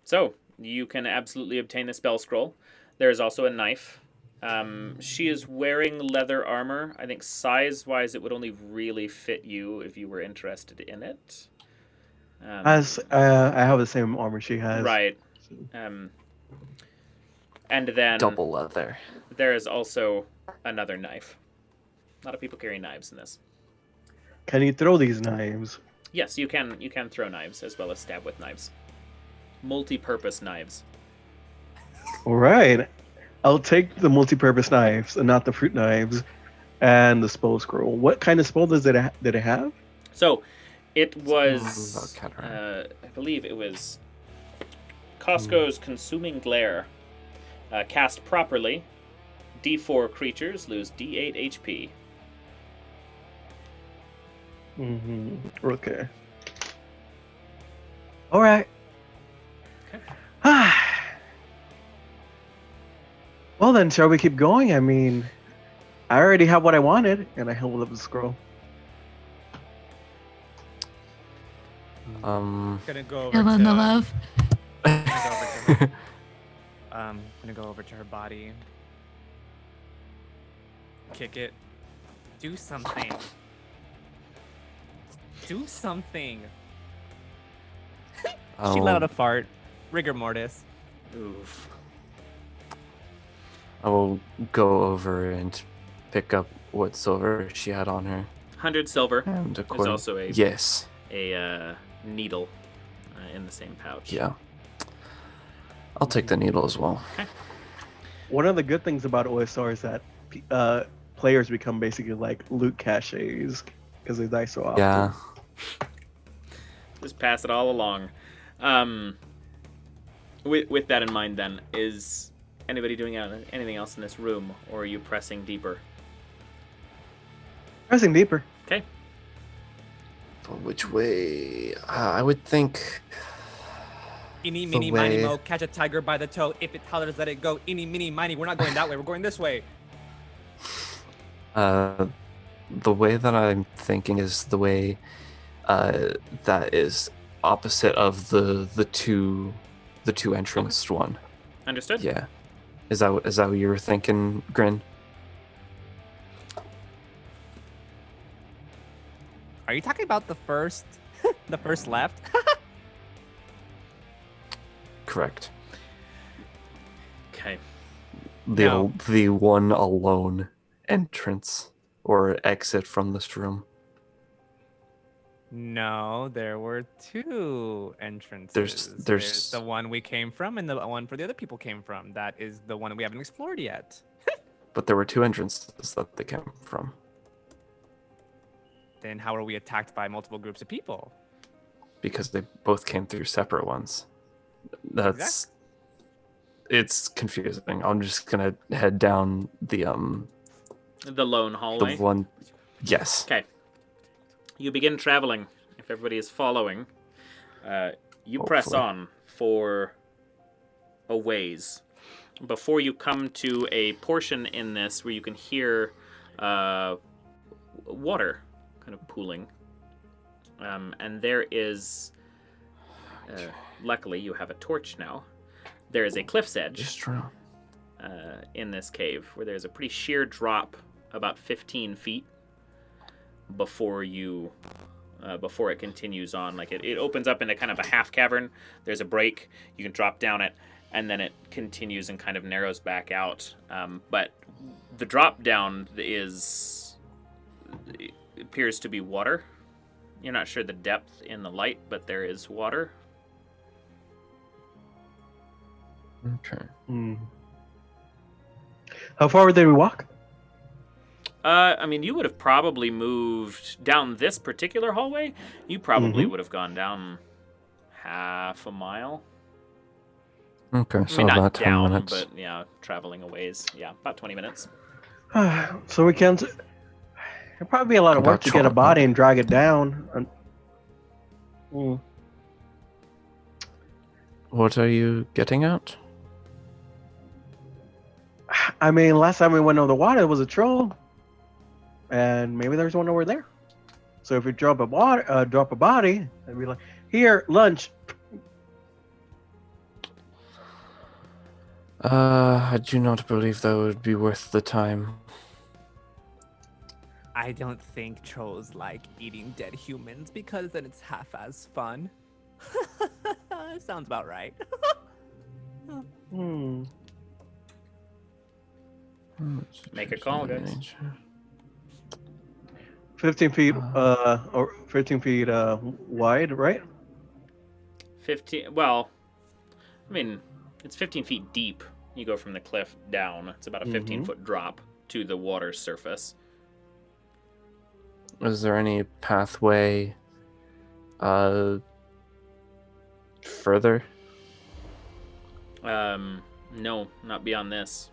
so you can absolutely obtain the spell scroll. There is also a knife. She is wearing leather armor. I think size-wise, it would only really fit you if you were interested in it. I have the same armor she has. Right. And then Double leather. there is also another knife. A lot of people carry knives in this. Can you throw these knives? Yes, you can throw knives as well as stab with knives. Multi-purpose knives. All right. I'll take the multi-purpose knives and not the fruit knives, and the spell scroll. What kind of spell did it have? So, it was, about cataract. I believe it was Costco's Consuming Glare. Cast properly, D4 creatures lose D8 HP. Okay. All right. Okay. Well then, shall we keep going? I mean, I already have what I wanted, and I held up the scroll. Gonna go over Feel to, in the love. Gonna go over to her body. Kick it. Do something. Do something. She let out a fart. Rigor mortis. Oof. I will go over and pick up what silver she had on her. 100 silver. And There's also a yes. a needle in the same pouch. Yeah. I'll take the needle as well. Okay. One of the good things about OSR is that players become basically like loot caches because they die so often. Yeah. Just pass it all along. With that in mind, then, is anybody doing anything else in this room, or are you pressing deeper? Pressing deeper. Okay. But which way? I would think. Eeny, The meeny, miny, way- mo, catch a tiger by the toe. If it hollers, let it go. Eeny, meeny, miny. We're not going that way. We're going this way. The way that I'm thinking is the way that is opposite of the two entranced one. Understood? Yeah. Is that what you were thinking, Grin? Are you talking about the first, the first left? Correct. Okay. No. The one alone entrance or exit from this room. No, there were two entrances. There's- the one we came from and the one for the other people came from. That is the one we haven't explored yet. But there were two entrances that they came from. Then how are we attacked by multiple groups of people? Because they both came through separate ones. That's it's confusing. I'm just gonna head down the lone hallway. the one. Yes. Okay. You begin traveling. If everybody is following, you press Hopefully. on for a ways before you come to a portion in this where you can hear water kind of pooling. And there is, luckily, you have a torch now. There is a cliff's edge Just true. in this cave where there's a pretty sheer drop about 15 feet before you before it continues on. Like it opens up into kind of a half cavern. There's a break. You can drop down it, and then it continues and kind of narrows back out. But the drop down appears to be water. You're not sure the depth in the light, but there is water. Okay. How far did we walk? I mean, you would have probably moved down this particular hallway. You probably would have gone down half a mile. Okay. I So mean, not about 10 down, minutes. but yeah, traveling a ways. Yeah, about 20 minutes. So we can't. It'd probably be a lot of work About to get a 12 body and drag it down. What are you getting at? I mean, last time we went on the water, there was a troll, and maybe there's one over there. So if we drop a body, and be like, "Here, lunch." I do not believe that would be worth the time. I don't think trolls like eating dead humans because then it's half as fun. Sounds about right. Make a call, guys. 15 feet, or 15 feet wide, right? 15. Well, I mean, it's 15 feet deep. You go from the cliff down. It's about a 15-foot drop to the water surface. Is there any pathway further? No, not beyond this.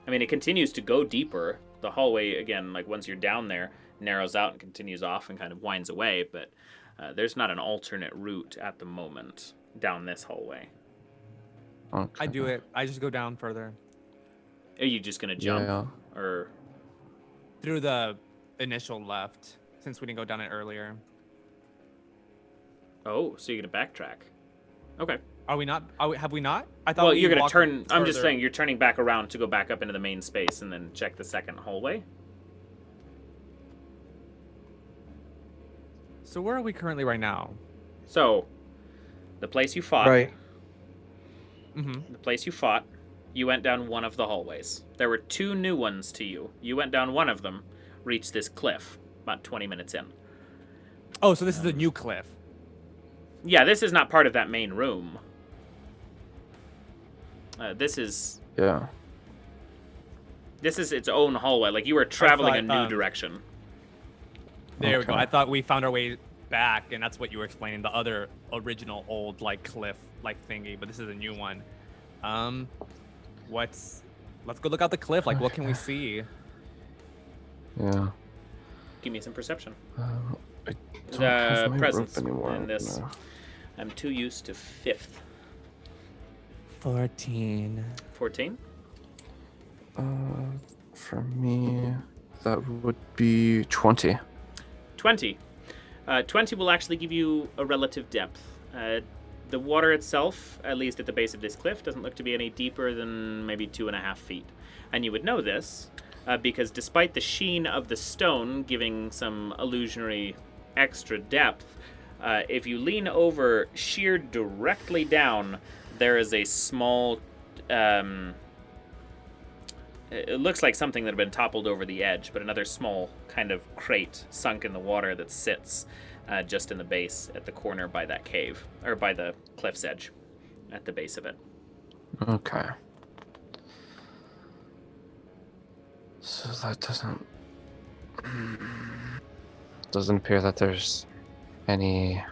I mean, it continues to go deeper. The hallway, again, like once you're down there, narrows out and continues off and kind of winds away, but there's not an alternate route at the moment down this hallway. Okay. I do it. I just go down further Are you just going to jump? Yeah. Or through the initial left, since we didn't go down it earlier. Oh, so you're going to backtrack. Okay. Are we not? Have we not? I thought Well, we you're going to walked turn... I'm just further. saying you're turning back around to go back up into the main space and then check the second hallway. So where are we currently right now? So, the place you fought... Right. Mm-hmm. The place you fought, you went down one of the hallways. There were 2 new ones to you. You went down one of them, reached this cliff, about 20 minutes in. Oh, so this is a new cliff. Yeah, this is not part of that main room. This is Yeah. its own hallway. Like, you were traveling a thought, new direction. There we go. Okay. I thought we found our way back, and that's what you were explaining, the other original old, like, cliff, like, thingy, but this is a new one. Let's go look out the cliff. Like, what can we see? Yeah. Give me some perception. I don't have my Presence rope anymore. in this. No. I'm too used to 5th. 14. 14? For me, that would be 20. 20. 20 will actually give you a relative depth. The water itself, at least at the base of this cliff, doesn't look to be any deeper than maybe 2.5 feet. And you would know this because despite the sheen of the stone giving some illusionary extra depth, if you lean over, sheared directly down, there is a small... it looks like something that had been toppled over the edge, but another small kind of crate sunk in the water that sits just in the base at the corner by that cave, or by the cliff's edge at the base of it. Okay. So that doesn't appear that there's any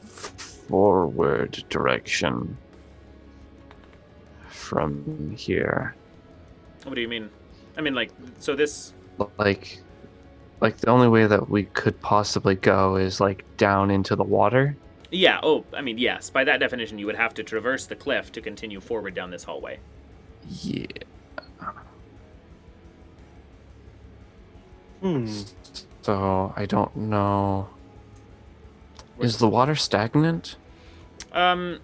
forward direction from here. What do you mean? I mean, like, so this... Like the only way that we could possibly go is like down into the water. Yeah, oh, I mean, yes. By that definition, you would have to traverse the cliff to continue forward down this hallway. Yeah. So I don't know. Is the water stagnant? It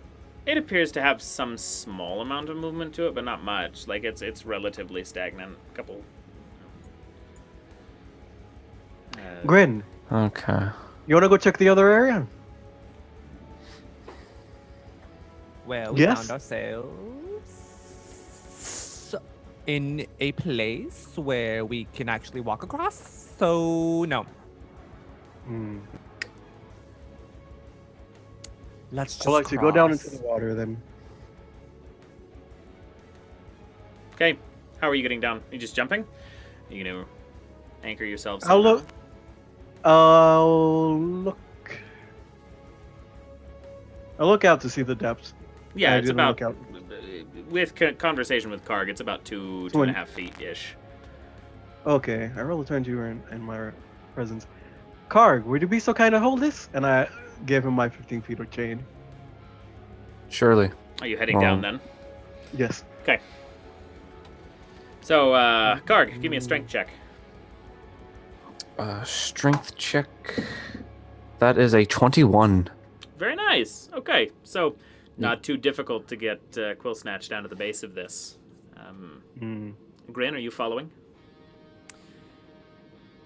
appears to have some small amount of movement to it, but not much. Like, it's relatively stagnant. A couple... Grin, Okay. you want to go check the other area? Well, we Yes. found ourselves in a place where we can actually walk across. So, no. Hmm. Let's just I'll let you go down into cross. the water then. Okay, how are you getting down? Are you just jumping? Are you gonna anchor yourselves? I'll look. I'll look out to see the depths. Yeah, I it's didn't about... look out. With conversation with Karg, it's about 2.5 feet-ish. Okay, I will return to you in my presence. Karg, would you be so kind to hold this? And I gave him my 15 feet of chain. Surely. Are you heading down then? Yes. Okay. So, Karg, give me a strength check. Strength check. That is a 21. Very nice. Okay, so not too difficult to get Quillsnatch down to the base of this. Grin, are you following?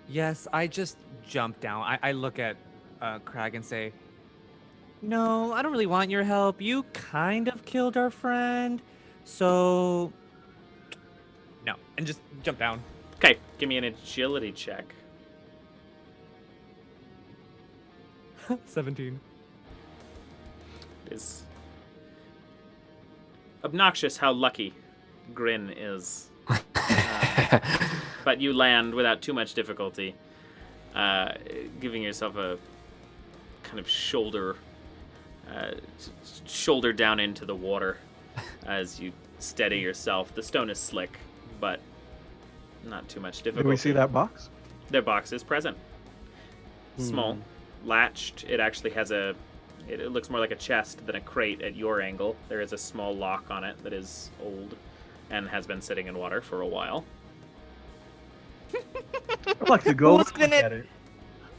Yes, I just jump down. I look at Crag and say, no, I don't really want your help. You kind of killed our friend. So, no. And just jump down. Okay, give me an agility check. 17. It is obnoxious how lucky Grin is. but you land without too much difficulty, giving yourself a kind of shoulder down into the water as you steady yourself. The stone is slick, but not too much difficulty. Did we see that box? Their box is present. Small, latched. It actually has it looks more like a chest than a crate at your angle. There is a small lock on it that is old and has been sitting in water for a while. I'd like to go Who's look at it.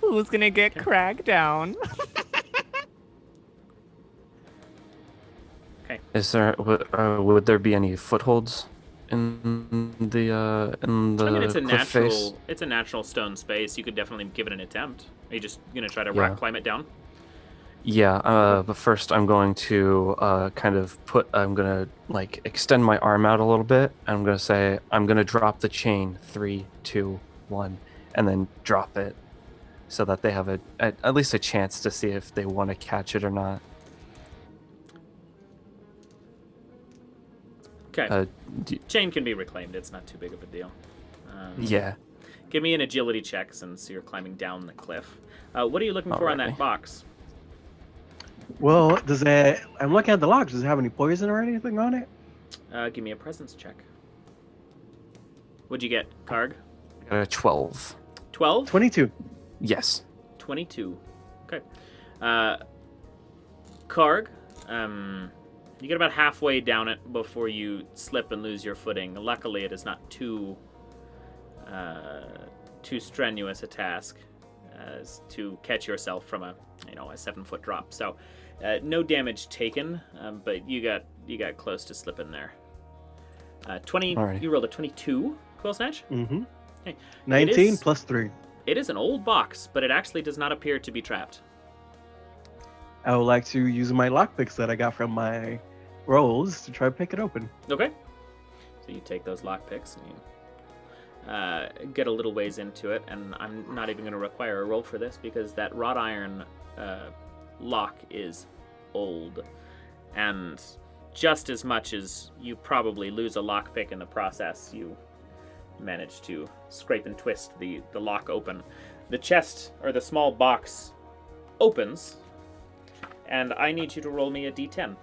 Who's gonna get cracked down? Okay. Is there would there be any footholds in the I mean, it's a cliff face? natural stone space. You could definitely give it an attempt. Are you just gonna try to Yeah. rock climb it down? Yeah, but first I'm going to I'm gonna like extend my arm out a little bit. I'm gonna say I'm gonna drop the chain 3, 2, 1, and then drop it, so that they have at least a chance to see if they want to catch it or not. Okay. D- Chain can be reclaimed. It's not too big of a deal. yeah. Give me an agility check since you're climbing down the cliff. What are you looking for on that Alrighty. box? Well, I'm looking at the lock. Does it have any poison or anything on it? Give me a presence check. What'd you get, Karg? I got a 12. 12? 22. Yes. 22. Okay. Karg, you get about halfway down it before you slip and lose your footing. Luckily, it is not too strenuous a task as to catch yourself from a 7-foot drop. So, no damage taken, but you got close to slipping there. 20. Alrighty. You rolled a 22, Quillsnatch? Mm-hmm. Okay. 19 is- plus 3. It is an old box, but it actually does not appear to be trapped. I would like to use my lockpicks that I got from my rolls to try to pick it open. Okay. So you take those lockpicks and you get a little ways into it, and I'm not even going to require a roll for this because that wrought iron lock is old, and just as much as you probably lose a lockpick in the process, you manage to scrape and twist the lock open. The chest, or the small box, opens, and I need you to roll me a d10.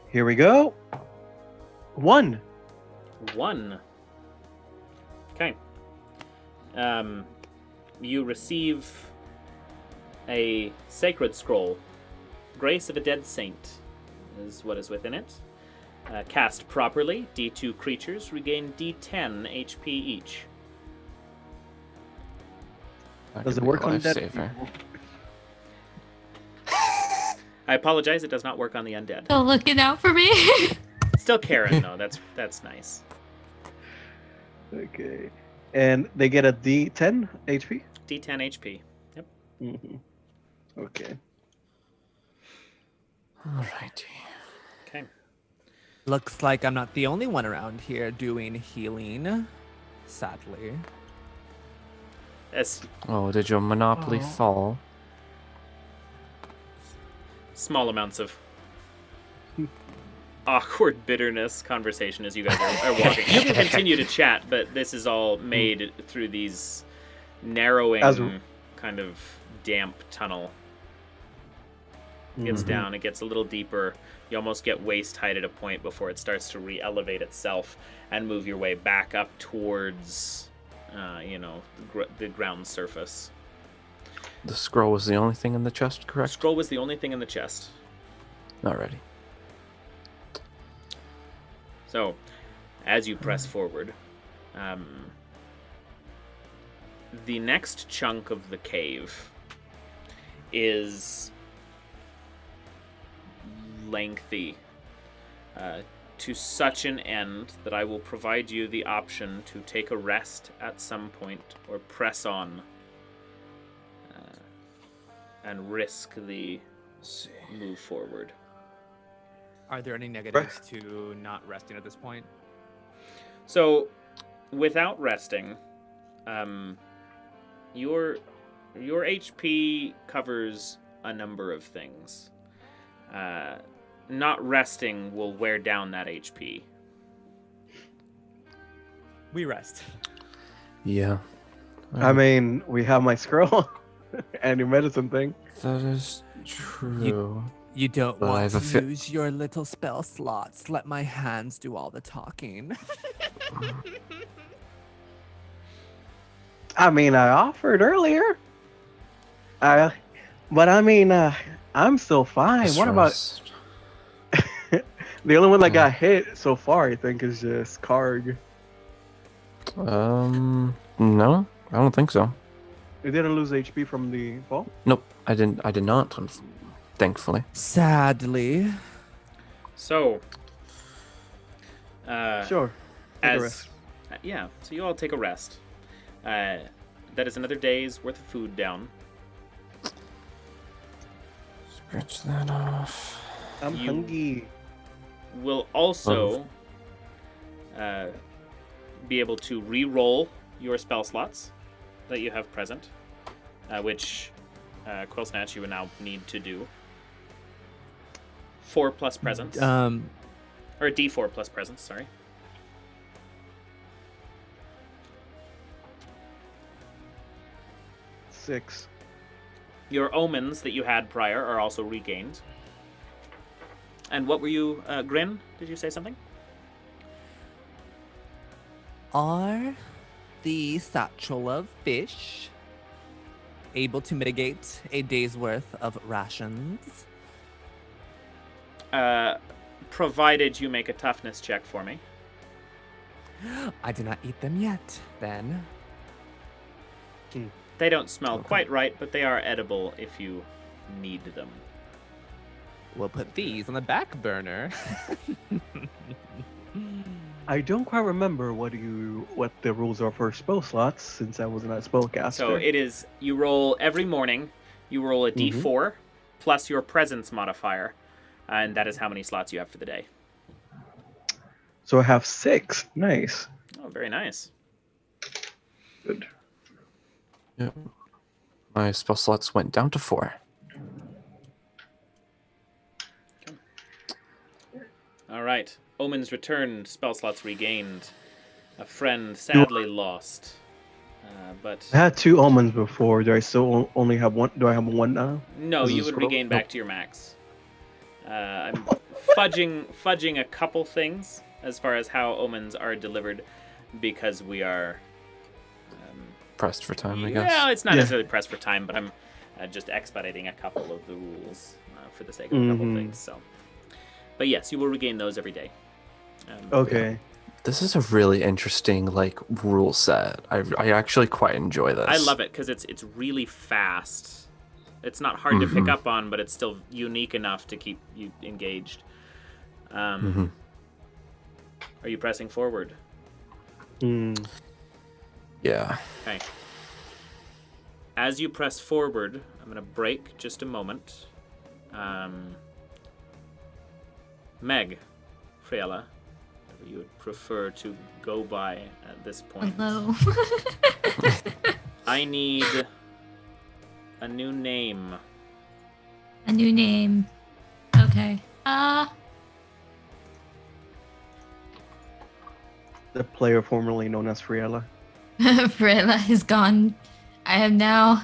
Here we go. 1. 1. Okay. You receive a sacred scroll. Grace of a Dead Saint is what is within it. Cast properly, D2 creatures regain D10 HP each. That Does could it be a work on dead lifesaver. people? I apologize, it does not work on the undead. Still looking out for me. Still Karen, though. That's nice. Okay. And they get a D10 HP? D10 HP. Yep. Mm-hmm. Okay. Alrighty. Okay. Looks like I'm not the only one around here doing healing. Sadly. As Oh, did your monopoly Oh. fall? small amounts of awkward bitterness conversation as you guys are walking. You can continue to chat, but this is all made through these narrowing As- kind of damp tunnel. Gets Mhm. down, it gets a little deeper. You almost get waist height at a point before it starts to re-elevate itself and move your way back up towards, the ground surface. The scroll was the only thing in the chest, correct? Scroll was the only thing in the chest. Alrighty. So, as you press forward, the next chunk of the cave is lengthy to such an end that I will provide you the option to take a rest at some point or press on and risk the move forward. Are there any negatives to not resting at this point? So, without resting, your HP covers a number of things. Not resting will wear down that HP. We rest. Yeah. I mean, we have my scroll and your medicine thing. That is true. You don't But I want have to a use your little spell slots. Let my hands do all the talking. I mean, I offered earlier. But I mean, I'm still fine. What about the only one that got hit so far? I think is just Karg. No, I don't think so. You didn't lose HP from the fall. Nope, I didn't. I did not. Thankfully. Sadly. So, Sure. Take a as rest. yeah, so you all take a rest. That is another day's worth of food down. Scratch that off. I'm you- hungry. Will also be able to re-roll your spell slots that you have present, which Quillsnatch you would now need to do. 4 plus presence, or a D4 plus presence. Sorry. Six. Your omens that you had prior are also regained. And what were you, Grin? Did you say something? Are the satchel of fish able to mitigate a day's worth of rations? Provided you make a toughness check for me. I did not eat them yet, then. They don't smell Okay. quite right, but they are edible if you need them. We'll put these on the back burner. I don't quite remember what the rules are for spell slots since I wasn't a spellcaster. So it is, you roll every morning, you roll a d4 plus your presence modifier, and that is how many slots you have for the day. So I have 6. Nice. Oh, very nice. Good. Yeah. My spell slots went down to 4. All right. Omens returned, spell slots regained. A friend sadly lost. But I had 2 omens before. Do I still only have 1? Do I have 1 now? no, As a you would scroll? regain back to your max. I'm fudging a couple things as far as how omens are delivered because we are Pressed for time, I guess. well, it's not Yeah. necessarily pressed for time, but I'm just expediting a couple of the rules for the sake of a couple Mhm. things. So, but yes, you will regain those every day. Okay. This is a really interesting rule set. I actually quite enjoy this. I love it because it's really fast. It's not hard to pick up on, but it's still unique enough to keep you engaged. Are you pressing forward? Yeah. Okay. As you press forward, I'm going to break just a moment. Meg, Freila, whatever you would prefer to go by at this point. Hello. I need a new name. A new name. Okay. The player formerly known as Freila. Freila is gone. I am now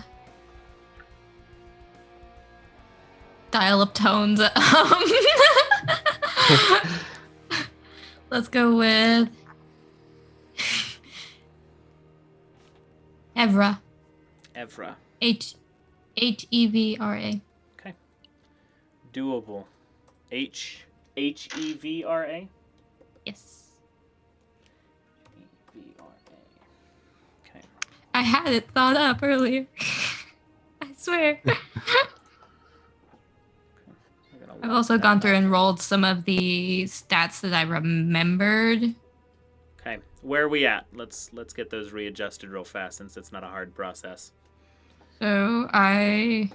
dial up tones. Let's go with Hevra. Hevra. Hevra. Okay. Doable. Hevra. Yes. Okay. I had it thought up earlier. I swear. I've also gone through and rolled some of the stats that I remembered. Okay. Where are we at? Let's get those readjusted real fast since it's not a hard process. So I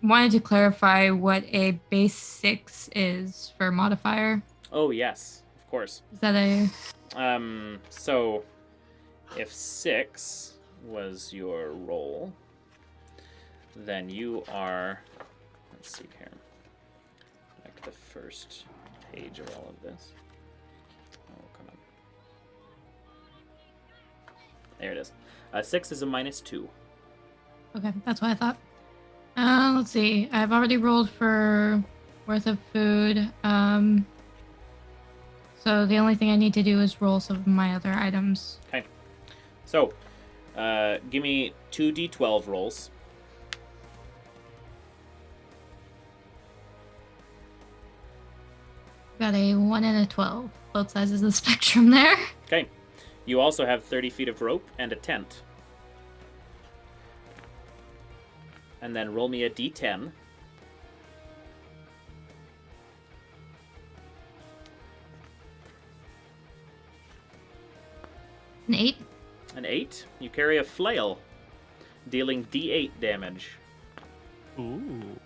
wanted to clarify what a base 6 is for modifier. Oh yes, of course. Is that a So if 6 was your roll, then you are, let's see here, back to the first page of all of this. Oh, come on. There it is. 6 is a -2. Okay, that's what I thought. Let's see. I've already rolled for worth of food. So the only thing I need to do is roll some of my other items. Okay. So, give me 2d12 rolls. Got a 1 and a 12. Both sides of the spectrum there. Okay. You also have 30 feet of rope and a tent. And then roll me a d10. An 8. An 8. You carry a flail, dealing d8 damage. Ooh.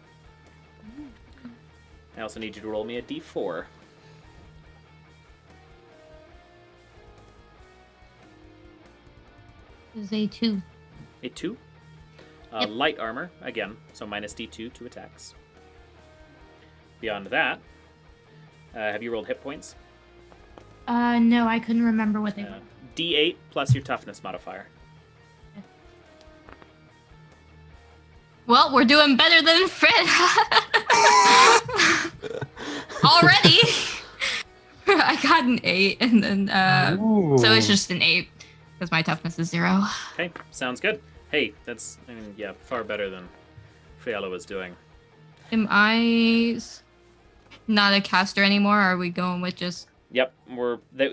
I also need you to roll me a d4. This is a 2. A 2. Yep. Light armor, again, so minus d2 to attacks. Beyond that, have you rolled hit points? No, I couldn't remember what they were. D8 plus your toughness modifier. Well, we're doing better than Fred. Already. I got an 8, and then so it's just an 8 because my toughness is 0. Okay, sounds good. Hey, that's far better than Freila was doing. Am I not a caster anymore? Or are we going with just? Yep,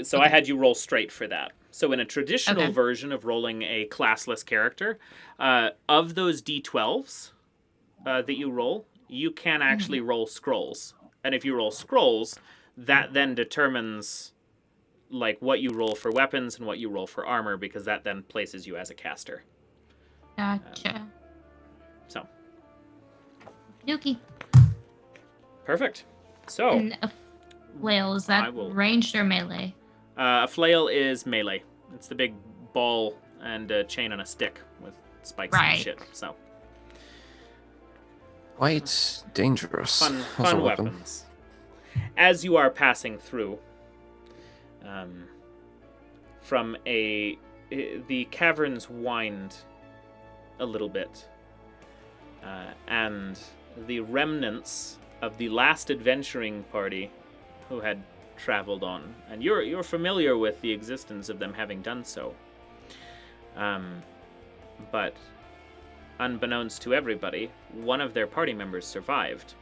so I had you roll straight for that. So in a traditional Okay. version of rolling a classless character, of those d12s that you roll, you can actually roll scrolls. And if you roll scrolls, that then determines like what you roll for weapons and what you roll for armor, because that then places you as a caster. Gotcha. So, Dookie. perfect. So, And a flail, is that ranged or melee? a flail is melee. It's the big ball and a chain on a stick with spikes Right. and shit. So, Quite dangerous. as a fun weapon. weapons. As you are passing through, from the caverns wind a little bit, and the remnants of the last adventuring party who had traveled on, and you're familiar with the existence of them having done so, but unbeknownst to everybody, one of their party members survived,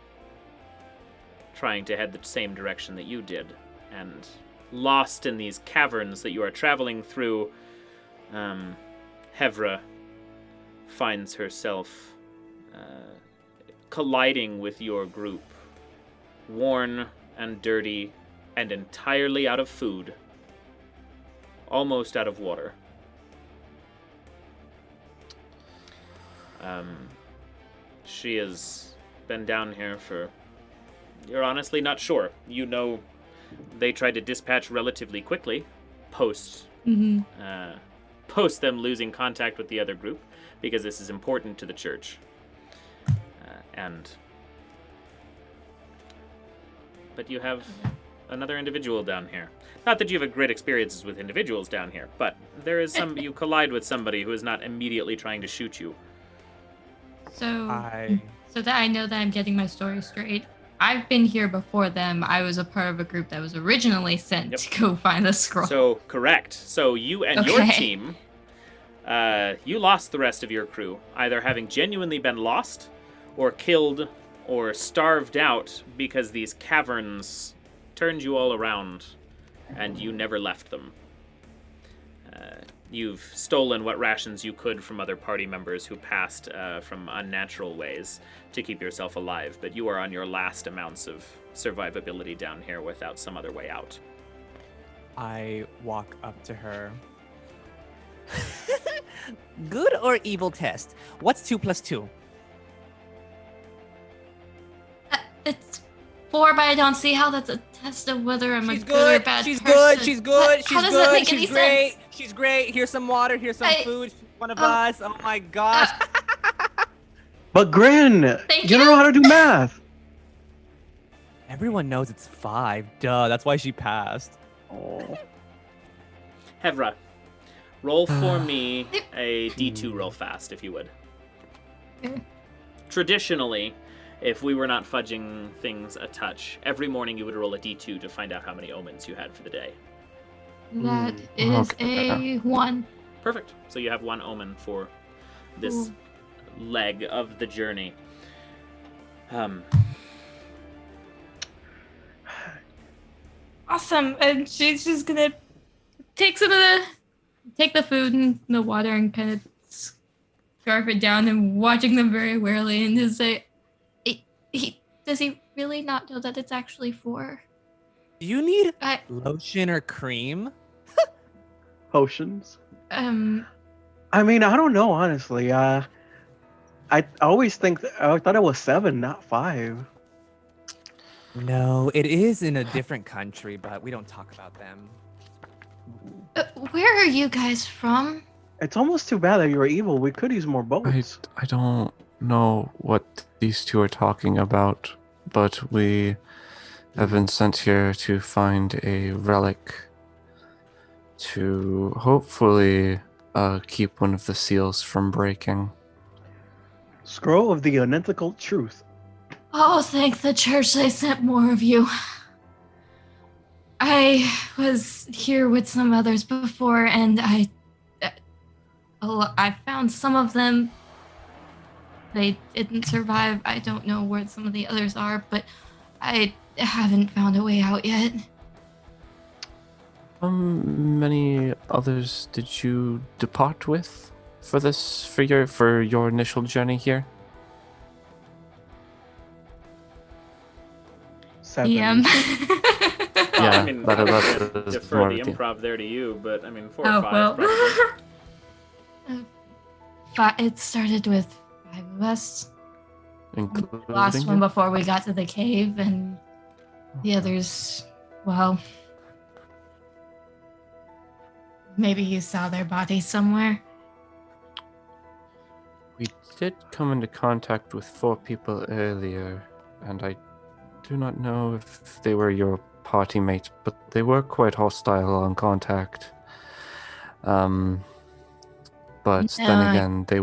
trying to head the same direction that you did, and lost in these caverns that you are traveling through, Hevra finds herself colliding with your group, worn and dirty and entirely out of food, almost out of water. She has been down here for... You're honestly not sure. You know they tried to dispatch relatively quickly, post them losing contact with the other group, because this is important to the church. But you have another individual down here. Not that you have great experiences with individuals down here, but there is you collide with somebody who is not immediately trying to shoot you. So that I know that I'm getting my story straight. I've been here before them. I was a part of a group that was originally sent to go find the scroll. So, correct. So you and your team, you lost the rest of your crew, either having genuinely been lost, or killed, or starved out because these caverns turned you all around, and you never left them. You've stolen what rations you could from other party members who passed from unnatural ways to keep yourself alive, but you are on your last amounts of survivability down here without some other way out. I walk up to her. Good or evil test? What's 2 + 2? It's 4, but I don't see how that's a test of whether I'm a She's good or bad She's person. good. She's good. How She's does that good. make She's any great. sense? She's great. Here's some water. Here's some food. She's one of Oh. us. Oh my gosh. But Grin, Thank you don't know how to do math. Everyone knows it's 5. Duh. That's why she passed. Oh. Hevra, Roll for me a D2 real fast, if you would. Okay. Traditionally, if we were not fudging things a touch, every morning you would roll a D2 to find out how many omens you had for the day. That is Okay. a 1. Perfect. So you have 1 omen for this leg of the journey. Awesome. And she's just gonna take the food and the water and kind of scarf it down and watching them very warily and just say, does he really not know that it's actually for? Do you need I lotion or cream? Potions. I mean, I don't know, honestly. I always I thought it was 7, not 5. No, it is in a different country, but we don't talk about them. where are you guys from? It's almost too bad that you're evil. We could use more boats. I don't know what these two are talking about, but we have been sent here to find a relic to hopefully keep one of the seals from breaking. Scroll of the Antithetical Truth. Oh, thank the church they sent more of you. I was here with some others before, and I found some of them. They didn't survive. I don't know where some of the others are, but I haven't found a way out yet. How many others did you depart with for your initial journey here? 7. DM. Yeah, I mean, that I'll is defer more the of the- improv there to you, but I mean, 4 or Oh, 5 well. probably. It started with 5 of us. including The last one you? before we got to the cave, and the others, well, maybe you saw their bodies somewhere. We did come into contact with 4 people earlier, and I do not know if they were your party mates, but they were quite hostile on contact. But then No, again, there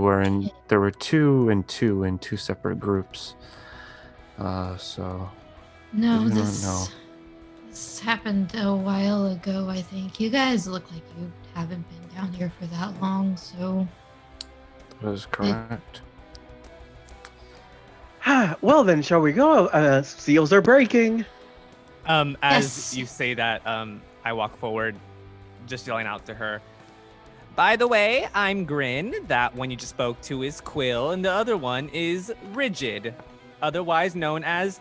were 2 and 2 in 2 separate groups. So No, I do not know. this happened a while ago, I think. You guys look like you haven't been down here for that long, so That is correct. Well, then, shall we go? Seals are breaking. As Yes. you say that, I walk forward, just yelling out to her. By the way, I'm Grin. That one you just spoke to is Quill, and the other one is Rigid, otherwise known as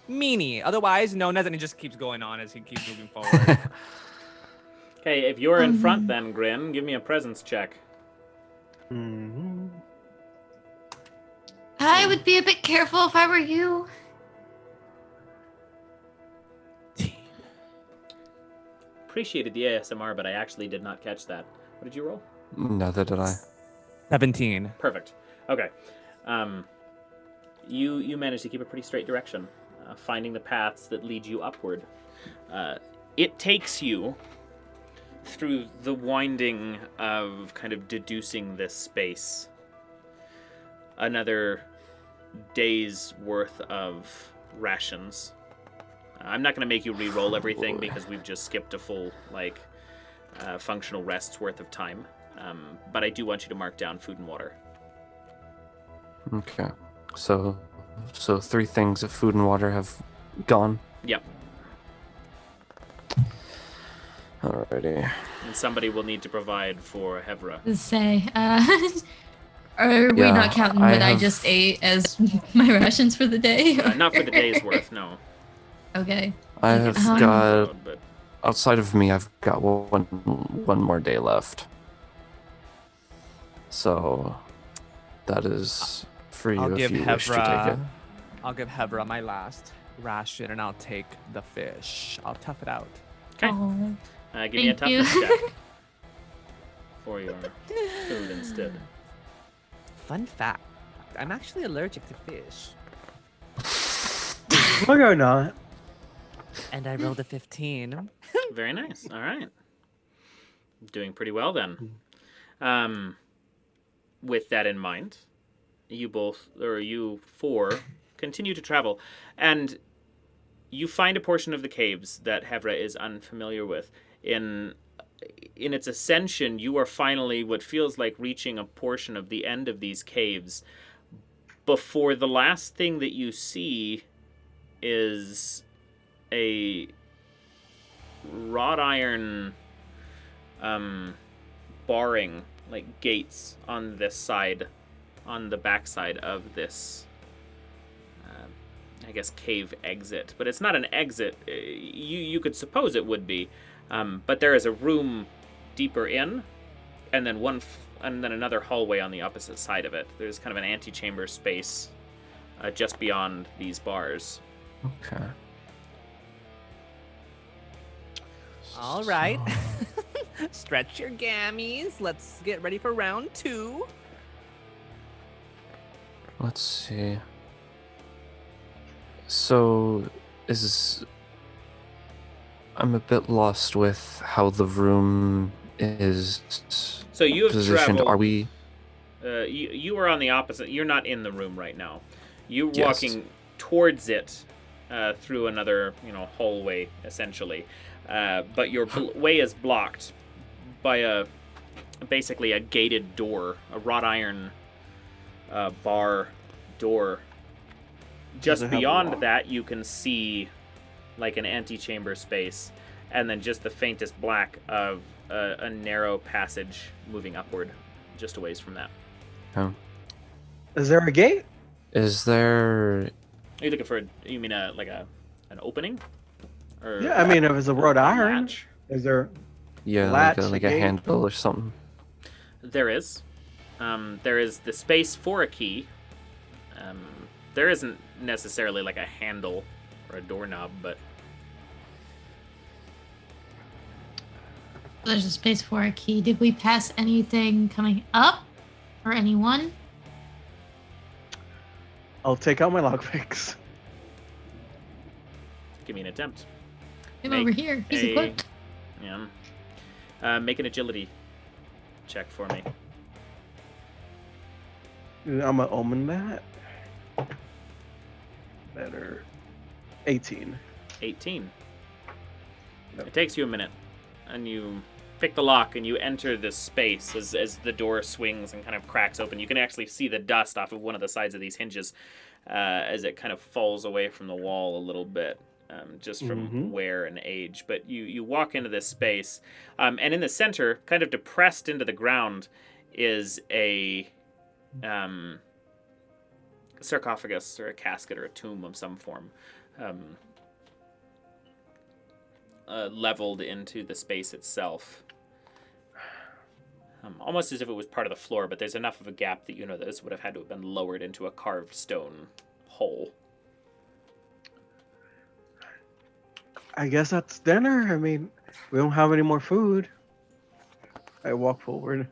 Meanie, otherwise known as, and it just keeps going on as he keeps moving forward. Okay, if you're in front then, Grin, give me a presence check. Mm-hmm. I would be a bit careful if I were you. Appreciated the ASMR, but I actually did not catch that. What did you roll? Neither did I. 17. Perfect. Okay. You managed to keep a pretty straight direction, finding the paths that lead you upward. It takes you through the winding of kind of deducing this space another day's worth of rations. I'm not going to make you re-roll everything because we've just skipped a full functional rest's worth of time. But I do want you to mark down food and water. Okay. So 3 things of food and water have gone. Yep. Alrighty. And somebody will need to provide for Hevra. To say, are we Yeah, not counting I what I have- just ate as my rations for the day? Not for the day's worth, no. Okay. I have Um, got, But outside of me, I've got one more day left. So that is for you I'll if give you wish to take it. Hevra my last ration, and I'll take the fish. I'll tough it out. okay. Oh, Give me a thank you. toughness check for your food instead. Fun fact: I'm actually allergic to fish, No, you're not. and I rolled a 15. Very nice. All right. Doing pretty well then. With that in mind, you four continue to travel, and you find a portion of the caves that Hevra is unfamiliar with. In its ascension, you are finally what feels like reaching a portion of the end of these caves before the last thing that you see is a wrought iron barring, like gates on this side, on the backside of this I guess cave exit. But it's not an exit. You could suppose it would be, but there is a room deeper in, and then and then another hallway on the opposite side of it. There's kind of an antechamber space just beyond these bars. Okay. All right. Stretch your gammies. Let's get ready for round 2. Let's see. So, I'm a bit lost with how the room is So you have positioned. traveled. Are we? You are on the opposite. You're not in the room right now. You're Yes. walking towards it through another, hallway essentially. But your way is blocked by basically a gated door, a wrought iron bar door. Does Just it have a beyond lock? that, you can see like an antechamber space, and then just the faintest black of a narrow passage moving upward, just a ways from that. Oh. Is there a gate? Is there? Are you looking for? You mean an opening? Or Yeah, I mean, if it's a wrought iron, latch? is there? Yeah, Latch, like a gate? handle or something. There is. There is the space for a key. There isn't necessarily like a handle or a doorknob, but There's a space for a key. Did we pass anything coming up? Or anyone? I'll take out my lockpicks. give me an attempt. Him Make over here. He's a- equipped. Yeah. Make an agility check for me. I'm gonna omen that. Better. 18. 18. Yep. It takes you a minute, and you pick the lock, and you enter this space as the door swings and kind of cracks open. You can actually see the dust off of one of the sides of these hinges as it kind of falls away from the wall a little bit, just from wear and age. But you walk into this space, and in the center, kind of depressed into the ground, is a sarcophagus or a casket or a tomb of some form. Leveled into the space itself. Almost as if it was part of the floor, but there's enough of a gap that this would have had to have been lowered into a carved stone hole. I guess that's dinner. I mean, we don't have any more food. I walk forward.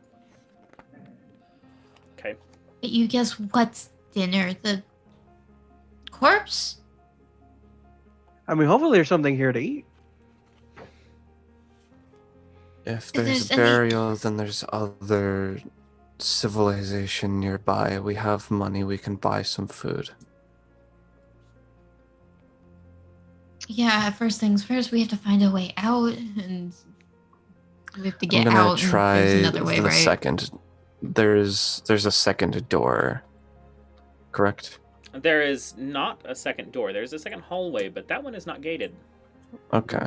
Okay. But you guess what's dinner? The corpse? I mean, hopefully there's something here to eat. If there's there's a any- burial, then there's other civilization nearby. We have money. We can buy some food. Yeah, first things first, we have to find a way out, and we have to get I'm gonna out. and try there's another way, the right? second. There's a second door. Correct. There is not a second door. There's a second hallway, but that one is not gated. Okay.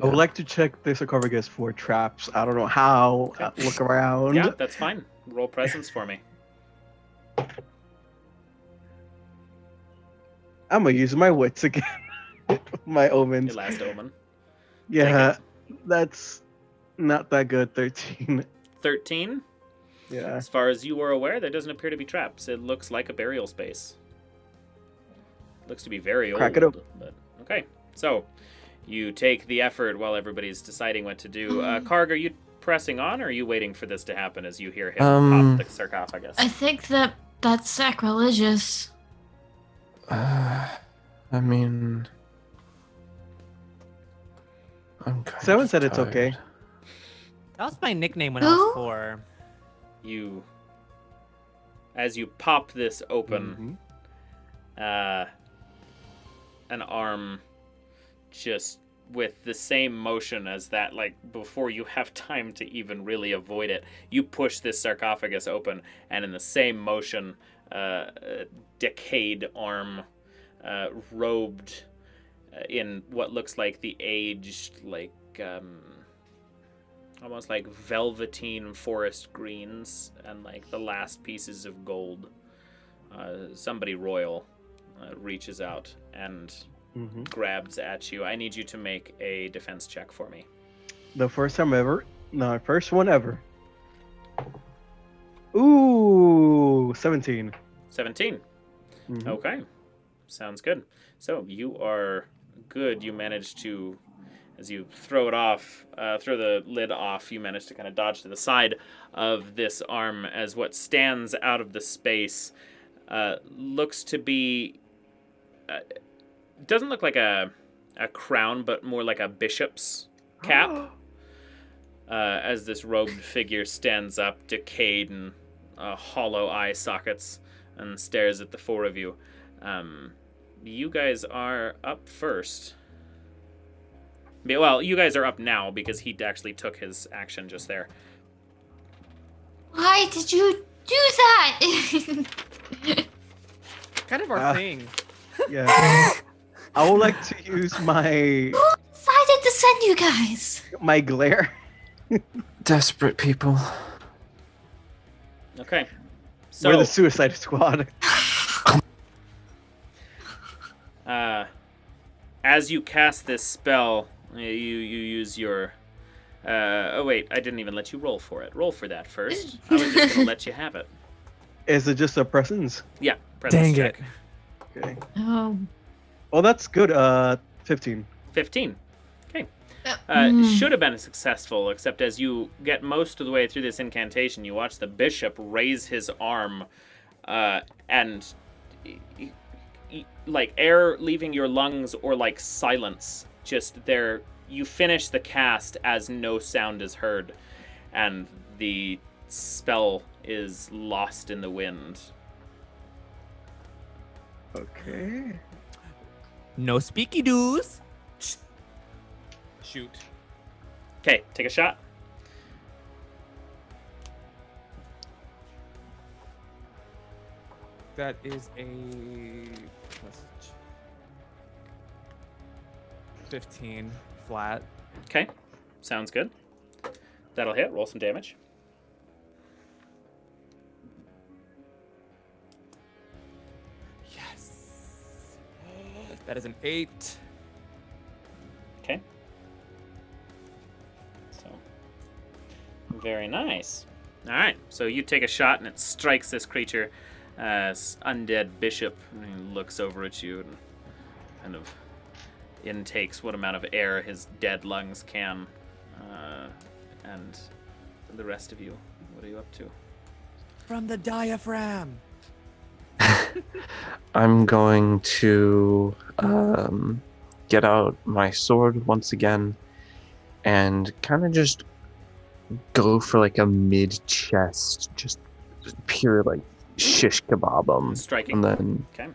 I would like to check the sarcophagus for traps. I don't know how. Okay. Look around. Yeah, that's fine. Roll presence for me. I'm gonna use my wits again. My omens. Your last omen. Yeah, that's not that good. 13. 13. Yeah. As far as you are aware, there doesn't appear to be traps. It looks like a burial space. Looks to be very Crack old. it open. But okay, so you take the effort while everybody's deciding what to do. Karg, are you pressing on, or are you waiting for this to happen as you hear him pop the sarcophagus? I think that's sacrilegious. I mean, I'm kind Someone of said it's okay. tired. That was my nickname when I was Who? 4. As you pop this open, an arm just with the same motion as that, like before you have time to even really avoid it, you push this sarcophagus open, and in the same motion, a decayed arm, robed in what looks like the aged, like almost like velveteen forest greens and like the last pieces of gold. Somebody royal reaches out and grabs at you. I need you to make a defense check for me. The first time ever. No, first one ever. Ooh, 17. 17. Okay. Sounds good. So you are good. You managed to, as you throw it off, throw the lid off, you manage to kind of dodge to the side of this arm as what stands out of the space looks to be, doesn't look like a crown, but more like a bishop's cap. As this robed figure stands up, decayed and hollow eye sockets, and stares at the four of you. You guys are up first. Well, you guys are up now because he actually took his action just there. Why did you do that? Kind of our thing. Yeah. I would like to use my Who decided to send you guys? glare. Desperate people. Okay. So We're the Suicide Squad. as you cast this spell, you use your... oh, wait, I didn't even let you roll for it. Roll for that first. I was just going to let you have it. Is it just a presence? Yeah, presence Dang check. it. Okay. Oh. Well, that's good. 15. 15. Okay. Mm. Should have been successful, except as you get most of the way through this incantation, you watch the bishop raise his arm, and like air leaving your lungs or like silence, just there. You finish the cast as no sound is heard, and the spell is lost in the wind. Okay. No speaky doos. Shoot. Okay, take a shot. That is a 15 flat. Okay, sounds good. That'll hit. Roll some damage. Yes. That is an 8. Okay. So, very nice. All right, so you take a shot and it strikes this creature, undead bishop, and he looks over at you and kind of intakes what amount of air his dead lungs can. And the rest of you, what are you up to? From the diaphragm. I'm going to get out my sword once again and kind of just go for like a mid-chest, just pure like shish kebab 'em. Striking. And then, Okay,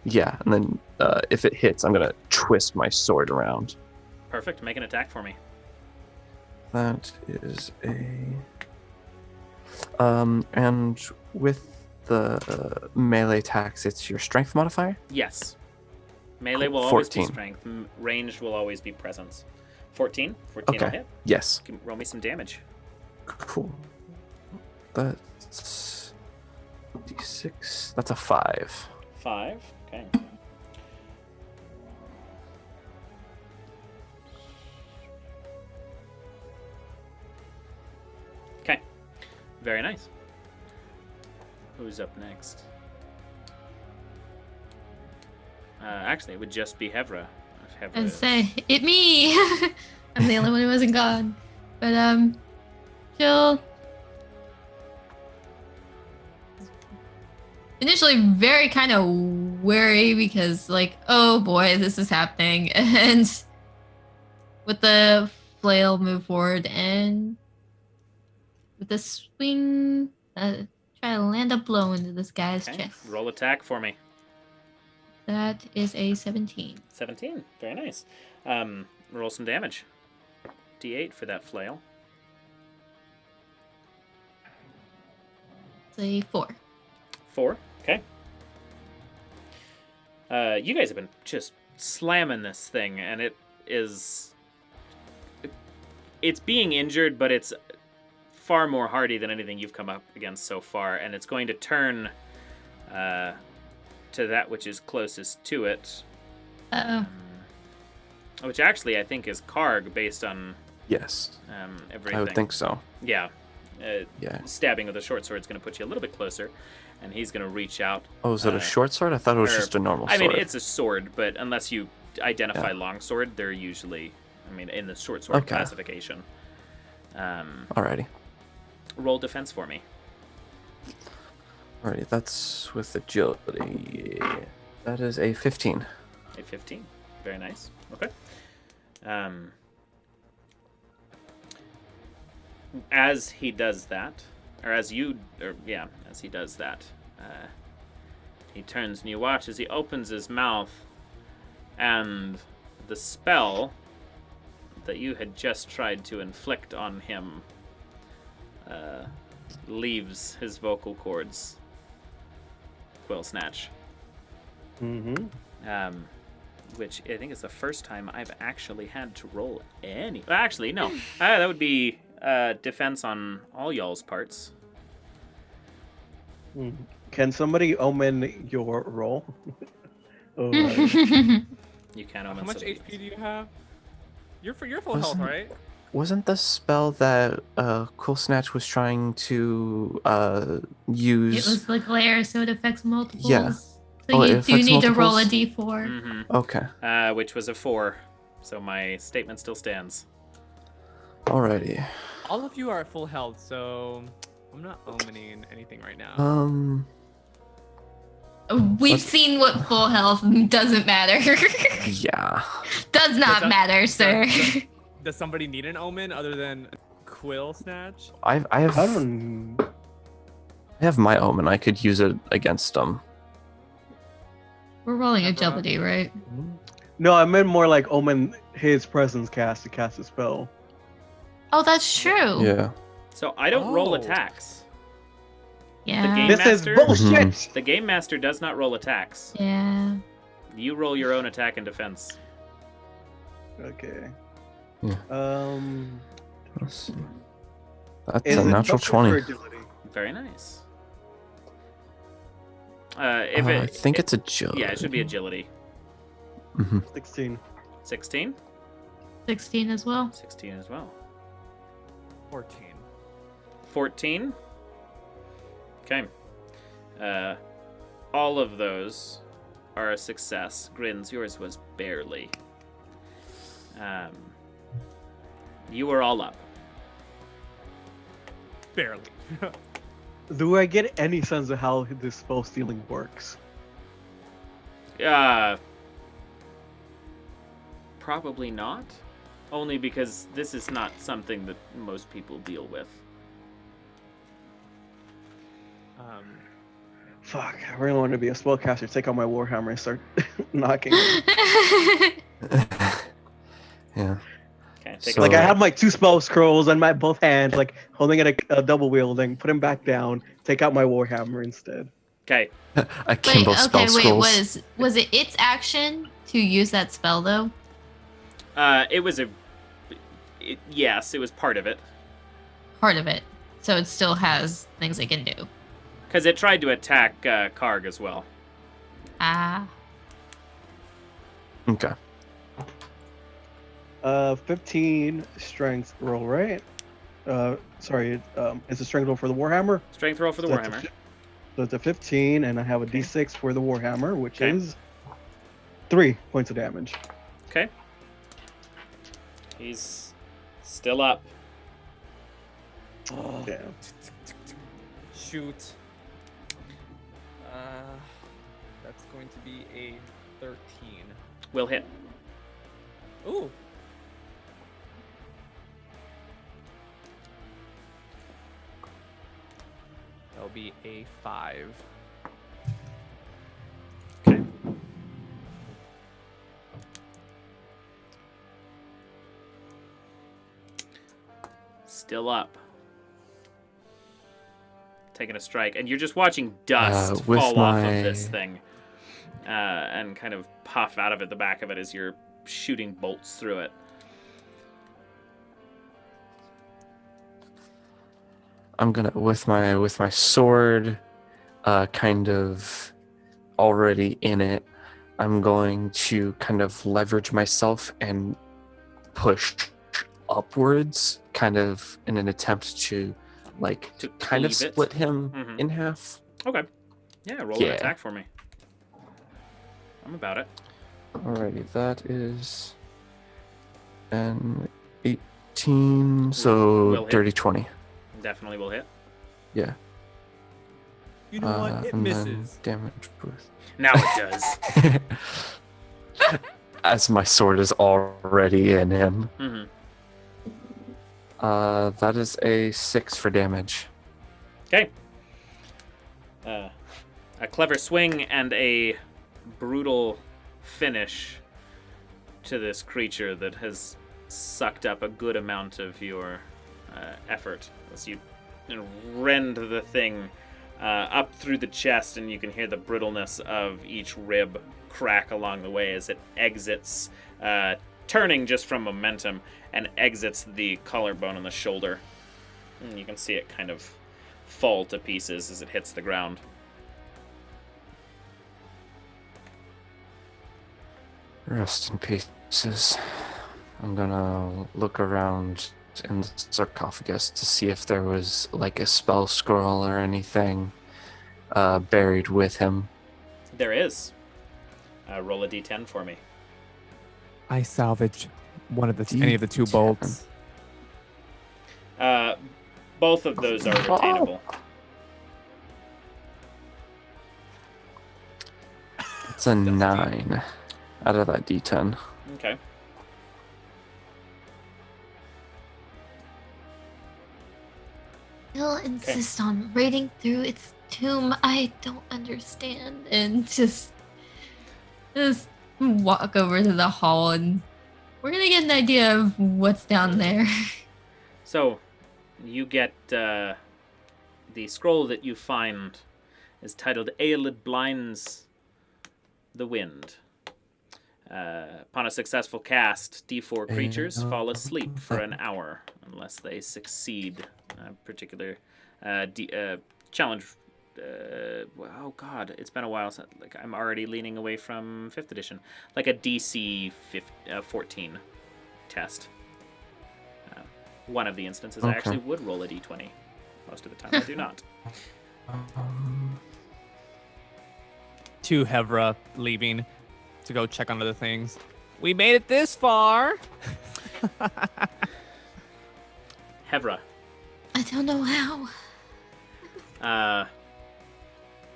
yeah, and then if it hits, I'm going to twist my sword around. perfect. Make an attack for me. That is a... and with the melee attacks, it's your strength modifier? Yes. Melee will always be 14. strength. Ranged will always be presence. 14? 14 will Okay. hit. Yes. Roll me some damage. Cool. That's D6. That's a 5. 5. Okay. Okay. Very nice. Who's up next? Actually, it would just be Hevra. If Hevra I'd say, it me! I'm the only one who wasn't gone. But, she'll... Initially very kind of wary because, like, oh boy, this is happening. And with the flail, move forward and with a swing, try to land a blow into this guy's Okay. chest. Roll attack for me. That is a 17. 17. Very nice. Roll some damage. D8 for that flail. It's a 4. 4. Okay. You guys have been just slamming this thing, and it's being injured, but it's far more hardy than anything you've come up against so far, and it's going to turn to that which is closest to it. Uh-oh. Which actually I think is Karg, based on Yes, everything. I would think so. Yeah. Yeah. Stabbing with a short sword is going to put you a little bit closer, and he's going to reach out. Oh, is it a short sword? I thought it was or- just a normal I sword. mean, it's a sword, but unless you identify Yeah. longsword, they're usually, in the short sword Okay. classification. Alrighty. Roll defense for me. Alrighty, that's with agility. That is a 15. A 15. Very nice. Okay. As he does that, as he does that, he turns and you watch as he opens his mouth, and the spell that you had just tried to inflict on him leaves his vocal cords. Quillsnatch. Mm-hmm. Which I think is the first time I've actually had to roll any. Actually, no. That would be defense on all y'all's parts. Can somebody omen your roll? Oh, You can't omen How much somebody. HP do you have? You're full health, right? Wasn't the spell that Quillsnatch was trying to use? It was the glare, so it affects multiples. Yeah. So Oh, it you do affects need to roll a multiples? d4. Mm-hmm. Okay. Which was a 4. So my statement still stands. Alrighty. All of you are at full health, so I'm not omening anything right now. We've Let's- seen what full health doesn't matter. Yeah. Does not that- matter, sir. Does somebody need an omen other than Quillsnatch? I I have don't. I have my omen. I could use it against them. We're rolling Hevra? agility, right? No, I meant more like omen his presence to cast a spell. Oh, that's true. Yeah. So I don't roll Oh. attacks. Yeah. game- This is Master? bullshit. The game master does not roll attacks. Yeah. You roll your own attack and defense. Okay. Yeah. Let's see. That's Is a it natural toughness or 20. agility? Very nice. I think it's agility. Yeah, it should be agility. Hmm 16. 16? 16 as well. 16 as well. 14. 14? Okay. All of those are a success. Grins, yours was barely. You were all up. Barely. Do I get any sense of how this spell stealing works? Probably not. Only because this is not something that most people deal with. Fuck, I really want to be a spellcaster. Take out my warhammer and start knocking. Yeah. Okay, take So- Like I a have my 2 spell scrolls on my both hands, like holding it a double wielding, put him back down, take out my warhammer instead. Okay. Akimbo spell wait, scrolls. was it its action to use that spell though? It was yes, it was part of it. Part of it. So it still has things it can do. Because it tried to attack Karg as well. Ah. Okay. 15 strength roll, right? Sorry, it's a strength roll for the warhammer. Strength roll for the So that's a Warhammer. So it's a 15, and I have a d6 for the warhammer, which Okay. is 3 points of damage. Okay. He's still up. Damn. Shoot. That's going to be a 13. Will hit. be a 5. Okay. Still up. Taking a strike, and you're just watching dust with fall off of my- this thing, and kind of puff out of it, the back of it, as you're shooting bolts through it. I'm gonna with my sword, kind of already in it. I'm going to kind of leverage myself and push upwards, kind of in an attempt to, like, To kind of cleave it? split him Mhm. in half. Okay. Yeah, roll an Yeah. attack for me. I'm about it. Alrighty, that is an 18, so Will hit. dirty 20. Definitely will hit. Yeah. You know what? It and then misses. damage boost. Now it does. As my sword is already in him. Mm-hmm. That is a 6 for damage. Okay. A clever swing and a brutal finish to this creature that has sucked up a good amount of your effort as you rend the thing up through the chest, and you can hear the brittleness of each rib crack along the way as it exits, turning just from momentum, and exits the collarbone on the shoulder. And you can see it kind of fall to pieces as it hits the ground. Rest in pieces. I'm gonna look around in the sarcophagus to see if there was, like, a spell scroll or anything buried with him. There is. Roll a d10 for me. I salvage any of the 2 bolts. Both of those are retainable. It's a 9 out of that D10. Okay. He'll insist on raiding through its tomb. I don't understand. And just walk over to the hall, and we're gonna get an idea of what's down there. So, you get the scroll that you find is titled Aelid Blinds the Wind. Upon a successful cast, D4 creatures fall asleep for an hour unless they succeed a particular challenge. Oh God, it's been a while since. Like, I'm already leaning away from 5th edition. Like a DC 14 test. One of the instances I actually would roll a d20. Most of the time I do not. To Hevra leaving to go check on other things. We made it this far. Hevra, I don't know how.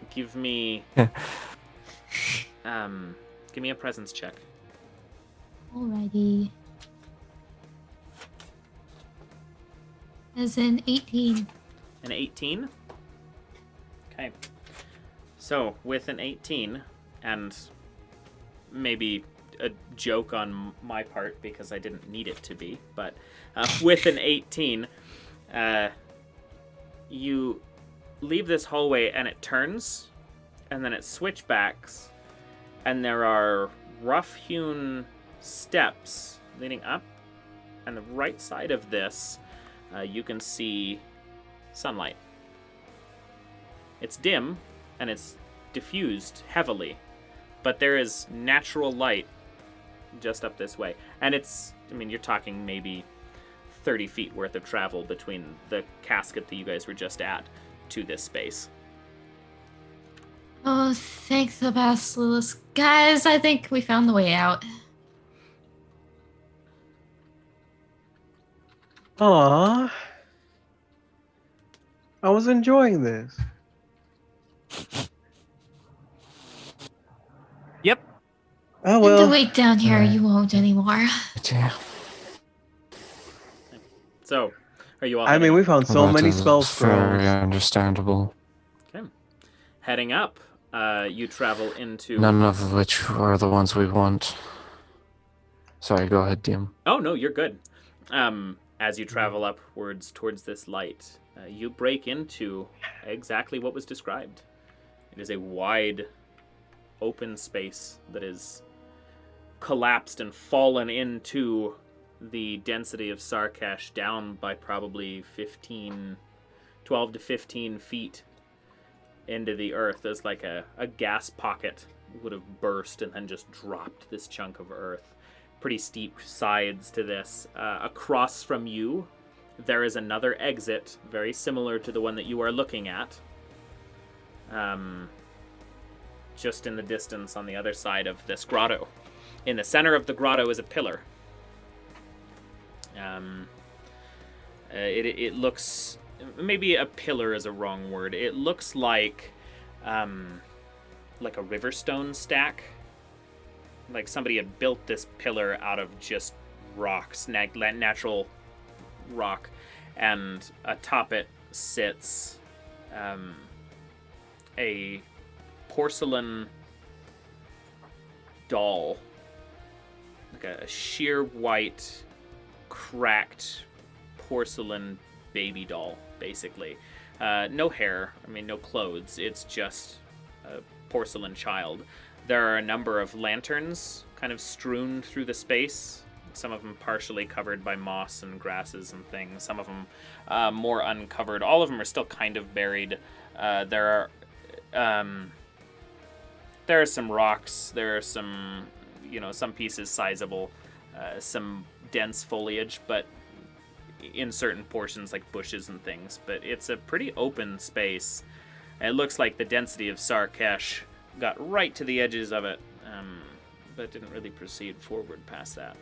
give me give me a presence check. Alrighty. As in 18. An 18? Okay. So, with an 18, and maybe a joke on my part because I didn't need it to be, but with an 18, you leave this hallway and it turns, and then it switchbacks, and there are rough-hewn steps leading up, and the right side of this, you can see sunlight. It's dim, and it's diffused heavily, but there is natural light just up this way. And it's, I mean, you're talking maybe 30 feet worth of travel between the casket that you guys were just at to this space. Oh, thanks, the Basilisk. Guys, I think we found the way out. Aww. I was enjoying this. Yep. Oh And well. to wait down here, you won't anymore. Yeah. So, are you all I mean, we found so That many is spell very scrolls. understandable. Heading up, you travel into... None of which are the ones we want. Sorry, go ahead, DM. Oh, no, you're good. As you travel upwards towards this light, you break into exactly what was described. It is a wide, open space that is collapsed and fallen into the density of Sarkash down by probably 12 to 15 feet into the earth. There's like a gas pocket would have burst and then just dropped this chunk of earth. Pretty steep sides to this. Across from you, there is another exit, very similar to the one that you are looking at. Just in the distance on the other side of this grotto. In the center of the grotto is a pillar. It looks... Maybe a pillar is a wrong word. It looks like a riverstone stack. Like somebody had built this pillar out of just rocks, natural rock, and atop it sits a porcelain doll, like a sheer white, cracked porcelain baby doll, basically. No hair, no clothes, it's just a porcelain child. There are a number of lanterns kind of strewn through the space, some of them partially covered by moss and grasses and things, some of them more uncovered. All of them are still kind of buried. There are some rocks, there are some, some pieces sizable, some dense foliage, but in certain portions like bushes and things. But it's a pretty open space. It looks like the density of Sarkash got right to the edges of it, but didn't really proceed forward past that.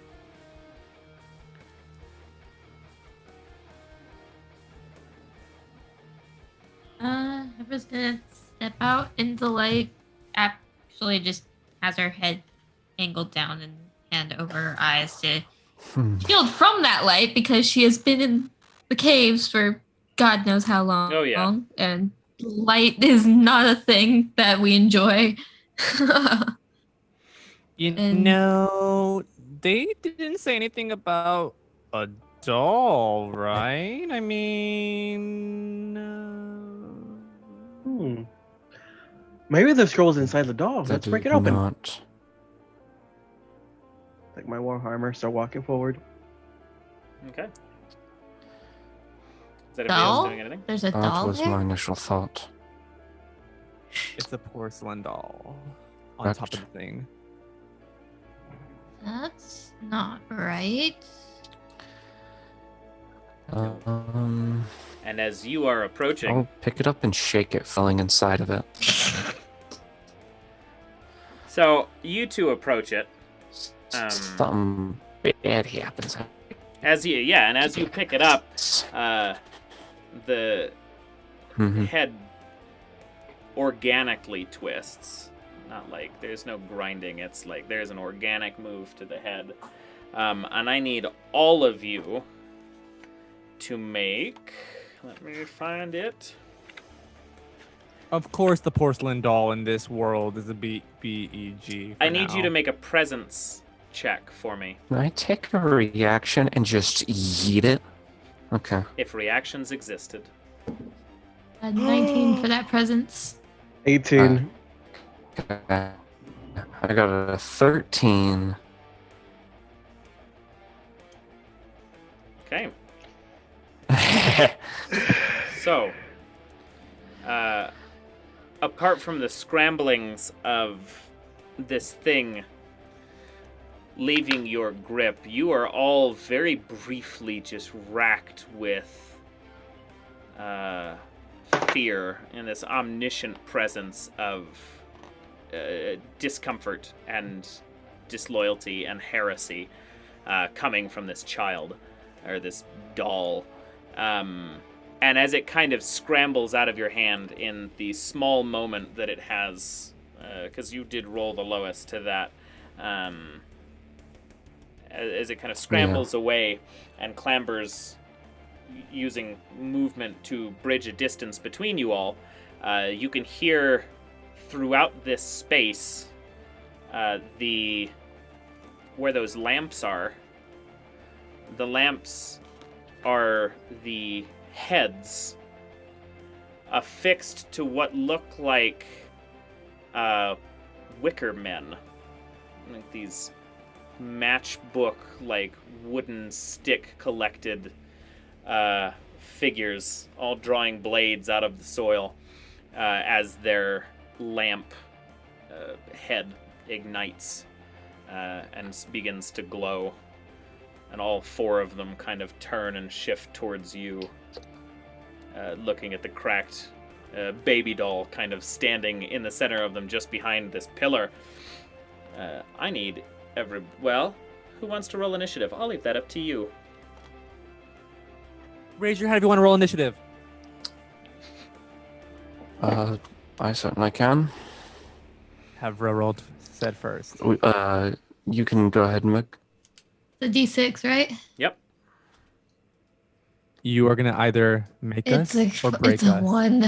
Hevra's gonna step out into the light. Actually, just has her head angled down and hand over her eyes to shield from that light, because she has been in the caves for God knows how long. Oh, yeah. And light is not a thing that we enjoy. They didn't say anything about a doll, right? Maybe the scroll's inside the doll. Let's break it open. Not. Like my Warhammer, start walking forward. Okay. Is that Doll? everybody else doing anything? There's a That doll was there? my initial thought. It's a porcelain doll on Correct. top of the thing. That's not right. Um, And as you are approaching, I'll pick it up and shake it, filling inside of it. so you two approach it. Something bad happens. As you pick it up, the Mhm. head organically twists. Not like there's no grinding. It's like there's an organic move to the head. And I need all of you to make... Let me find it. Of course, the porcelain doll in this world is a BEG. I need you to make a presence check for me. Can I take a reaction and just yeet it? Okay. If reactions existed. 19 for that presence. 18. Okay. I got a 13. Okay. So, apart from the scramblings of this thing leaving your grip, you are all very briefly just racked with fear and this omniscient presence of discomfort and disloyalty and heresy coming from this child, or this doll. And as it kind of scrambles out of your hand in the small moment that it has, because you did roll the lowest to that, as it kind of scrambles away and clambers using movement to bridge a distance between you all, You can hear throughout this space where those lamps are. The lamps are the heads affixed to what look like wicker men, like these matchbook, like wooden stick collected figures, all drawing blades out of the soil as their lamp head ignites and begins to glow, and all four of them kind of turn and shift towards you, looking at the cracked baby doll kind of standing in the center of them, just behind this pillar. I need well, who wants to roll initiative? I'll leave that up to you. Raise your hand if you want to roll initiative. I certainly can. Hevra rolled said first. You can go ahead, Mick. The D6, right? Yep. You are gonna either make us or break it's a us. 1.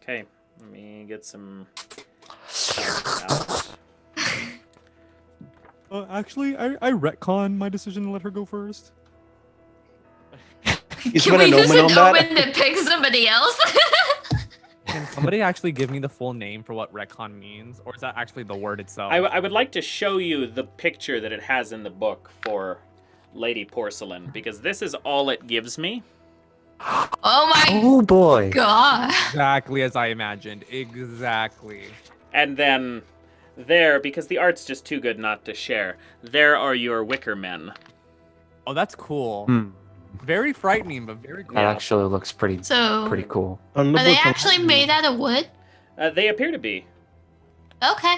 Okay, let me get some out. Actually, I retcon my decision to let her go first. You Can spent we an use omen an on omen that? to pick somebody else? Can somebody actually give me the full name for what retcon means, or is that actually the word itself? I would like to show you the picture that it has in the book for Lady Porcelain, because this is all it gives me. Oh my Oh boy. god. Exactly as I imagined. Exactly. And then there, because the art's just too good not to share, there are your wicker men. Oh, that's cool. Hmm. Very frightening, but very cool. That actually looks pretty So, cool. On the are they book, actually made out of wood? They appear to be. Okay.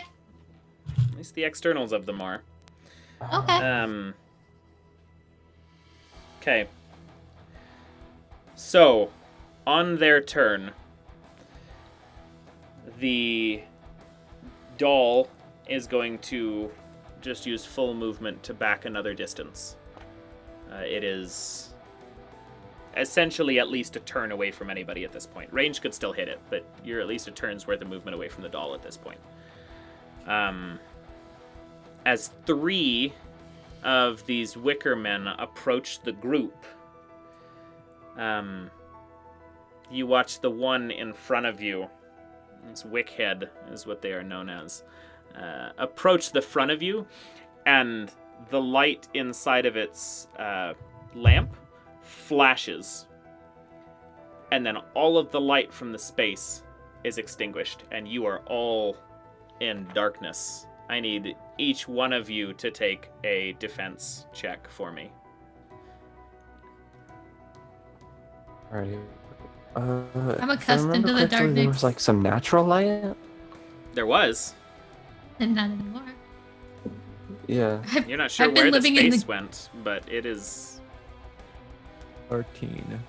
At least the externals of them are. Okay. Okay. So, on their turn, the doll is going to just use full movement to back another distance. It is essentially at least a turn away from anybody at this point. Range could still hit it, but you're at least a turn's worth of movement away from the doll at this point. As 3 of these wicker men approach the group, you watch the one in front of you, this Wickhead is what they are known as, approach the front of you, and the light inside of its lamp flashes, and then all of the light from the space is extinguished, and you are all in darkness. I need each one of you to take a defense check for me. Alrighty. I'm if I accustomed remember to the correctly, There darkness. was like some natural light. There was. And not anymore. Yeah. You're not sure I've been where the living in space the- went, but it is 13.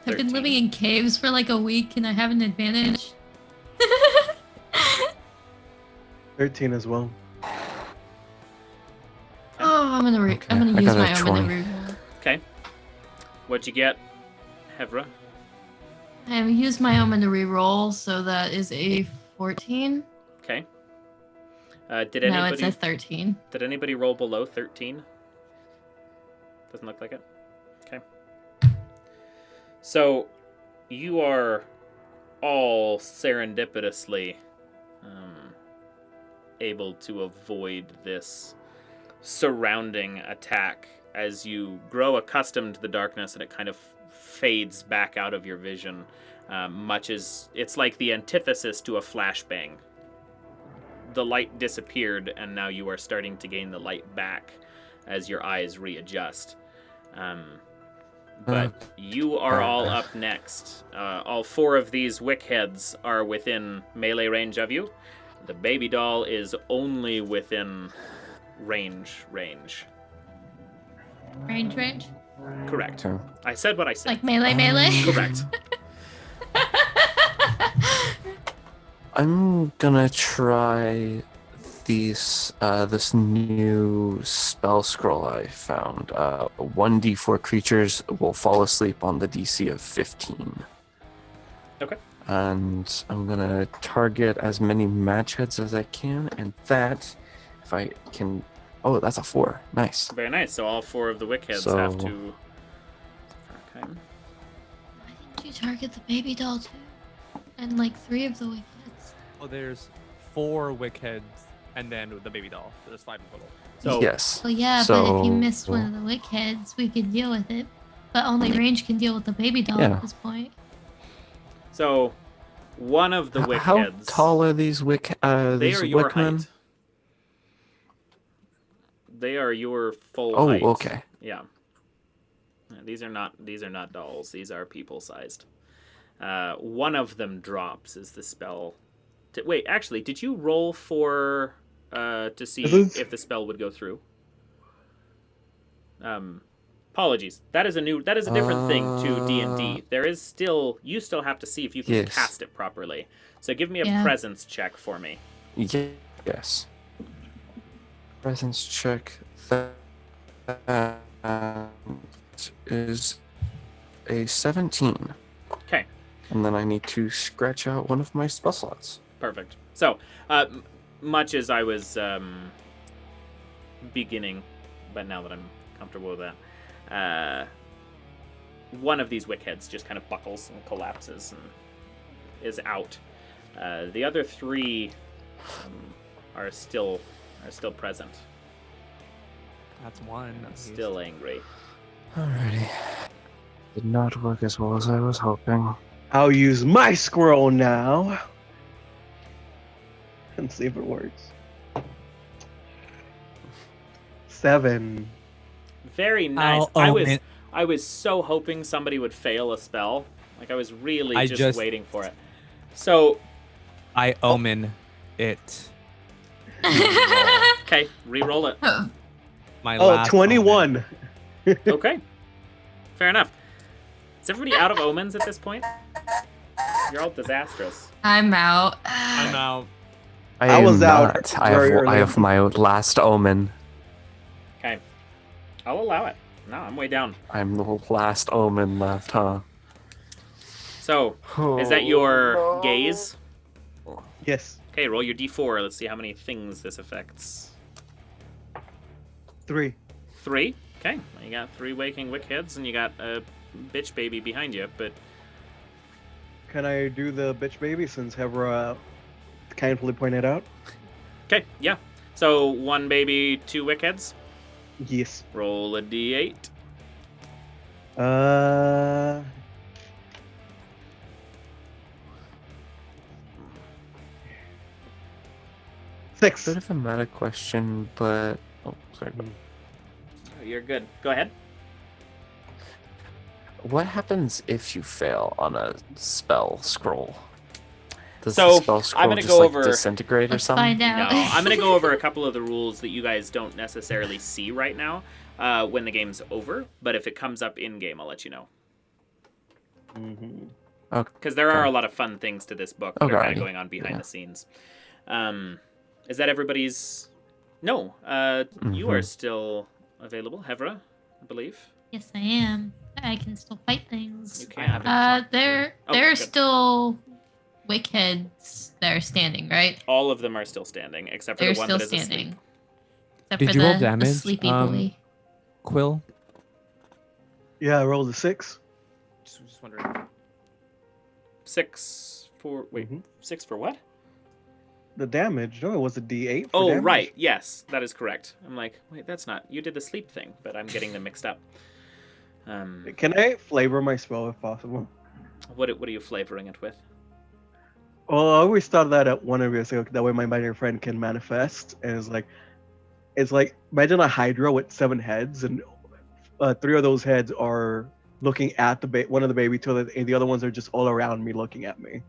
I've been 13. living in caves for like a week and I have an advantage. 13 as well. Oh, I'm gonna Okay, I'm gonna I use got a my omen 20. to reroll. okay. What'd you get, Hevra? I have used my omen to reroll, so that is a 14. Okay. Did No, it anybody says 13. did anybody roll below 13? Doesn't look like it. Okay. So you are all serendipitously able to avoid this surrounding attack as you grow accustomed to the darkness, and it kind of fades back out of your vision, much as it's like the antithesis to a flashbang. The light disappeared, and now you are starting to gain the light back as your eyes readjust. But you are all up next. All 4 of these wickheads are within melee range of you. The baby doll is only within range. Range. Correct. Okay. I said what I said. Like melee. Correct. I'm gonna try this new spell scroll I found. 1d4 creatures will fall asleep on the DC of 15. Okay. And I'm gonna target as many match heads as I can, and that, if I can, oh, that's a 4. Nice. Very nice. So all 4 of the wick heads So- have to. Okay. Why didn't you target the baby doll too? And like 3 of the wick heads. Oh, there's 4 wick heads and then the baby doll. So there's 5 in total. So Yes. Well, yeah, but if you So- missed one of the wick heads, we could deal with it. But only range can deal with the baby doll Yeah. at this point. So, one of the wick How heads. tall are these wick? They These are your wickmen? height. They are your full Oh, height. okay. Yeah. Yeah, these are not dolls. These are people sized. One of them drops as the spell. Wait, actually, did you roll for to see if the spell would go through? Apologies. That is a different thing to D&D. You still have to see if you can Yes. cast it properly. So give me a Yeah. presence check for me. Yes. Presence check. That is a 17. Okay. And then I need to scratch out one of my spell slots. Perfect. So, much as I was beginning, but now that I'm comfortable with that, one of these wick heads just kind of buckles and collapses and is out. The other 3 are still present, That's 1. That's still angry. Alrighty. Did not work as well as I was hoping. I'll use my scroll now. And see if it works. 7. Very nice. I'll I was so hoping somebody would fail a spell. Like I was really I just just- waiting for it. So, I omen it. okay, re-roll it. My Oh, last 21. Okay. Fair enough. Is everybody out of omens at this point? You're all disastrous. I'm out. I'm out. I was am out not. very I early. have my last omen. Okay. I'll allow it. No, I'm way down. I'm the last omen left, huh? So, is that your gaze? Yes. Okay, roll your d4. Let's see how many things this affects. 3. 3. Okay. You got 3 waking wick heads, and you got a bitch baby behind you, but Can I do the bitch baby since Hevra kindly pointed out? okay, yeah. So 1 baby, 2 wick heads. Yes. Roll a d8. Uh. Six. Bit of a meta question, but oh, sorry. You're good. Go ahead. What happens if you fail on a spell scroll? Does So, the spell scroll gonna just go like over- disintegrate or Let's something? find out. No, I'm going to go over a couple of the rules that you guys don't necessarily see right now when the game's over. But if it comes up in-game, I'll let you know. Mhm. Because there are Okay. a lot of fun things to this book that are kind Okay. of going on behind Yeah. the scenes. Is that everybody's... No, you are Mhm. still available, Hevra, I believe. Yes, I am. I can still fight things. You can. There Oh, are good. still wick heads that are standing, right? All of them are still standing, except for They're the one still that is standing. asleep. Except Did for you roll the damage, sleepy boy. Quill? Yeah, I rolled a 6. Just wondering. 6 for... Wait, Mhm. 6 for what? The damage. No, it was a D8. For Oh, damage. right. Yes, that is correct. I'm like, wait, that's not... You did the sleep thing, but I'm getting them mixed up. Can I flavor my spell if possible? What are you flavoring it with? Well, I always thought that at one of your so that way my imaginary friend can manifest, and it's like imagine a hydra with 7 heads, and 3 of those heads are looking at one of the baby, and the other ones are just all around me, looking at me,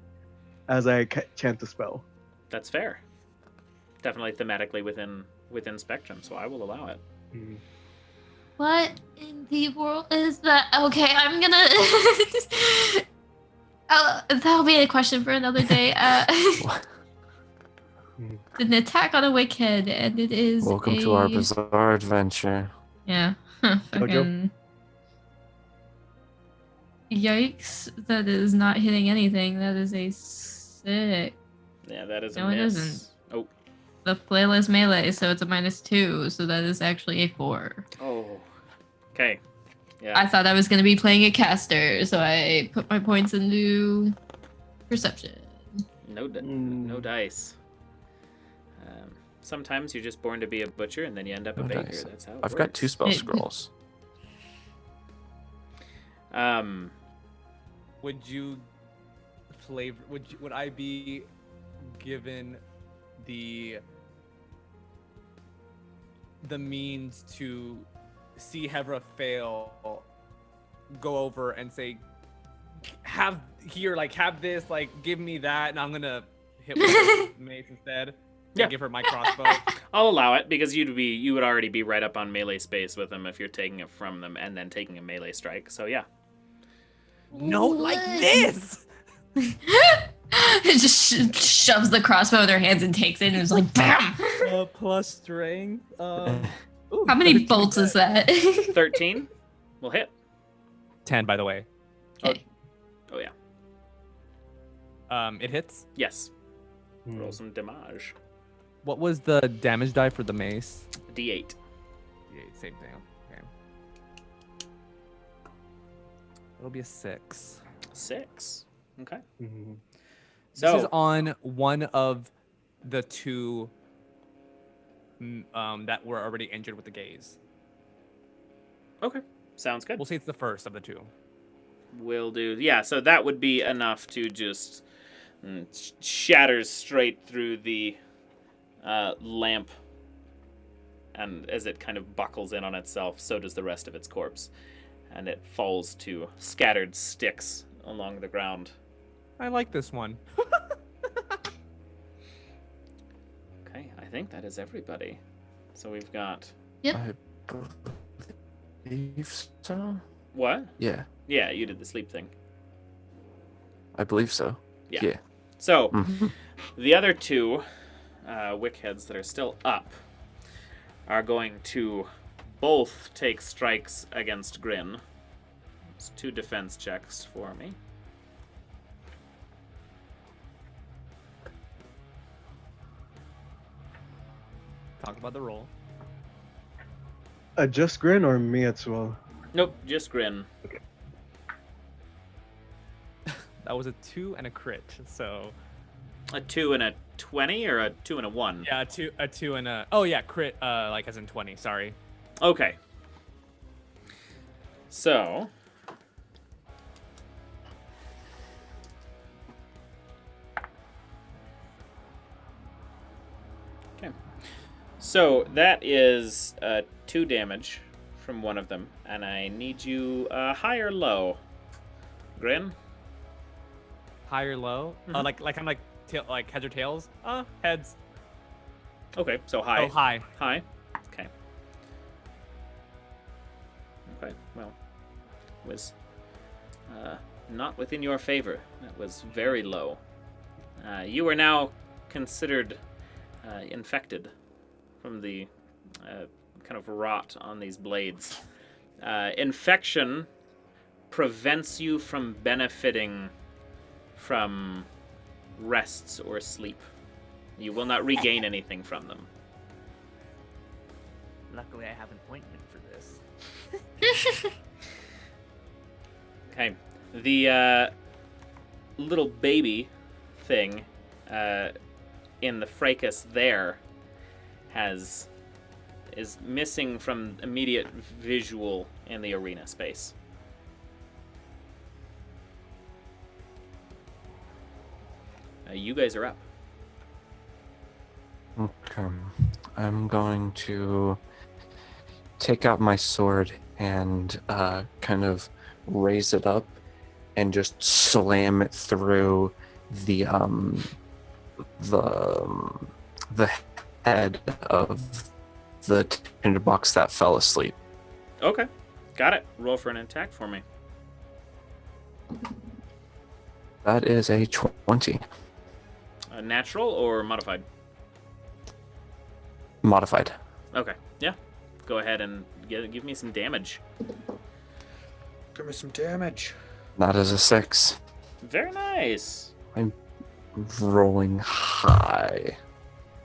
as I chant the spell. That's fair. Definitely thematically within Spectrum, so I will allow it. What in the world is that? Okay, I'm gonna. That'll be a question for another day. An attack on a wick head, and it is. Welcome to our bizarre adventure. Yeah. Fucking... Yikes! That is not hitting anything. That is a 6. Yeah, that is a No, it miss. isn't. Oh, The flail is melee, so it's a -2. So that is actually a 4. oh. Okay. Yeah. I thought I was going to be playing a caster, so I put my points into perception. No dice. Sometimes you're just born to be a butcher, and then you end up a No baker. dice. That's how it I've got works. 2 spell It- scrolls. Would you flavor? Would I be given the means to see Hevra fail, go over and say, have this, like give me that, and I'm gonna hit with the mace instead. Yeah. And give her my crossbow. I'll allow it because you would already be right up on melee space with them if you're taking it from them and then taking a melee strike. So yeah. No, like this. It just shoves the crossbow in her hands and takes it and is like, BAM! Plus strength. How many bolts is that? 13 will hit. 10, by the way. Okay. Oh yeah. It hits. Yes. Roll some damage. What was the damage die for the mace? D8. Yeah, same thing. Okay. It'll be a 6. 6. Okay. Mhm. So This is on one of the 2 that were already injured with the gaze. okay. Sounds good. We'll say it's the first of the 2. Will do. Yeah, so that would be enough to just shatters straight through the lamp, and as it kind of buckles in on itself, so does the rest of its corpse, and it falls to scattered sticks along the ground. I like this one. Okay, I think that is everybody. So we've got I believe so. what? Yeah, Yeah, you did the sleep thing. I believe so. Yeah. Yeah. So Mhm. the other 2 wickheads that are still up are going to both take strikes against Grin. It's 2 defense checks for me. Talk about the roll. Just Grin or me as well? Nope, just Grin. That was a 2 and a crit. So A 2 and a 20 or a 2 and a 1? yeah, a two and a crit. Like as in 20. Sorry. Okay. So okay. So that is 2 damage from one of them, and I need you high or low. Grin? High or low? Mhm. Like kind of like heads or tails? Heads. Okay, so high. Oh, high. High. Okay. Okay. Well, was not within your favor. That was very low. You are now considered infected from the kind of rot on these blades. Infection prevents you from benefiting from rests or sleep. You will not regain anything from them. Luckily, I have an ointment for this. Okay. The little baby thing in the fracas there is missing from immediate visual in the arena space. You guys are up. Okay. I'm going to take out my sword and kind of raise it up and just slam it through the head of the tinderbox that fell asleep. Okay. Got it. Roll for an attack for me. That is a 20. Natural or modified? Modified. Okay. Yeah. Go ahead and give me some damage. Give me some damage. That is a 6. Very nice. I'm rolling high.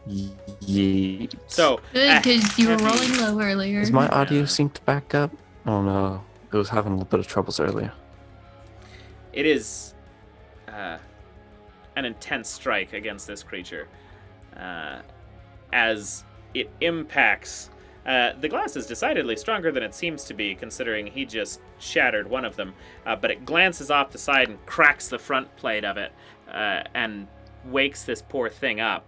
Yeet. So, Good, because you were heavy- rolling low earlier. Is my audio Yeah. synced back up? Oh no, it was having a little bit of troubles earlier. It is an intense strike against this creature. As it impacts... the glass is decidedly stronger than it seems to be, considering he just shattered one of them. But it glances off the side and cracks the front plate of it, and wakes this poor thing up.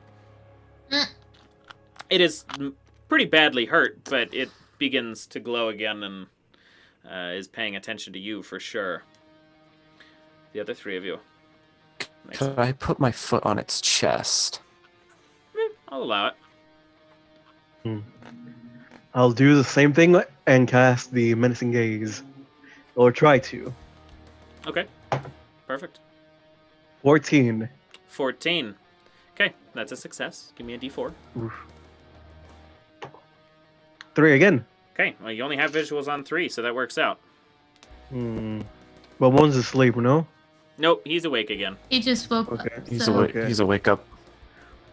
It is pretty badly hurt, but it begins to glow again and is paying attention to you for sure. The other three of you. Could I put my foot on its chest? I'll allow it. I'll do the same thing and cast the Menacing Gaze. Or try to. Okay. Perfect. 14. 14. Okay, that's a success. Give me a d4. Oof. 3 again. Okay, well, you only have visuals on 3, so that works out. But one's asleep, no? Nope, he's awake again. He just woke up. Okay. He's so- awake. Okay. He's a wake up.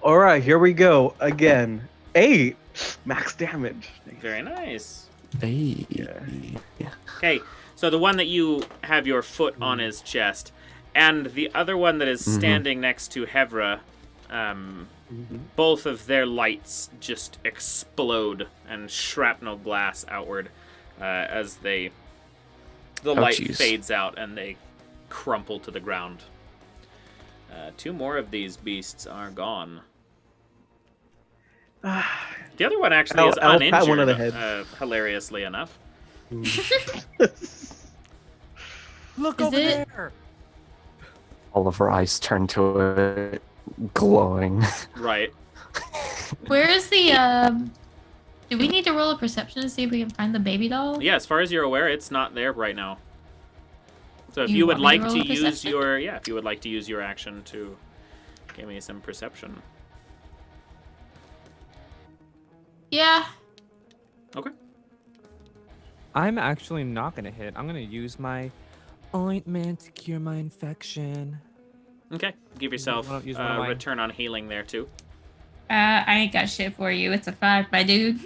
Alright, here we go. Again. 8. Max damage. Very nice. Hey. Yeah. Okay, so the one that you have your foot on his chest, and the other one that is standing next to Hevra, both of their lights just explode and shrapnel glass outward as the light Ouchies. fades out and they crumple to the ground. 2 more of these beasts are gone. The other one actually is I'll pat uninjured, one of the heads. hilariously enough. Look Is over it- there. All of her eyes turn to it, glowing. Right. Where is the, do we need to roll a perception to see if we can find the baby doll? Yeah, as far as you're aware, it's not there right now. So if You you would want me like to to roll a use perception? if you would like to use your action to give me some perception. Yeah. Okay. I'm actually not gonna hit. I'm gonna use my ointment to cure my infection. Okay. Give yourself Why don't you use one of a mine? return on healing there too. I ain't got shit for you. It's a 5, my dude.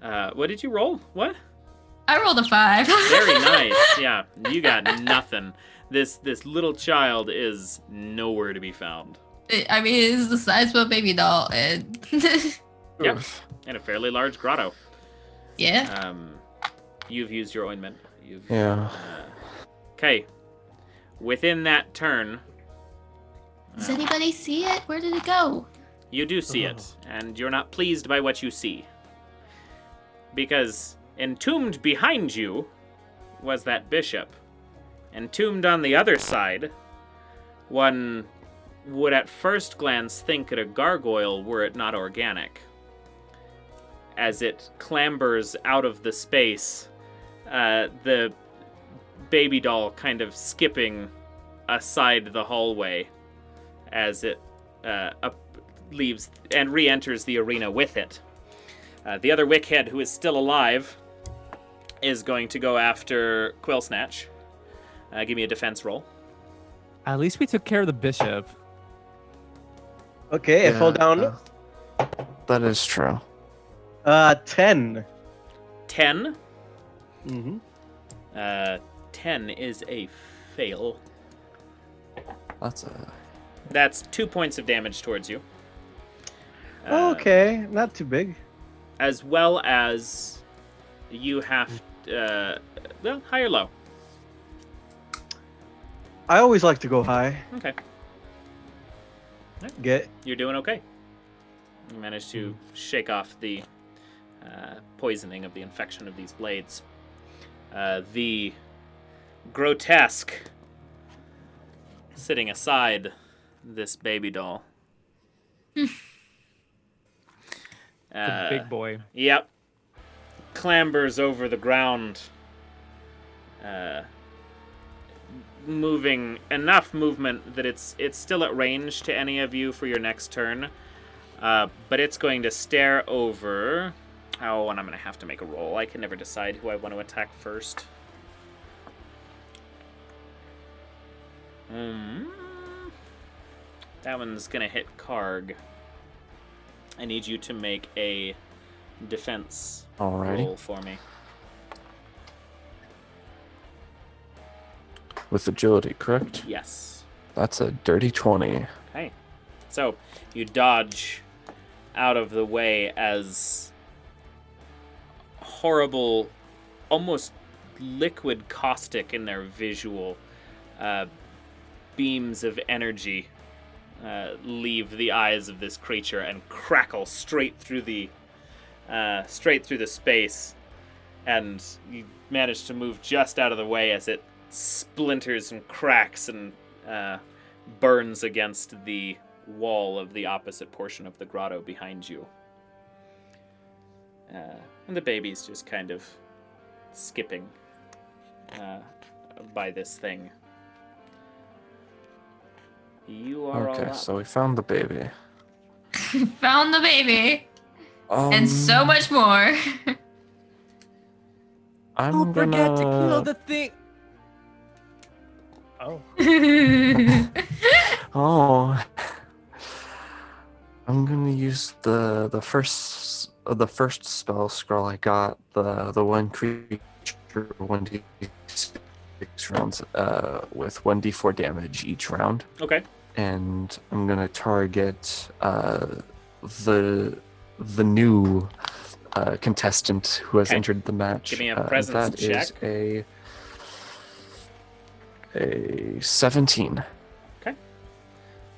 What did you roll? What? I rolled a 5. Very nice. Yeah, you got nothing. This little child is nowhere to be found. I mean, it's the size of a baby doll, and Yeah, in a fairly large grotto. yeah. You've used your ointment. Yeah. Okay. Within that turn, Does anybody see it? Where did it go? you do see it, and you're not pleased by what you see. Because entombed behind you was that bishop. Entombed on the other side, one would at first glance think it a gargoyle were it not organic. As it clambers out of the space, the baby doll kind of skipping aside the hallway as it leaves and re-enters the arena with it. The other Wickhead, who is still alive, is going to go after Quillsnatch. Give me a defense roll. At least we took care of the bishop. Okay, I fell down. That is true. 10. 10. Mm-hmm. 10 is a fail. That's 2 points of damage towards you. Okay, not too big. As well as you have, well, high or low. I always like to go high. Okay, Get you're doing okay. You managed to shake off the poisoning of the infection of these blades. The grotesque sitting aside this baby doll. The big boy. Yep. Clambers over the ground. Moving enough movement that it's still at range to any of you for your next turn. But it's going to stare over Oh, and I'm going to have to make a roll. I can never decide who I want to attack first. That one's going to hit Karg. I need you to make a defense roll for me. With agility, correct? Yes. That's a dirty 20. Okay. So, you dodge out of the way as horrible, almost liquid caustic in their visual beams of energy leave the eyes of this creature and crackle straight through the space, and you manage to move just out of the way as it splinters and cracks and burns against the wall of the opposite portion of the grotto behind you. And the baby's just kind of skipping by this thing. You are all Okay, up. so we found the baby. Found the baby. And so much more. I'm Don't forget to kill gonna... the thing. Oh. Oh. I'm gonna use the first spell scroll I got, the one creature 1d6 rounds with 1d4 damage each round. Okay. And I'm gonna target the new contestant who has entered the match. Give me a presence check. That is a 17. Okay.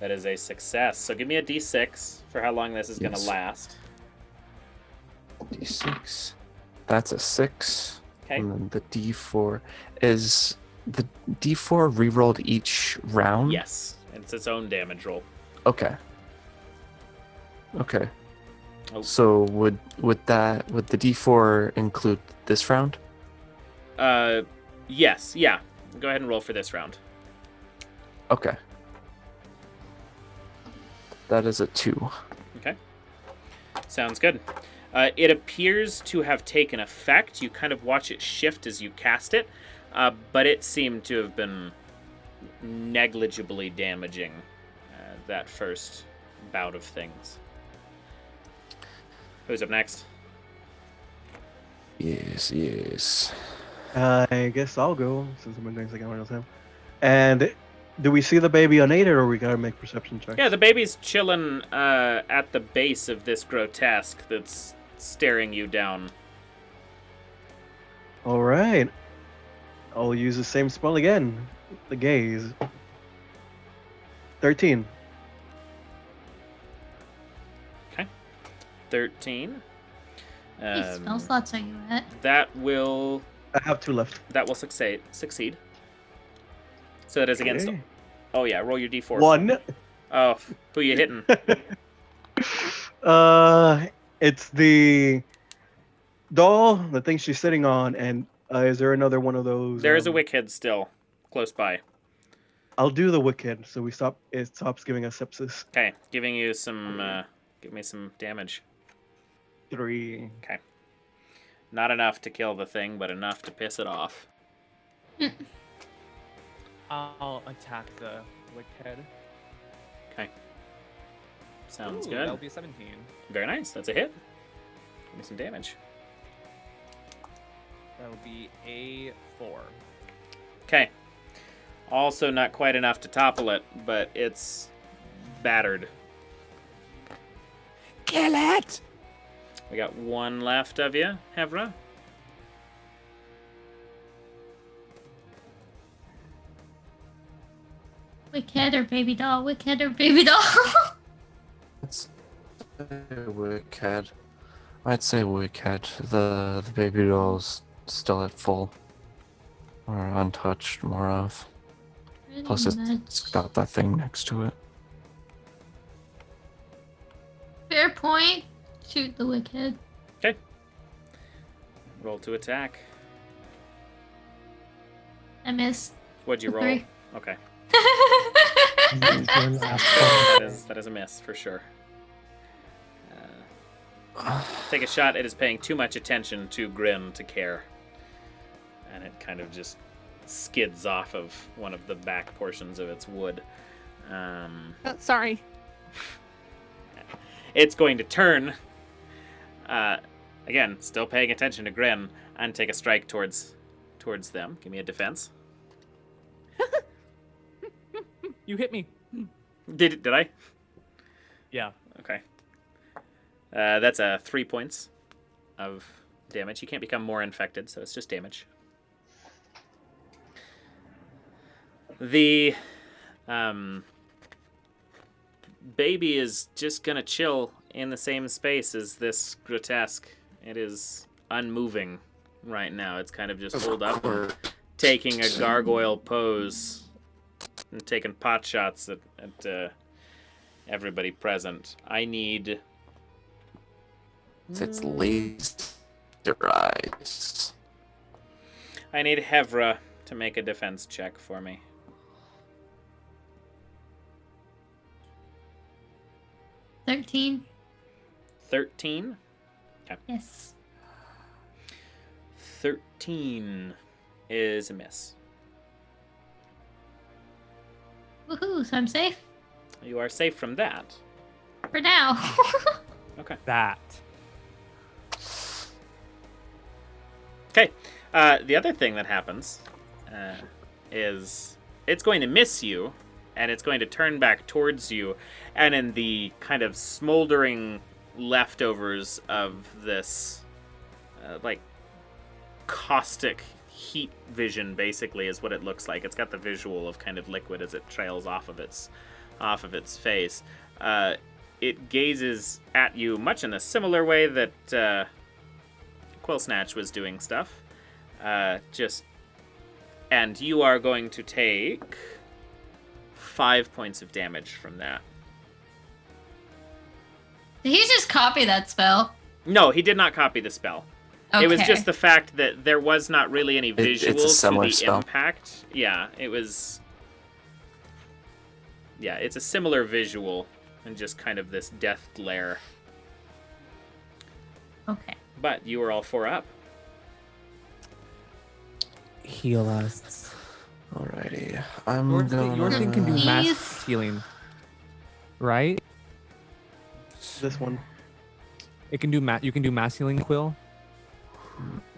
That is a success. So give me a d6 for how long this is going to last. D6. That's a 6. Okay. And then the D4 is the D4 rerolled each round? Yes. It's its own damage roll. Okay. Okay. Oh. So would the D4 include this round? Yes. Yeah. Go ahead and roll for this round. Okay. That is a 2. Okay. Sounds good. It appears to have taken effect. You kind of watch it shift as you cast it, but it seemed to have been negligibly damaging that first bout of things. Who's up next? Yes. I guess I'll go since I've been doing second one with him. And do we see the baby unaided, or we gotta make perception checks? Yeah, the baby's chilling at the base of this grotesque that's staring you down. All right. I'll use the same spell again. The gaze. 13. 13. How many spell slots are you at? That will I have 2 left. succeed. So that is against. Okay. Oh yeah, roll your d4. 1. Oh, who you hitting? It's the doll, the thing she's sitting on, and is there another one of those? There is a wickhead still close by. I'll do the wicked, so it stops giving us sepsis. Okay, giving you some. Give me some damage. 3. Okay. Not enough to kill the thing, but enough to piss it off. I'll attack the wicked. Okay. Sounds Ooh, good. That'll be 17. Very nice. That's a hit. Give me some damage. That'll be a 4. Okay. Also not quite enough to topple it, but it's battered. Kill it! We got one left of you, Hevra. Wicked or baby doll? Wicked or baby doll? Let's say wicked. I'd say wicked. The baby doll's still at full. Or untouched, more of. Plus it's got that thing next to it. Fair point. Shoot the wicked. Okay. Roll to attack. I miss. What'd you roll? 3. Okay. Use your last one. That is a miss for sure. Take a shot. It is paying too much attention to Grim to care. And it kind of just skids off of one of the back portions of its wood. Sorry. It's going to turn, again, still paying attention to Grim, and take a strike towards them. Give me a defense. You hit me. Did I? Yeah. Okay. That's 3 points of damage. You can't become more infected, so it's just damage. The baby is just gonna chill in the same space as this grotesque. It is unmoving right now. It's kind of just pulled up and taking a gargoyle pose and taking pot shots at everybody present. I need... It's laser eyes. I need Hevra to make a defense check for me. 13. 13? Okay. Yes. 13 is a miss. Woohoo! So I'm safe You are safe from that. for now. Okay. That. Okay. The other thing that happens is it's going to miss you, and it's going to turn back towards you, and in the kind of smoldering leftovers of this, like, caustic heat vision, basically, is what it looks like. It's got the visual of kind of liquid as it trails off of its face. It gazes at you much in a similar way that Quillsnatch was doing stuff. And you are going to take 5 points of damage from that. Did he just copy that spell? No, he did not copy the spell. Okay. It was just the fact that there was not really any visual it's a to similar the spell. impact. Yeah, it was... Yeah, it's a similar visual and just kind of this death glare. Okay. But you are all 4 up. Heal us. Alrighty. I'm Your thing can do mass Please. healing, right? This one. It can do You can do mass healing, Quill.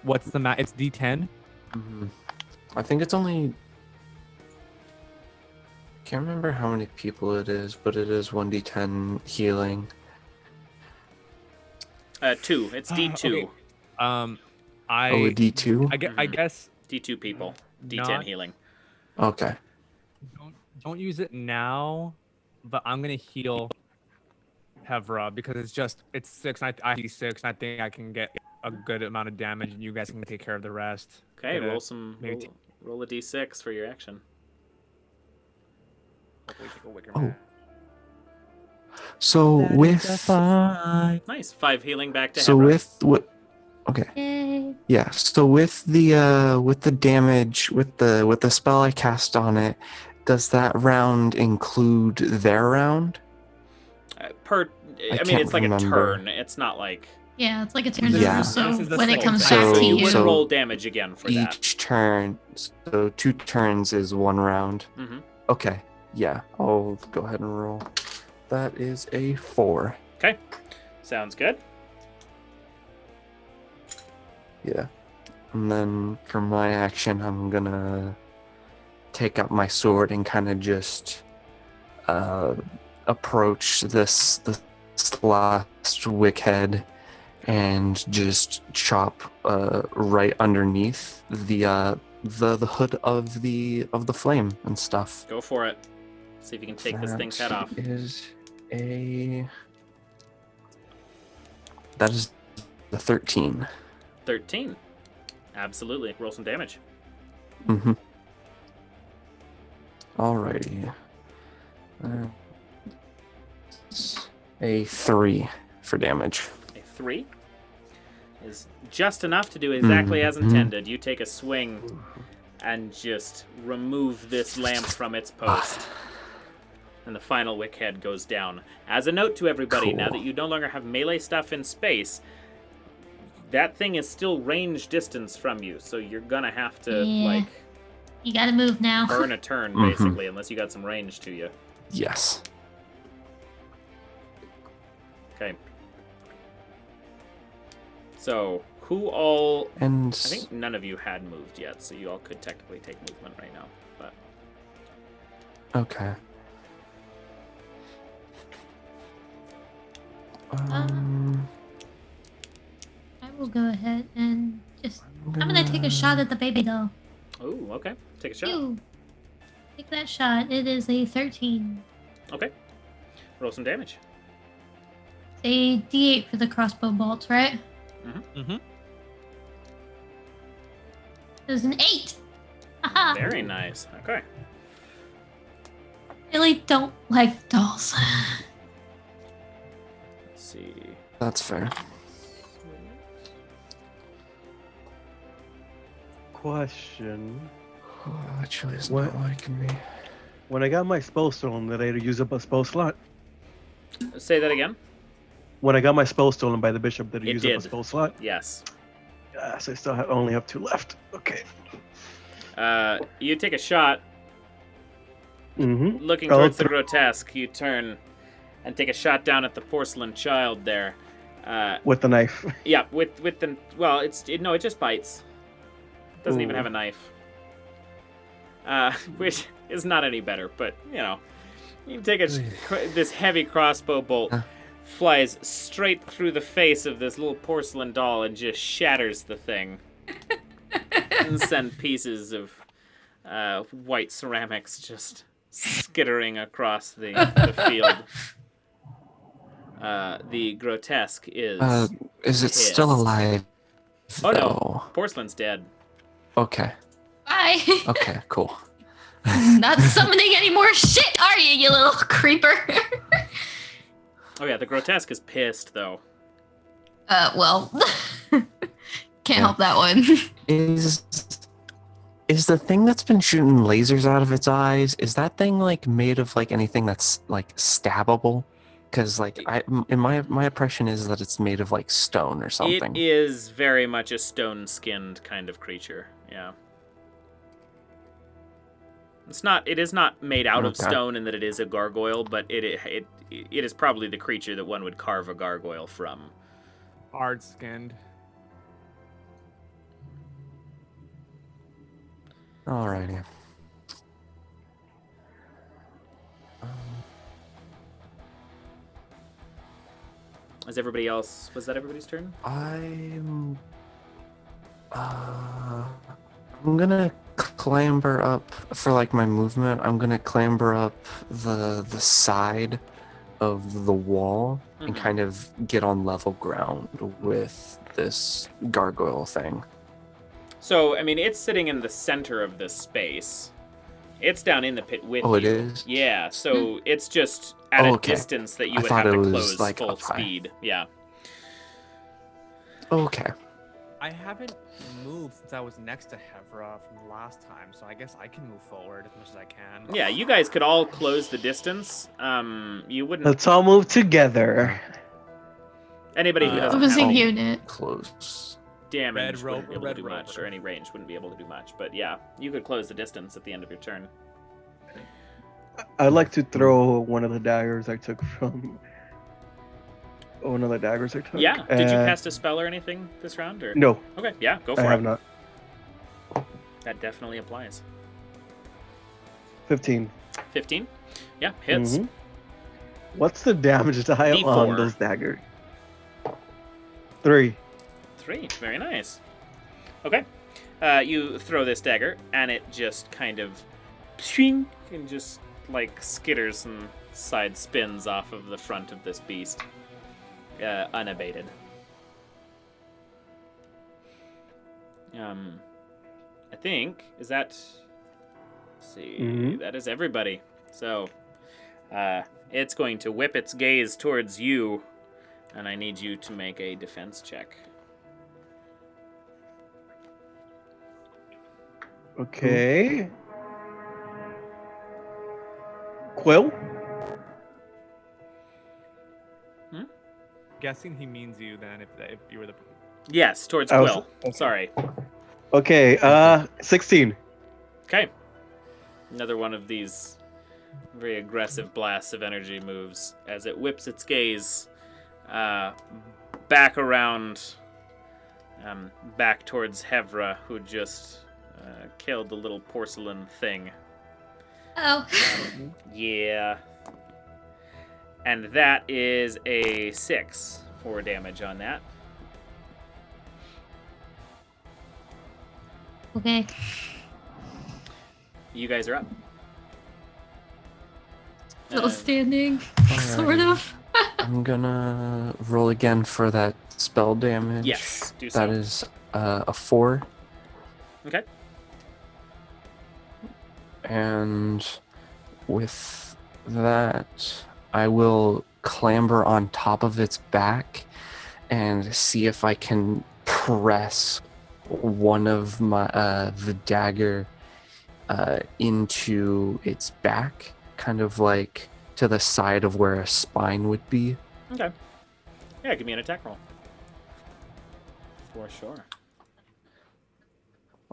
What's the It's D10. I think it's only... Can't remember how many people it is, but it is 1d10 healing. 2. It's D2. Okay. A D2? I guess D2 people. D10 Not- healing. Okay. don't use it now, but I'm gonna heal Hevra because it's 6 and I do 6 and I think I can get a good amount of damage and you guys can take care of the rest. Okay, Gonna roll roll a D6 for your action. hopefully take a wicker Oh. man. So That is with... a 5. Nice. 5 healing back to So Hevra. with... what? Okay. Yay. Yeah, so with the damage with the spell I cast on it, does that round include their round? I mean, can't it's like remember. a turn. It's not like... Yeah, it's like a turn Yeah. so This is the when it full comes thing. back So- to you you. wouldn't roll damage again for that. Each turn, so 2 turns is 1 round. Mhm. Okay, yeah, I'll go ahead and roll. That is a 4. Okay. Sounds good. Yeah. And then for my action, I'm gonna take out my sword and kind of just approach this last wickhead and just chop right underneath the hood of the flame and stuff. Go for it. See if you can take this thing's head off. That is the 13. 13. Absolutely. Roll some damage. Mm-hmm. Alrighty. It's a 3 for damage. A 3 is just enough to do exactly as intended. You take a swing and just remove this lamp from its post. and the final wick head goes down. As a note to everybody, now Cool. that you no longer have melee stuff in space, that thing is still range distance from you, so you're gonna have to Yeah. You gotta move now. burn a turn Mhm. basically, unless you got some range to you. Yes. Okay. So who all? And I think none of you had moved yet, so you all could technically take movement right now. But okay. Um, I will go ahead and just. I'm gonna take a shot at the baby doll. oh, okay. Take a shot. You take that shot. It is a 13. Okay. Roll some damage. A D8 for the crossbow bolts, right? Mm-hmm. It was an 8. Haha. Very nice. Okay. Really don't like dolls. Let's see. that's fair. Question. Oh, actually, it's What? not liking me. When I got my spell stolen, did I use up a spell slot? Say that again. When I got my spell stolen by the bishop, did I It use did. up a spell slot? Yes. Yes, I still only have 2 left. Okay. You take a shot. Mm-hmm. Looking I'll towards the throw- grotesque, you turn and take a shot down at the porcelain child there. With the knife. Yeah, with the it just bites. It doesn't even Ooh. have a knife. Which is not any better, but you take this heavy crossbow bolt, flies straight through the face of this little porcelain doll and just shatters the thing, and send pieces of white ceramics just skittering across the field. The grotesque is. Is it still pissed. alive? Oh no, though? porcelain's dead. Okay. Bye. Okay, cool. Not summoning any more shit, are you, you little creeper? Oh yeah, the grotesque is pissed though. Well, can't Yeah. help that one. Is the thing that's been shooting lasers out of its eyes, is that thing like made of like anything that's like stabbable? Because like in my impression is that it's made of like stone or something. It is very much a stone-skinned kind of creature. Yeah. It is not made out of Okay. stone in that it is a gargoyle, but it is probably the creature that one would carve a gargoyle from. Hard skinned. Alrighty. Was that everybody's turn? I'm gonna clamber up for like my movement. I'm gonna clamber up the side of the wall and Mhm. kind of get on level ground with this gargoyle thing. So, I mean, it's sitting in the center of this space. It's down in the pit with you. Oh, it is? Yeah, so it's just at Oh, a okay. distance that you I would thought have to it was, close like, full up high. speed. Yeah. Okay. I haven't moved since I was next to Hevra from the last time, so I guess I can move forward as much as I can. Yeah, you guys could all close the distance. You wouldn't. Let's all move together. Anybody who doesn't Focusing have any unit. Close. damage Red wouldn't be able rover, to do red much, rover. or any range wouldn't be able to do much. But yeah, you could close the distance at the end of your turn. I'd like to throw one of the daggers I took from. One of the daggers I took. Yeah. Did you cast a spell or anything this round? Or No, Okay. Yeah. Go for I it. have not. That definitely applies. 15. 15. Yeah. Hits. Mhm. What's the damage die D4. on those daggers? 3. 3. Very nice. Okay. You throw this dagger, and it just kind of swing, and just like skitters and side spins off of the front of this beast, unabated. I think is that. Let's see, Mhm. that is everybody. So, it's going to whip its gaze towards you, and I need you to make a defense check. Okay. Quill? guessing he means you then if you were the. Yes, towards I was- Quill. okay. Sorry. Okay, 16. Okay. Another one of these very aggressive blasts of energy moves as it whips its gaze back around, back towards Hevra, who just killed the little porcelain thing. Oh. Yeah. And that is a 6 for damage on that. Okay. You guys are up. Still standing, sort Alrighty. of. I'm gonna roll again for that spell damage. Yes, do so. That is a 4. Okay. And with that, I will clamber on top of its back and see if I can press one of my the dagger into its back, kind of like to the side of where a spine would be. Okay. Yeah, give me an attack roll. For sure.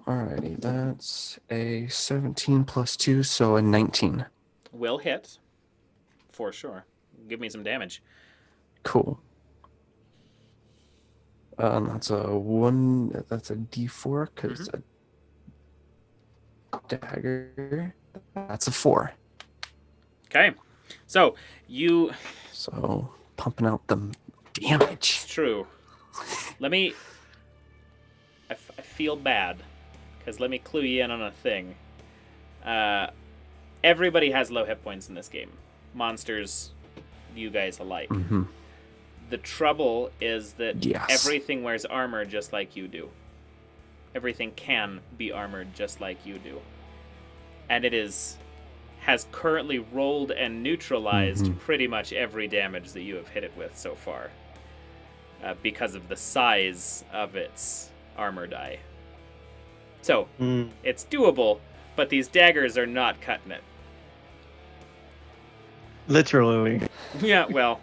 Alrighty, that's a 17 plus 2, so a 19. Will hit. For sure. Give me some damage. Cool. That's a D4 because it's a dagger. That's a 4. Okay. So, you... So pumping out the damage. It's true. Let me... I feel bad. Because let me clue you in on a thing. Everybody has low hit points in this game. Monsters, you guys alike. Mm-hmm. The trouble is that Yes. everything wears armor just like you do. Everything can be armored just like you do. And it has currently rolled and neutralized pretty much every damage that you have hit it with so far. Because of the size of its armor die. So, it's doable, but these daggers are not cutting it. Literally. Yeah, well,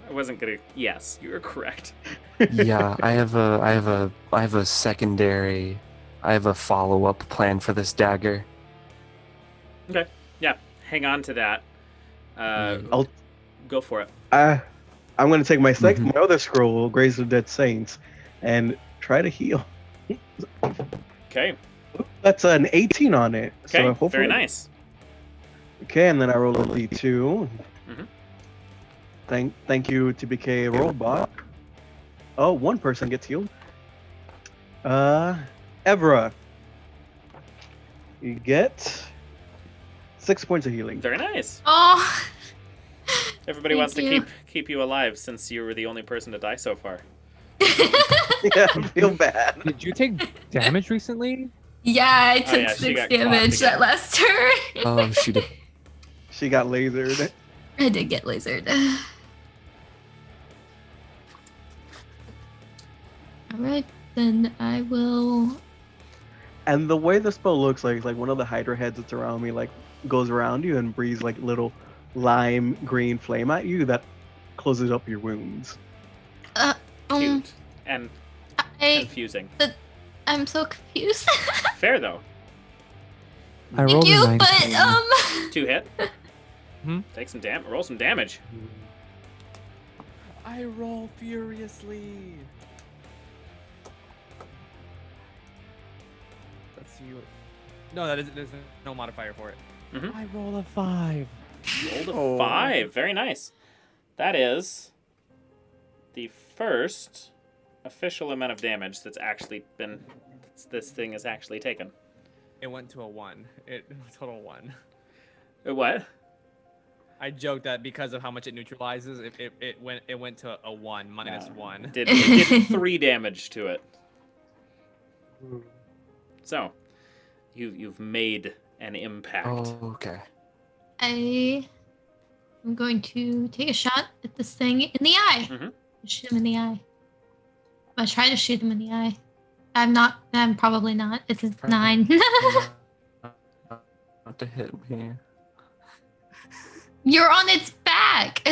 I wasn't gonna... Yes, you were correct. Yeah, I have a secondary. I have a follow-up plan for this dagger. Okay, yeah, hang on to that. I'll- Go for it. I'm going to take my my other scroll, Grace of Dead Saints, and try to heal. Okay, That's an 18 on it. okay, So hopefully... very nice. Okay, and then I roll a D2. Mhm. Thank you, TBK Robot. Oh, one person gets healed. Hevra. You get 6 points of healing. Very nice. Oh. Everybody Thank wants to you. keep you alive since you were the only person to die so far. Yeah, I feel bad. Did you take damage recently? Yeah, I took yeah, she 6 got clocked damage again. that last turn. Oh, she did. She got lasered. I did get lasered. Alright, then I will... And the way the spell looks like one of the Hydra heads that's around me like goes around you and breathes like little lime green flame at you that closes up your wounds. Cute and confusing. I'm so confused. Fair though. I Thank rolled you, a 19. but 2 hit. Hmm? Take some roll some damage. I roll furiously. Let's see. No, there's no modifier for it. Mhm. I roll a 5. Rolled a Oh. 5. Very nice. That is the first official amount of damage that's actually been this thing has actually taken. It went to a 1. It total 1. What? I joked that because of how much it neutralizes, it went to a 1 minus 1. It did 3 damage to it. So, you've made an impact. Oh, okay. I am going to take a shot at this thing in the eye. Mhm. Shoot him in the eye. I'll try to shoot him in the eye. I'm probably not. It's a 9. Not to hit me. You're on its back.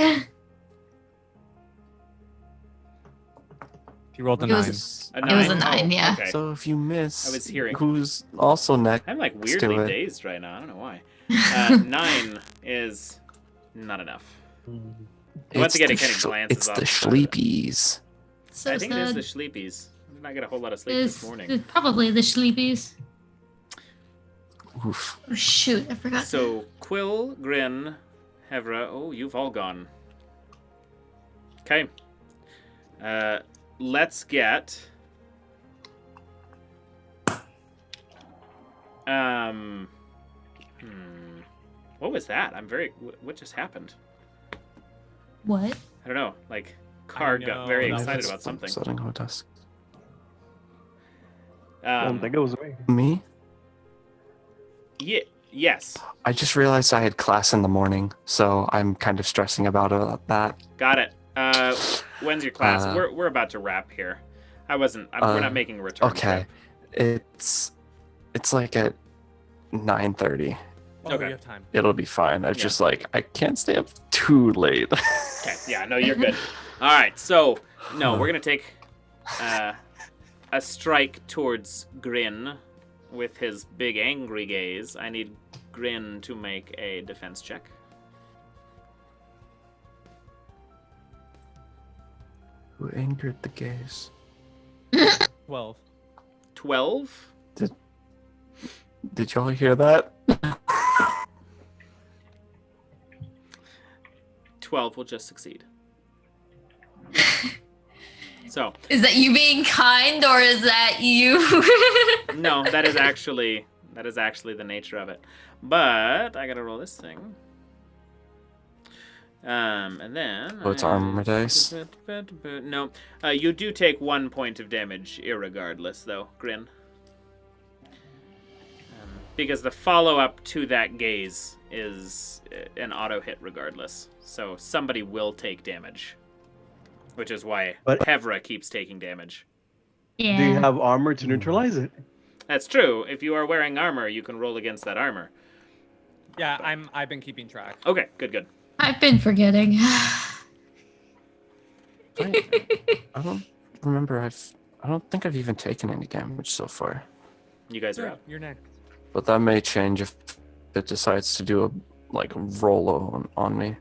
He rolled a It 9. was- A It was a 9? 9, Oh, yeah. Okay. So if you miss, I was hearing. who's also next? I'm like to weirdly it. dazed right now. I don't know why. 9 is not enough. Once again, the it kind of sh- glances It's off the the side of it. sleepies. So I think it is sad. the sleepies. I did not get a whole lot of sleep this morning. It's probably the sleepies. Oof. Oh, shoot, I forgot. So, Quill, Grin, Hevra. Oh, you've all gone. Okay. Let's get... What was that? What just happened? What? I don't know. Like, Karg got know, very that excited was about something. Setting on desk. I don't think it was me. Me? Yes. I just realized I had class in the morning, so I'm kind of stressing about that. Got it. When's your class? Uh, We're about to wrap here. We're not making a return. Okay, it's like at 9:30. Oh, Okay. we have time. It'll be fine. I Yeah. just like I can't stay up too late. Okay. Yeah. No, you're good. All right. So no, we're gonna take a strike towards Grin with his big angry gaze. I need Grin to make a defense check. Who angered the gaze? 12. 12. Did y'all hear that? 12 will just succeed. So Is that you being kind, or is that you? no, that is actually the nature of it. But I gotta roll this thing. And then Oh, it's armor dice? No, you do take 1 point of damage, irregardless, though, Grin. Because the follow-up to that gaze is an auto hit, regardless. So somebody will take damage, which is why But- Hevra keeps taking damage. Yeah. Do you have armor to neutralize it? That's true. If you are wearing armor, you can roll against that armor. Yeah, I've been keeping track. Okay, good. I've been forgetting. I don't remember. I don't think I've even taken any damage so far. You guys are Sure, up. you're next. But that may change if it decides to do a roll on me.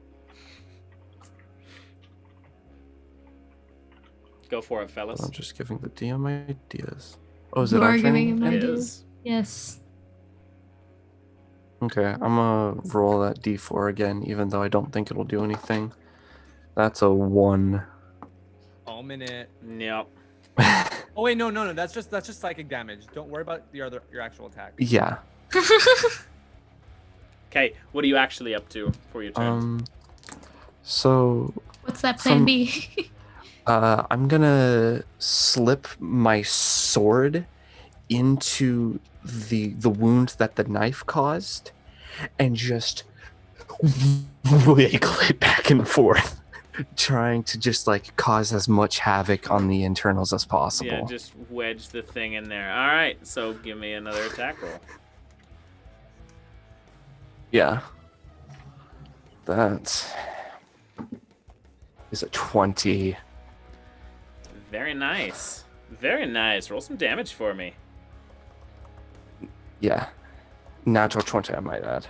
Go for it, But fellas. I'm just giving the DM ideas. Oh, is You it our are turn? giving him It ideas. is. Yes. Okay, I'm gonna roll that D4 again, even though I don't think it'll do anything. That's a 1. Oh, minute. Yep. Oh wait, no. That's just psychic damage. Don't worry about your actual attack. Yeah. Okay, what are you actually up to for your turn? So What's that plan From- B? I'm gonna slip my sword into the wound that the knife caused, and just wiggle it back and forth, trying to just cause as much havoc on the internals as possible. Yeah, just wedge the thing in there. All right, so give me another attack roll. Yeah. That is a 20. Very nice. Very nice. Roll some damage for me. Yeah. Natural 20, I might add.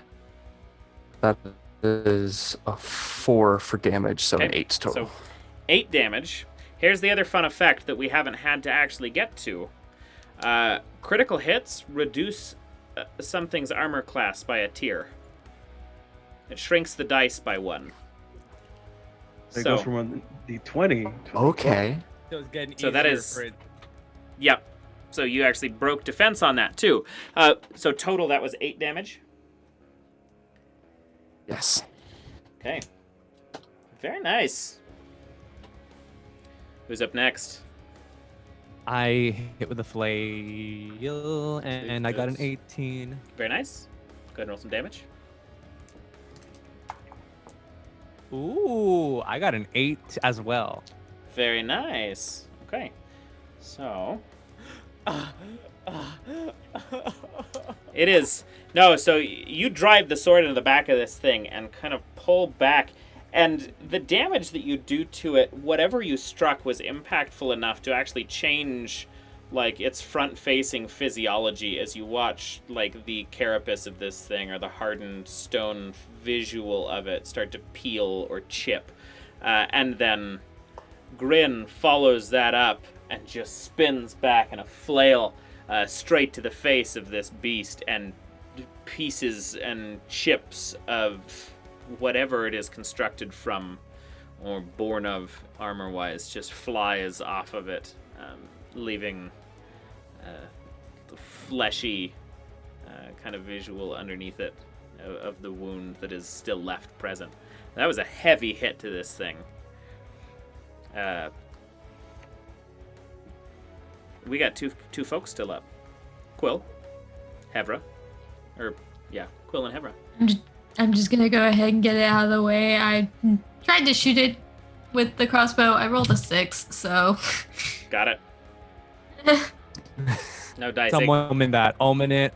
That is a 4 for damage, so an Okay, 8 total. So 8 damage. Here's the other fun effect that we haven't had to actually get to. Critical hits reduce something's armor class by a tier. It shrinks the dice by 1. It goes from a D20 to a Okay. So it's getting So that easier is- for it. Yep. So you actually broke defense on that too. So total that was 8 damage. Yes. Okay. Very nice. Who's up next? I hit with a flail, and I got an 18. Very nice. Go ahead and roll some damage. Ooh, I got an 8 as well. Very nice. Okay. So it is no. So you drive the sword into the back of this thing and kind of pull back, And the damage that you do to it, whatever you struck, was impactful enough to actually change, like, its front-facing physiology as you watch, like, the carapace of this thing or the hardened stone visual of it start to peel or chip. And then Grin follows that up and just spins back in a flail straight to the face of this beast, and pieces and chips of whatever it is constructed from or born of armor-wise just flies off of it, leaving the fleshy kind of visual underneath it of the wound that is still left present. That was a heavy hit to this thing. We got two folks still up. Quill, Hevra, Quill and Hevra. I'm just gonna go ahead and get it out of the way. I tried to shoot it with the crossbow. I rolled a 6, so. Got it. No dice. Someone omen that. Omen it.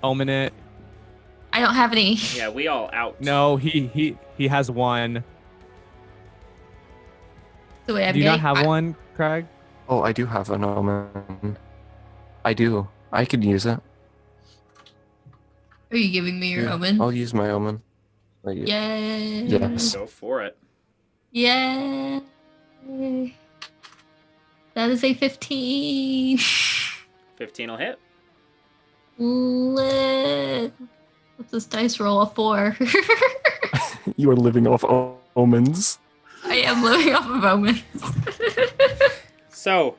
I don't have any. Yeah, we all out. No, he has one. Do I Do you not have one, Craig? Oh, I do have an omen. I do. I could use it. Are you giving me your Yeah, omen? I'll use my omen. Like, Yay. Yes. Go for it. Yay. That is a 15. 15 will hit. Lit. What's this dice roll? A 4. You are living off omens. I am living off of omens. So,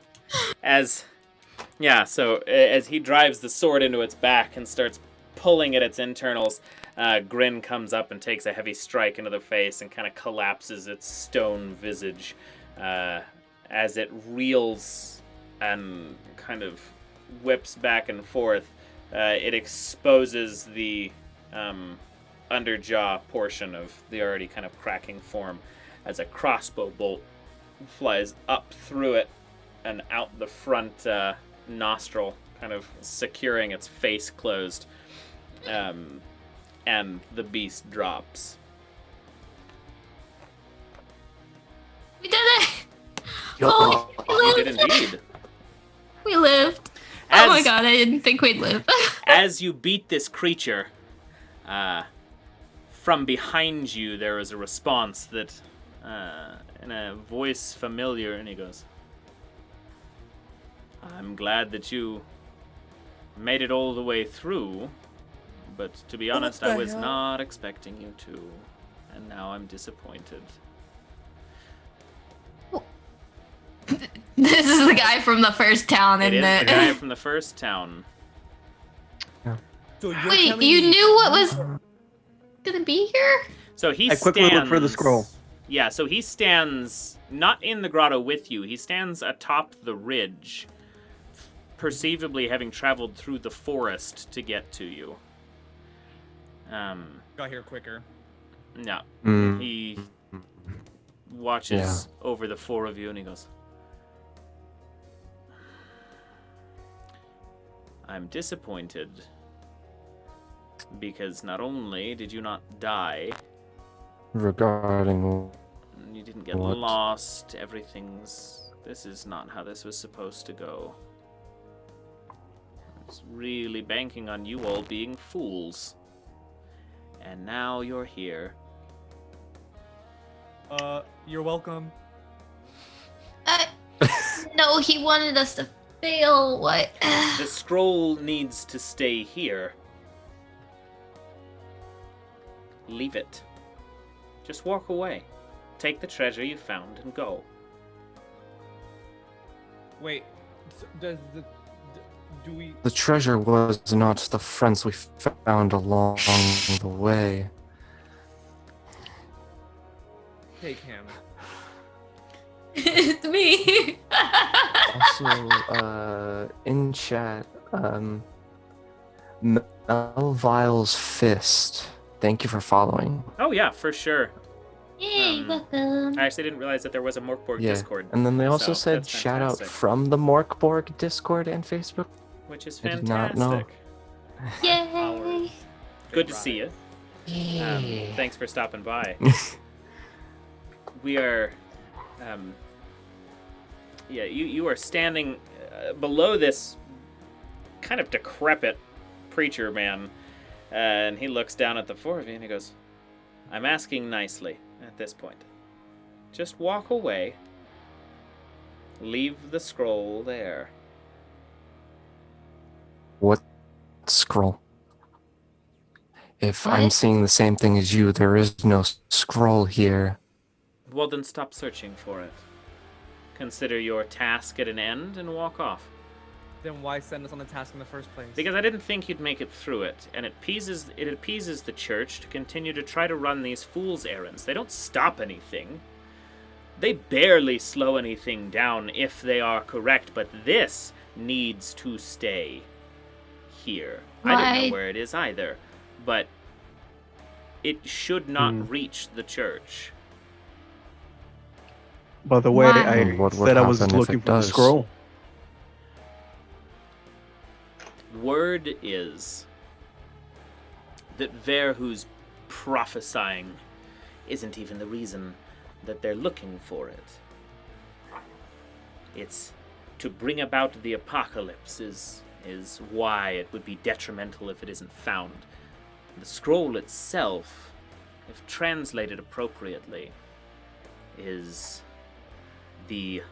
as he drives the sword into its back and starts pulling at its internals, Grin comes up and takes a heavy strike into the face and kind of collapses its stone visage as it reels and kind of whips back and forth. It exposes the underjaw portion of the already kind of cracking form as a crossbow bolt flies up through it and out the front nostril, kind of securing its face closed. And the beast drops. We did it! Yo. Oh, we You lived! did indeed. We lived. Oh my god, I didn't think we'd live. As you beat this creature, from behind you there is a response that, in a voice familiar, and he goes, "I'm glad that you made it all the way through, but to be honest, I was not expecting you to, and now I'm disappointed." This is the guy from the first town, It isn't is it? the guy from the first town. So you're Wait, telling you me- knew what was gonna be here? So he I quickly look for the scroll. Yeah, so he stands not in the grotto with you. He stands atop the ridge, perceivably having traveled through the forest to get to you. Got here quicker. No. Mm. He watches over the four of you and he goes, "I'm disappointed because not only did you not die, Regarding you didn't get what? lost, this is not how this was supposed to go. I was really banking on you all being fools. And now you're here." You're welcome. No, he wanted us to fail. What? The scroll needs to stay here. Leave it. Just walk away. Take the treasure you found and go. Wait, do we? the treasure was not the friends we found along the way. Take him. It's me. Also, in chat, Melvile's Fist. Thank you for following. Oh yeah, for sure. Yay, welcome. I actually didn't realize that there was a Mork Borg Yeah, Discord. and then they also So, said that's shout out fantastic. from the Mork Borg Discord and Facebook. Which is I did fantastic. not know. Yay. Good to see you. Thanks for stopping by. we are, you are standing below this kind of decrepit preacher man, and he looks down at the four of you and he goes, I'm asking nicely at this point. Just walk away. Leave the scroll there. What scroll? If What? I'm seeing the same thing as you, there is no scroll here. Well, then stop searching for it. Consider your task at an end and walk off. Then why send us on the task in the first place? Because I didn't think you'd make it through it, and it appeases the church to continue to try to run these fool's errands. They don't stop anything. They barely slow anything down if they are correct, but this needs to stay here. Well, I don't know where it is either, but it should not reach the church. By the way, Why? I What would said I was happen if looking it for the does? scroll. Word is that Verhu's prophesying isn't even the reason that they're looking for it. It's to bring about the apocalypse is why it would be detrimental if it isn't found. The scroll itself, if translated appropriately, is the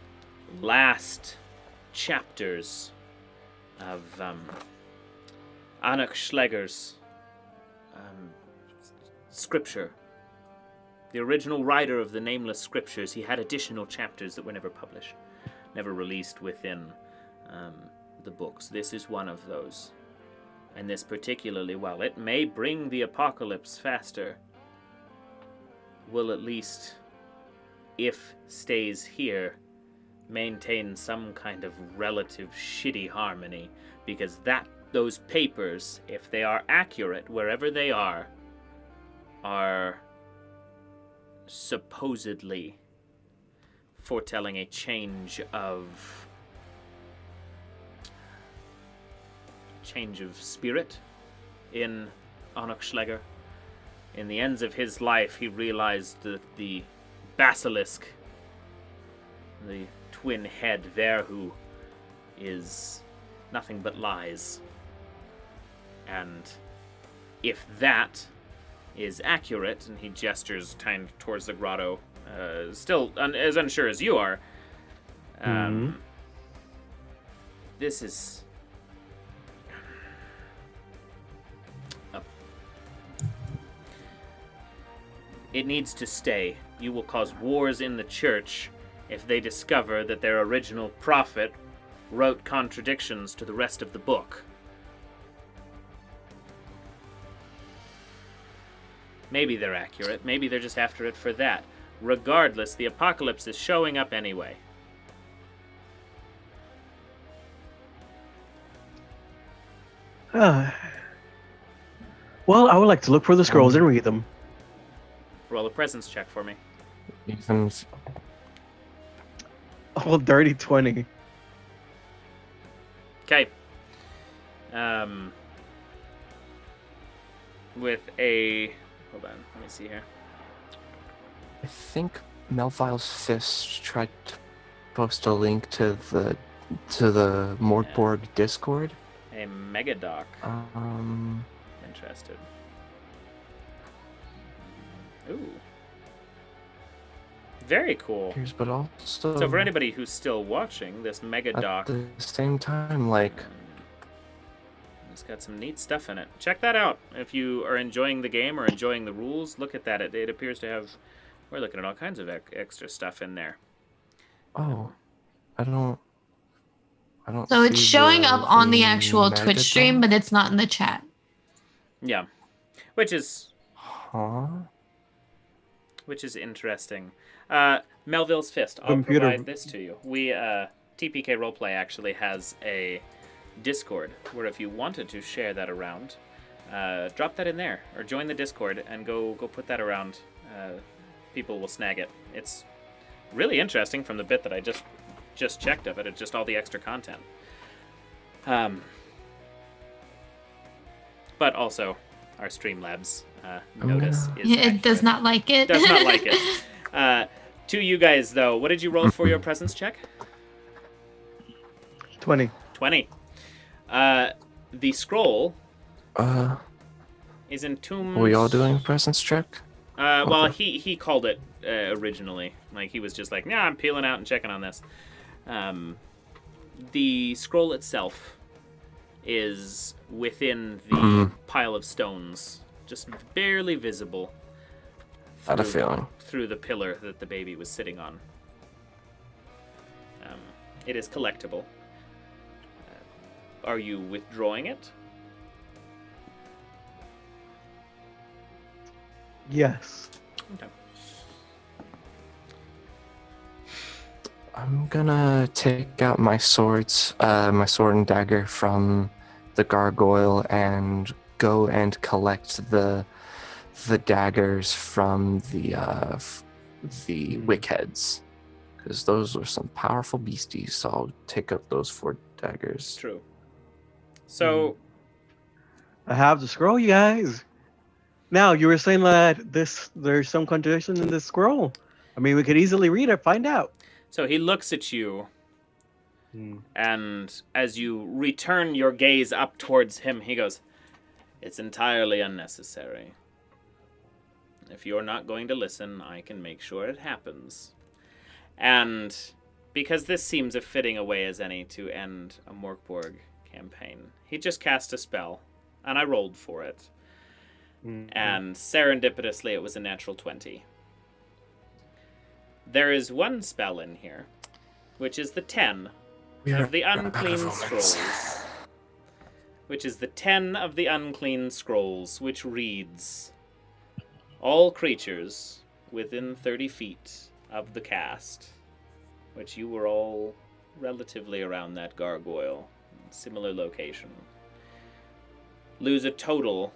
last chapters of Anak Schleger's scripture. The original writer of the Nameless Scriptures, he had additional chapters that were never published, never released within the books. This is one of those. And this particularly, while it may bring the apocalypse faster, will at least, if stays here, maintain some kind of relative shitty harmony, because those papers, if they are accurate wherever they are supposedly foretelling a change of spirit in Anak Schleger. In the ends of his life, he realized that the basilisk, the twin head Verhu, is nothing but lies. And if that is accurate, and he gestures kind of towards the grotto, still as unsure as you are, this is it needs to stay. You will cause wars in the church if they discover that their original prophet wrote contradictions to the rest of the book. Maybe they're accurate. Maybe they're just after it for that. Regardless, the apocalypse is showing up anyway. Well, I would like to look for the scrolls and read them. Roll a presence check for me. Ethan's Oh, dirty 20. Okay. With a... Hold on, let me see here. I think Melvile's Fist tried to post a link to the Mork Borg Discord. A megadoc. Um, Interested. Ooh. Very cool. here's but also So for anybody who's still watching, this megadoc... at the same time, like It's got some neat stuff in it. Check that out. If you are enjoying the game or enjoying the rules, look at that. It appears to have... We're looking at all kinds of extra stuff in there. oh, I don't. So it's see showing up on the actual Megadon. Twitch stream, but it's not in the chat. Yeah. Which is Huh? interesting. Melville's Fist. I'll Computer- provide this to you. We, TPK Roleplay actually has a Discord where if you wanted to share that around, drop that in there or join the Discord and go put that around. People will snag it. It's really interesting from the bit that I just checked of it. It's just all the extra content. But also our Streamlabs notice is It does accurate. not like it. Does not like it. To you guys, though, what did you roll for your presence check? 20. 20. The scroll Are is entombed. we all doing a presence check? Well, Okay. he called it originally. Like, he was just like, nah, I'm peeling out and checking on this. The scroll itself is within the pile of stones, just barely visible. Had a feeling. Through the pillar that the baby was sitting on. It is collectible. Are you withdrawing it? Yes. Okay. I'm gonna take out my swords, my sword and dagger from the gargoyle, and go and collect the daggers from the wick heads, because those are some powerful beasties. So I'll take up those 4 daggers. True. So, I have the scroll, you guys. Now, you were saying that there's some contradiction in this scroll. I mean, we could easily read it, find out. so he looks at you, and as you return your gaze up towards him, he goes, "It's entirely unnecessary. If you're not going to listen, I can make sure it happens." And because this seems a fitting a way as any to end a Mork Borg campaign, he just cast a spell, and I rolled for it. And serendipitously, it was a natural 20. There is one spell in here, which is the 10 of the unclean scrolls. Which is the 10 of the unclean scrolls, which reads, all creatures within 30 feet of the cast, which you were all relatively around that gargoyle, similar location, lose a total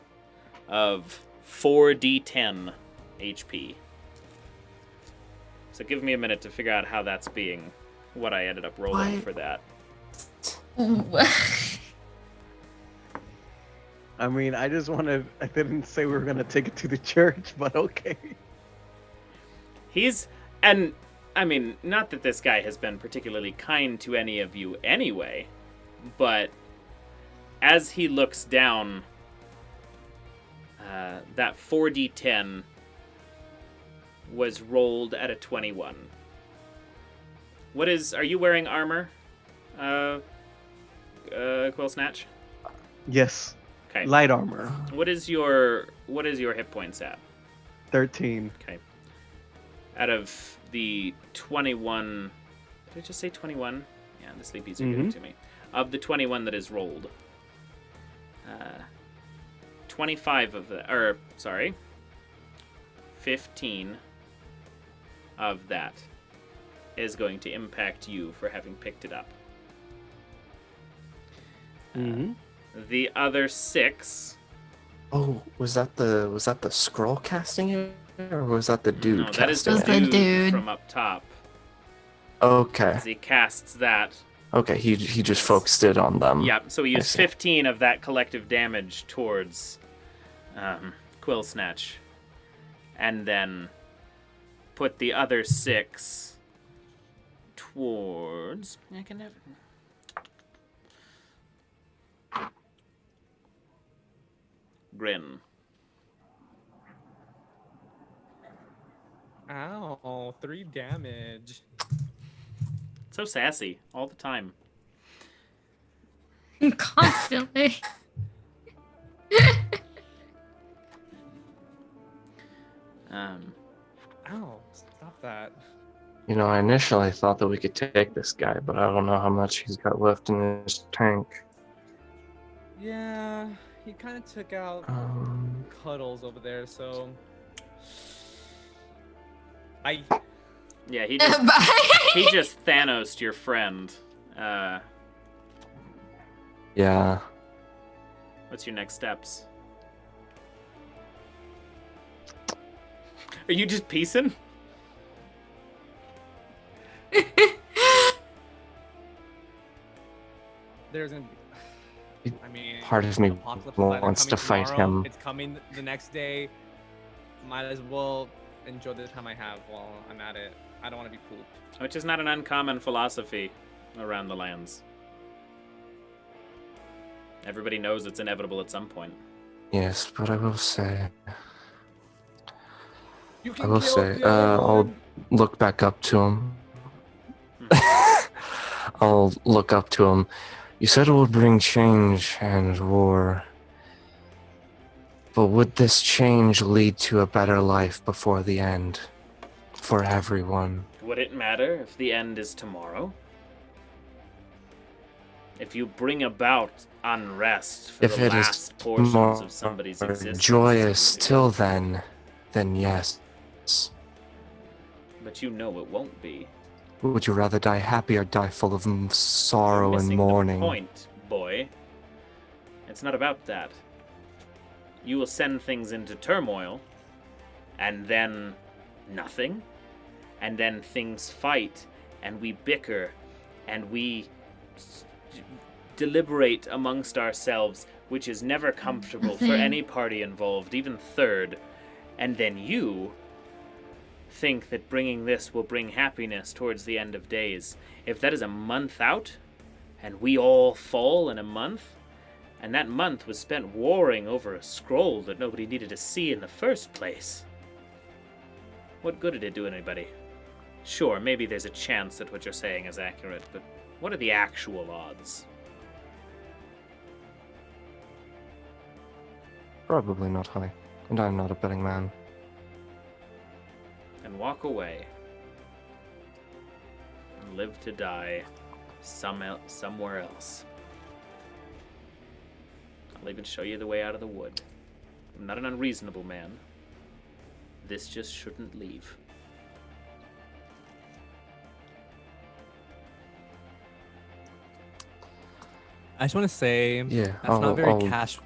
of 4d10 HP. So give me a minute to figure out how that's being what I ended up rolling for that. I mean, I didn't say we were going to take it to the church, but okay. And I mean, not that this guy has been particularly kind to any of you anyway, but as he looks down, that 4d10 was rolled at a 21. Are you wearing armor, Quillsnatch? Yes. Okay. Light armor. What is your hit points at? 13. Okay. Out of the 21, did I just say 21? Yeah, the sleepies are giving it to me. Of the 21 that is rolled, 25 of the, 15 of that is going to impact you for having picked it up. The other 6. Oh, was that the scroll casting it, or was that the dude? No, that is casting the it? dude from up top. Okay. As he casts that. Okay, he just focused it on them. Yeah, so he used 15 of that collective damage towards Quillsnatch, and then put the other 6 towards. I can never. Grin. Ow, 3 damage. So sassy all the time. Constantly. Ow, stop that. You know, I initially thought that we could take this guy, but I don't know how much he's got left in his tank. Yeah, he kind of took out Cuddles over there, so... Yeah, he just Thanos'd your friend. Yeah. What's your next steps? Are you just piecing? There's gonna be... I mean... Part of me Apocalypse is wants either to coming fight tomorrow, him. It's coming the next day. Might as well enjoy the time I have while I'm at it. I don't want to be pooped. Which is not an uncommon philosophy around the lands. Everybody knows it's inevitable at some point. Yes, but I will say, You I'll look back up to him. I'll look up to him. You said it would bring change and war. But would this change lead to a better life before the end? For everyone? Would it matter if the end is tomorrow? If you bring about unrest for If the it is last portions more of somebody's existence. joyous till then yes. But you know it won't be. Would you rather die happy or die full of sorrow You're and missing mourning? the point, boy. It's not about that. You will send things into turmoil, and then nothing, and then things fight, and we bicker, and we deliberate amongst ourselves, which is never comfortable for any party involved, even third, and then you think that bringing this will bring happiness towards the end of days. If that is a month out, and we all fall in a month, and that month was spent warring over a scroll that nobody needed to see in the first place, what good did it do anybody? Sure, maybe there's a chance that what you're saying is accurate, but what are the actual odds? Probably not high, and I'm not a betting man. And walk away. And live to die somewhere else. I'll even show you the way out of the wood. I'm not an unreasonable man. This just shouldn't leave. I just want to say, Yeah, that's not very cash.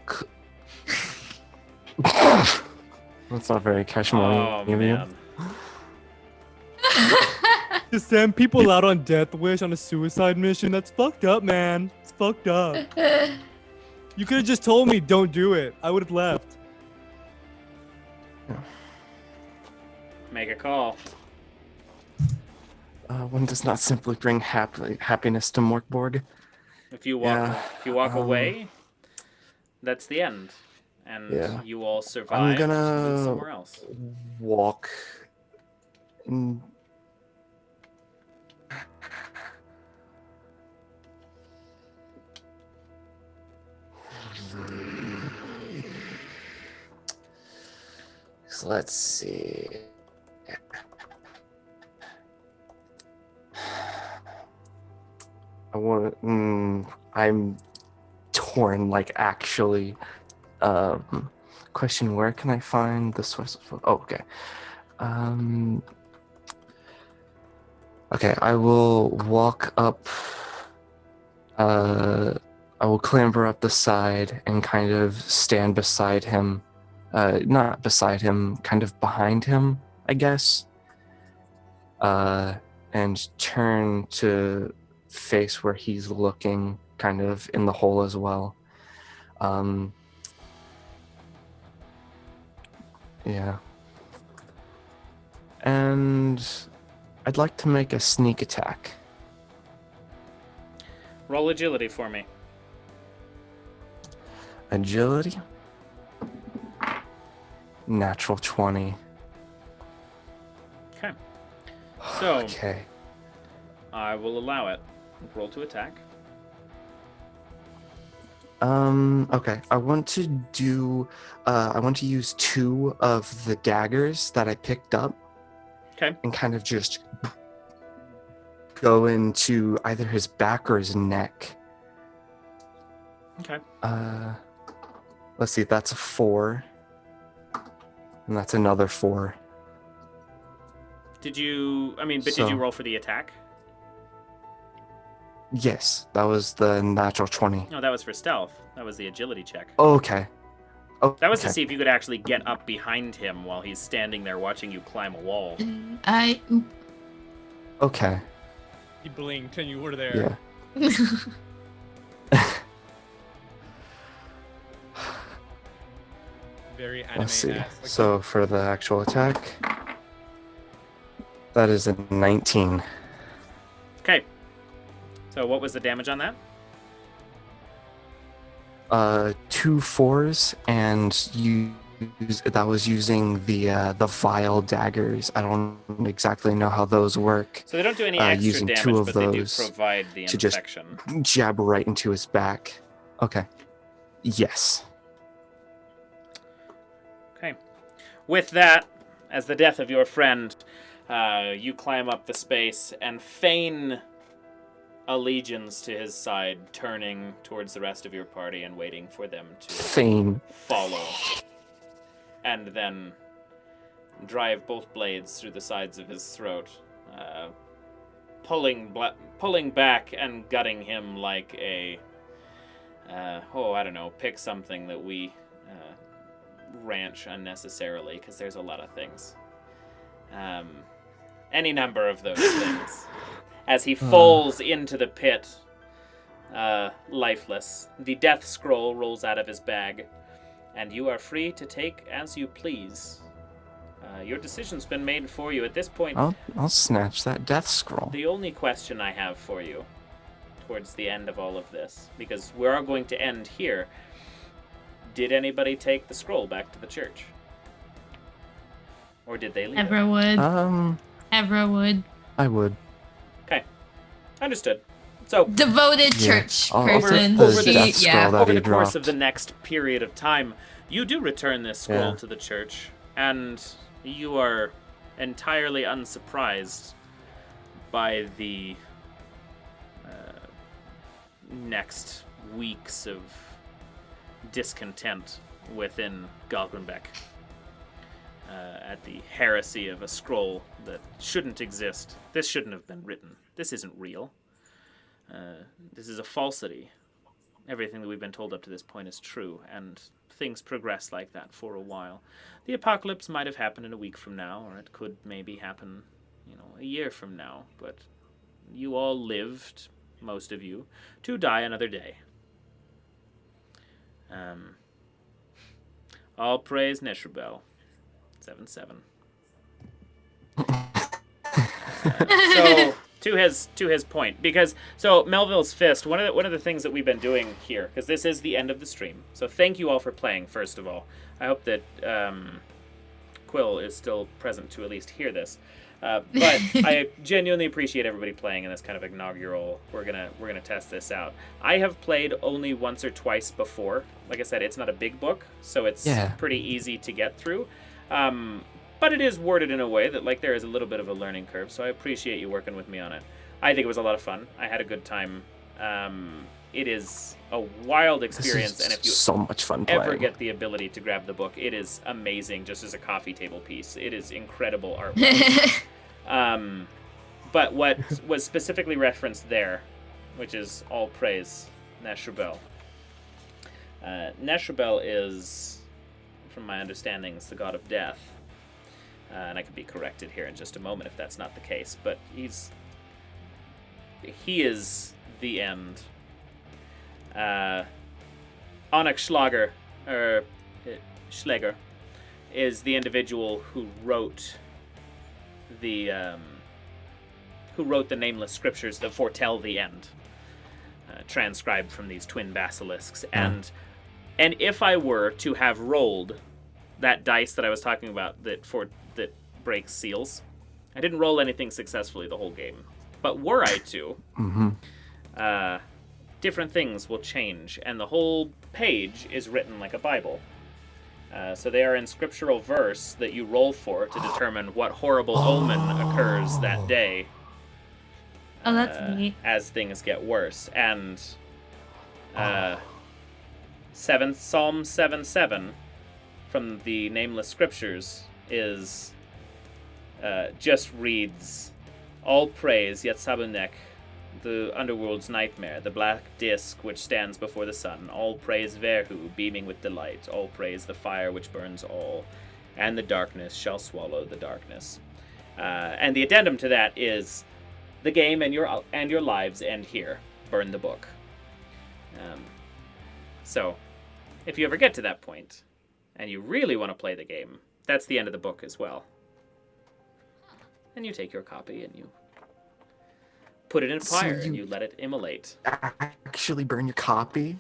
That's not very cash money. Oh, you mean? man. To send people out on Death Wish on a suicide mission, that's fucked up, man. It's fucked up. You could have just told me, don't do it. I would have left. Make a call. One does not simply bring happiness to Mork Borg. If you walk away, that's the end. And Yeah. you all survive gonna somewhere else. Walk. So let's see. I'm torn, like, actually. Question, where can I find the source of... Oh, okay. Okay, I will walk up... I will clamber up the side and kind of stand beside him. Not beside him, kind of behind him, I guess. And turn to face where he's looking, kind of in the hole as well. Yeah. And I'd like to make a sneak attack. Roll agility for me. Agility? Natural 20. Okay. So, Okay. I will allow it. Roll to attack. Okay. I want to use 2 of the daggers that I picked up. Okay. And kind of just go into either his back or his neck. Okay. Let's see, that's a 4. And that's another 4. Did you roll for the attack? Yes, that was the natural 20. No, that was for stealth. That was the agility check. Okay. That was to Okay. see if you could actually get up behind him while he's standing there watching you climb a wall. Okay. You blinked and you were there. Yeah. Very Let's see. anime-esque. Like, So for the actual attack, That is a 19. Okay. So what was the damage on that? 2 4s, and that was using the vile daggers. I don't exactly know how those work. So they don't do any extra using damage, 2 of but they do those provide the to just infection. jab right into his back. Okay. Yes. Okay. With that, as the death of your friend, you climb up the space and feign allegiance to his side, turning towards the rest of your party and waiting for them to follow. And then drive both blades through the sides of his throat, pulling back and gutting him like a... I don't know, pick something that we ranch unnecessarily, because there's a lot of things. Any number of those things. As he falls into the pit, lifeless, the death scroll rolls out of his bag, and you are free to take as you please. Your decision's been made for you at this point. I'll snatch that death scroll. The only question I have for you towards the end of all of this, because we are going to end here, did anybody take the scroll back to the church? Or did they leave Hevra would. Hevra would. I would. Okay. Understood. So, Devoted church I'll person. take the death scroll that over he the course of dropped. the next period of time, you do return this scroll to the church, and you are entirely unsurprised by the next weeks of discontent within Galgenbeck at the heresy of a scroll that shouldn't exist. This shouldn't have been written. This isn't real. This is a falsity. Everything that we've been told up to this point is true, and things progress like that for a while. The apocalypse might have happened in a week from now, or it could maybe happen, a year from now, but you all lived, most of you, to die another day. All praise Neshrabel. 7-7. So to his point, because Melville's Fist, one of the things that we've been doing here, because this is the end of the stream. So thank you all for playing. First of all, I hope that Quill is still present to at least hear this. But I genuinely appreciate everybody playing in this kind of inaugural. We're gonna test this out. I have played only once or twice before. Like I said, it's not a big book, so it's pretty easy to get through. But it is worded in a way that there is a little bit of a learning curve. So I appreciate you working with me on it. I think it was a lot of fun. I had a good time. It is a wild experience, and if you so much fun ever playing. get the ability to grab the book, it is amazing. Just as a coffee table piece, it is incredible artwork. But what was specifically referenced there, which is all praise, Neshrabel. Neshrabel is, from my understanding, the god of death. And I could be corrected here in just a moment if that's not the case. But he is the end. Onyx Schläger is the individual who wrote the nameless scriptures that foretell the end, transcribed from these twin basilisks. And if I were to have rolled that dice that I was talking about that breaks seals, I didn't roll anything successfully the whole game. But were I to, different things will change, and the whole page is written like a Bible. So they are in scriptural verse that you roll for to determine what horrible omen occurs that day. Oh, that's neat. As things get worse. And Psalm 7:7 from the Nameless Scriptures is just reads, all praise Yetsabunek, the underworld's nightmare, the black disk which stands before the sun. All praise Verhu, beaming with delight. All praise the fire which burns all, and the darkness shall swallow the darkness. And the addendum to that is, the game and your lives end here. Burn the book. So, if you ever get to that point, and you really want to play the game, that's the end of the book as well. and you take your copy and you put it in So fire you- and you let it immolate. Actually burn your copy?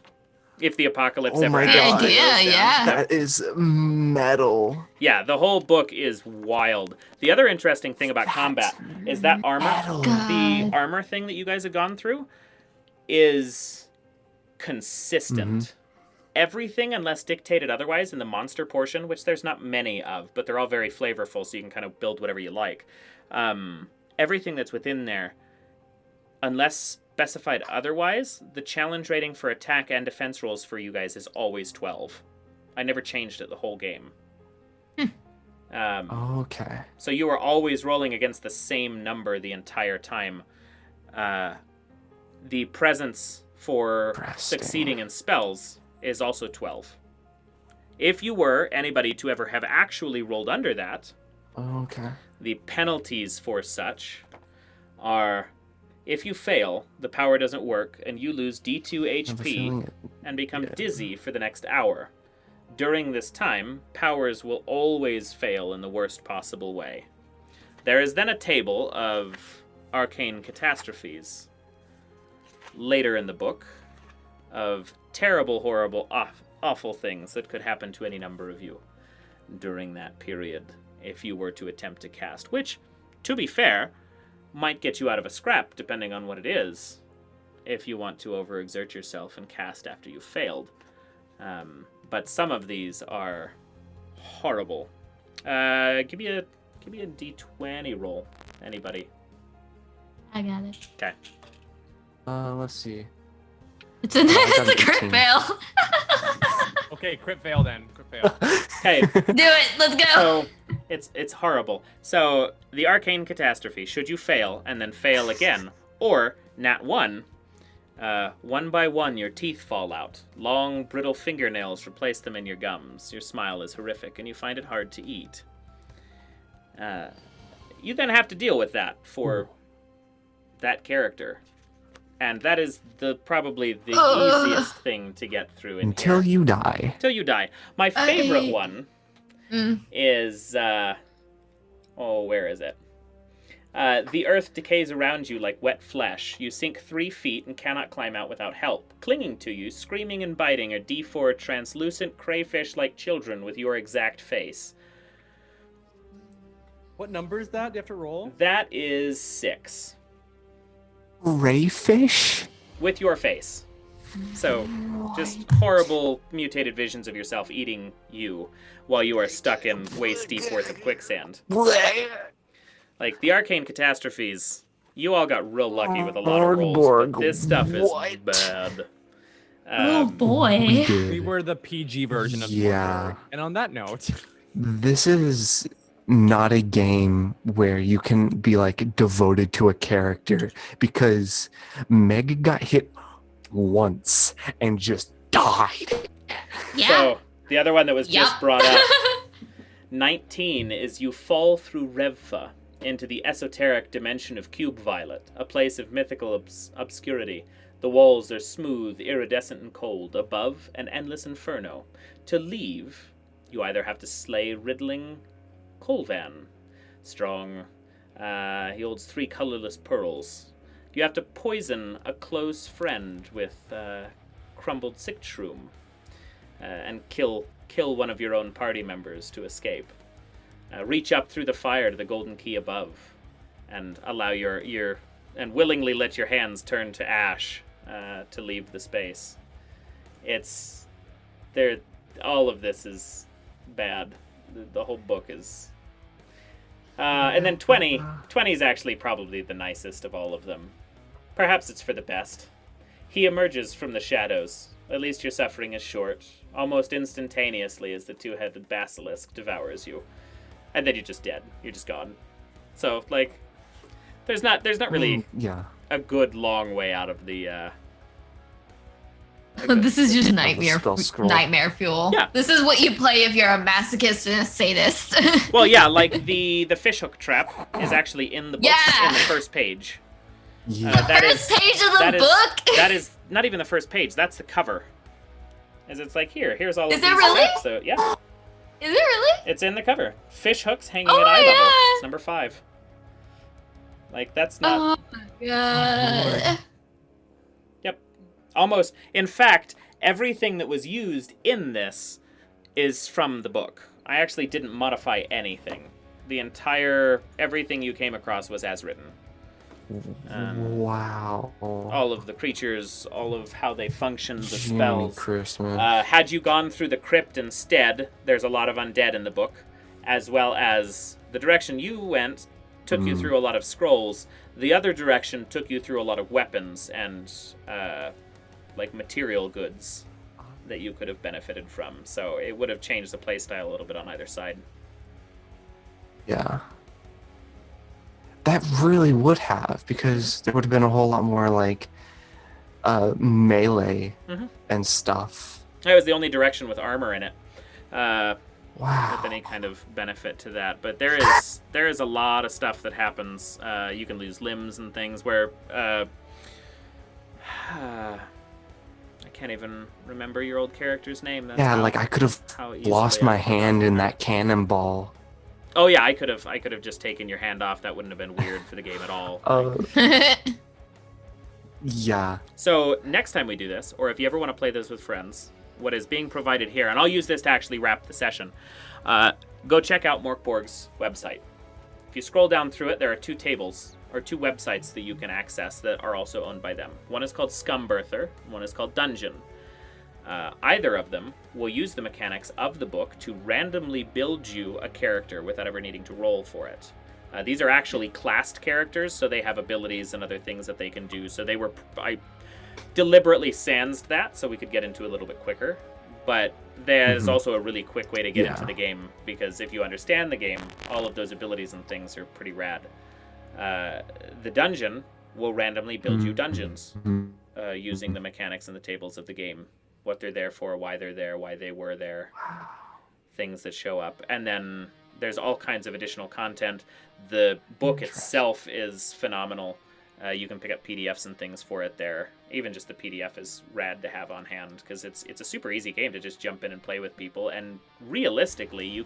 If the apocalypse Oh ever my Good happens, God. it idea, goes down. yeah. That is metal. Yeah, the whole book is wild. The other interesting thing about combat is that armor, metal. the God. armor thing that you guys have gone through, is consistent. Everything, unless dictated otherwise, in the monster portion, which there's not many of, but they're all very flavorful, so you can kind of build whatever you like. Everything that's within there, unless specified otherwise, the challenge rating for attack and defense rolls for you guys is always 12. I never changed it the whole game. Okay. So you are always rolling against the same number the entire time. The presence for Interesting. succeeding in spells is also 12. If you were anybody to ever have actually rolled under that, Okay. the penalties for such are, if you fail, the power doesn't work and you lose D2 I have a feeling HP it- and become yeah. dizzy for the next hour. During this time, powers will always fail in the worst possible way. There is then a table of arcane catastrophes later in the book of terrible, horrible, awful things that could happen to any number of you during that period if you were to attempt to cast, which, to be fair, might get you out of a scrap depending on what it is if you want to overexert yourself and cast after you've failed. But some of these are horrible. Give me a D20 roll, anybody. I got it. Okay. Let's see. It's a, I got it's a an crit 18. fail. Okay, crit fail then. Crit fail. Okay. Do it. Let's go. So it's horrible. So the arcane catastrophe, should you fail and then fail again, or nat 1, one by one your teeth fall out. Long brittle fingernails replace them in your gums. Your smile is horrific and you find it hard to eat. You then have to deal with that for that character. And that is probably the easiest thing to get through in Until here. you die. Until you die. My favorite I- one Mm. is where is it? The earth decays around you like wet flesh. You sink 3 feet and cannot climb out without help. Clinging to you, screaming and biting, are D4 translucent crayfish-like children with your exact face. What number is that? Do you have to roll? That is 6. Rayfish? With your face. So, just horrible mutated visions of yourself eating you while you are stuck in waist deep worth of quicksand. Like, the arcane catastrophes, you all got real lucky with a lot of Mork rolls, Borg, but this stuff is what? bad. Oh boy. We did. We were the PG version of Yeah. Mork Borg. And on that note, This is not a game where you can be like devoted to a character because Meg got hit once and just died. Yeah. So, the other one that was just Yup. brought up, 19, is you fall through Revfa into the esoteric dimension of Cube Violet, a place of mythical obscurity. The walls are smooth, iridescent, and cold. Above, an endless inferno. To leave, you either have to slay Riddling Colvan. Strong. He holds 3 colorless pearls. You have to poison a close friend with crumbled sick shroom. And kill one of your own party members to escape. Reach up through the fire to the golden key above, and allow and willingly let your hands turn to ash to leave the space. It's there. All of this is bad. The whole book is. And then 20 is actually probably the nicest of all of them. Perhaps it's for the best. He emerges from the shadows. At least your suffering is short. Almost instantaneously as the 2-headed basilisk devours you. And then you're just dead. You're just gone. So, like, there's not really Yeah. a good long way out of the, This is just Of the nightmare spell scroll. nightmare fuel. Yeah. This is what you play if you're a masochist and a sadist. Well, yeah, like, the fishhook trap is actually in the book, Yeah. in the first page. Yeah. That First is- page of the that is- book. That is not even the first page. That's the cover. As it's like, here's all Is of it these really? traps. So, yeah, Is it really? it's in the cover. Fish hooks hanging Oh at my eye level. God. It's number 5. Like, that's not... Oh my god. Yep. Almost. In fact, everything that was used in this is from the book. I actually didn't modify anything. The entire... Everything you came across was as written. Wow. All of the creatures, all of how they function, the Jiminy spells. Christmas. Had you gone through the crypt instead, there's a lot of undead in the book, as well as the direction you went took you through a lot of scrolls. The other direction took you through a lot of weapons and like material goods that you could have benefited from. So it would have changed the playstyle a little bit on either side. Yeah. That really would have, because there would have been a whole lot more like melee and stuff. That was the only direction with armor in it. Wow. With any kind of benefit to that. But there is a lot of stuff that happens. You can lose limbs and things where I can't even remember your old character's name. That's Yeah, like I could have lost my hand in that cannonball. Oh yeah, I could have just taken your hand off. That wouldn't have been weird for the game at all. Yeah. So next time we do this, or if you ever want to play this with friends, what is being provided here, and I'll use this to actually wrap the session, go check out Mork Borg's website. If you scroll down through it, there are two tables, or two websites that you can access that are also owned by them. One is called Scumbirther, one is called Dungeon. Either of them will use the mechanics of the book to randomly build you a character without ever needing to roll for it. These are actually classed characters, so they have abilities and other things that they can do. So I deliberately sansed that so we could get into a little bit quicker. But there's also a really quick way to get into the game, because if you understand the game, all of those abilities and things are pretty rad. The dungeon will randomly build you dungeons using the mechanics and the tables of the game. What they're there for, why they're there, why they were there, things that show up. And then there's all kinds of additional content. The book itself is phenomenal. You can pick up PDFs and things for it there. Even just the PDF is rad to have on hand, because it's a super easy game to just jump in and play with people. And realistically, you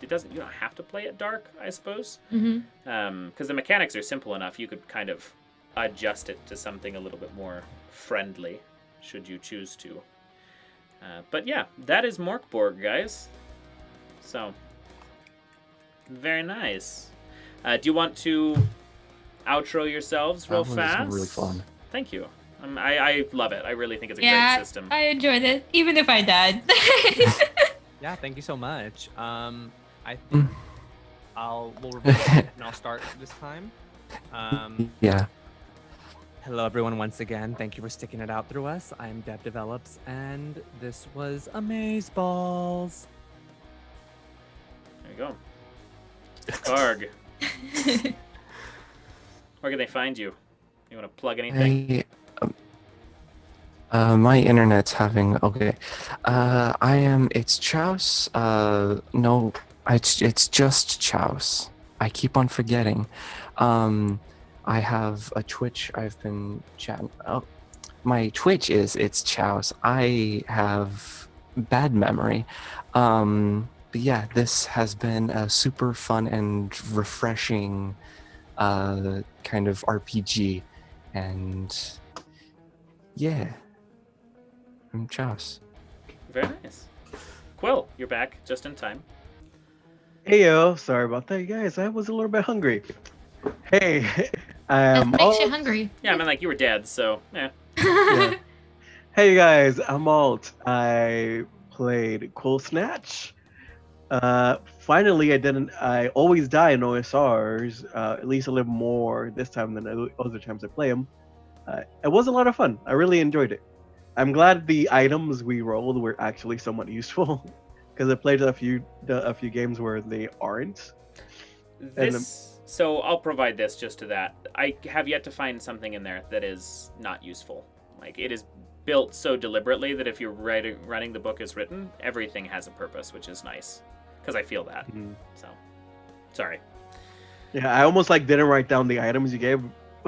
don't have to play it dark, I suppose, because the mechanics are simple enough. You could kind of adjust it to something a little bit more friendly, should you choose to. But yeah, that is Mork Borg, guys. So, very nice. Do you want to outro yourselves real fast? Really fun. Thank you. I love it. I really think it's a great system. I enjoyed it, even if I died. Yeah, thank you so much. I think we'll reverse it and I'll start this time. Yeah. Hello, everyone, once again. Thank you for sticking it out through us. I'm Dev Develops, and this was Amazeballs. There you go. Karg. Where can they find you? You want to plug anything? My internet's having... Okay. It's Chouse. No, it's just Chouse. I keep on forgetting. I have a Twitch. I've been chatting. Oh, my Twitch is It's Chouse. I have bad memory. But yeah, this has been a super fun and refreshing kind of RPG. And yeah, I'm Chouse. Very nice. Quill, you're back just in time. Hey yo, sorry about that, you guys. I was a little bit hungry. Hey, That makes you hungry. Yeah, I mean, like, you were dead, so, yeah. Yeah. Hey you guys, I'm Alt. I played Quillsnatch. Finally, I always die in OSRs, at least a little more this time than other times I play them. It was a lot of fun. I really enjoyed it. I'm glad the items we rolled were actually somewhat useful, because I played a few games where they aren't. So I'll provide this just to that. I have yet to find something in there that is not useful. Like, it is built so deliberately that if you're running the book as written, everything has a purpose, which is nice. Because I feel that. So, sorry. Yeah, I almost didn't write down the items you gave,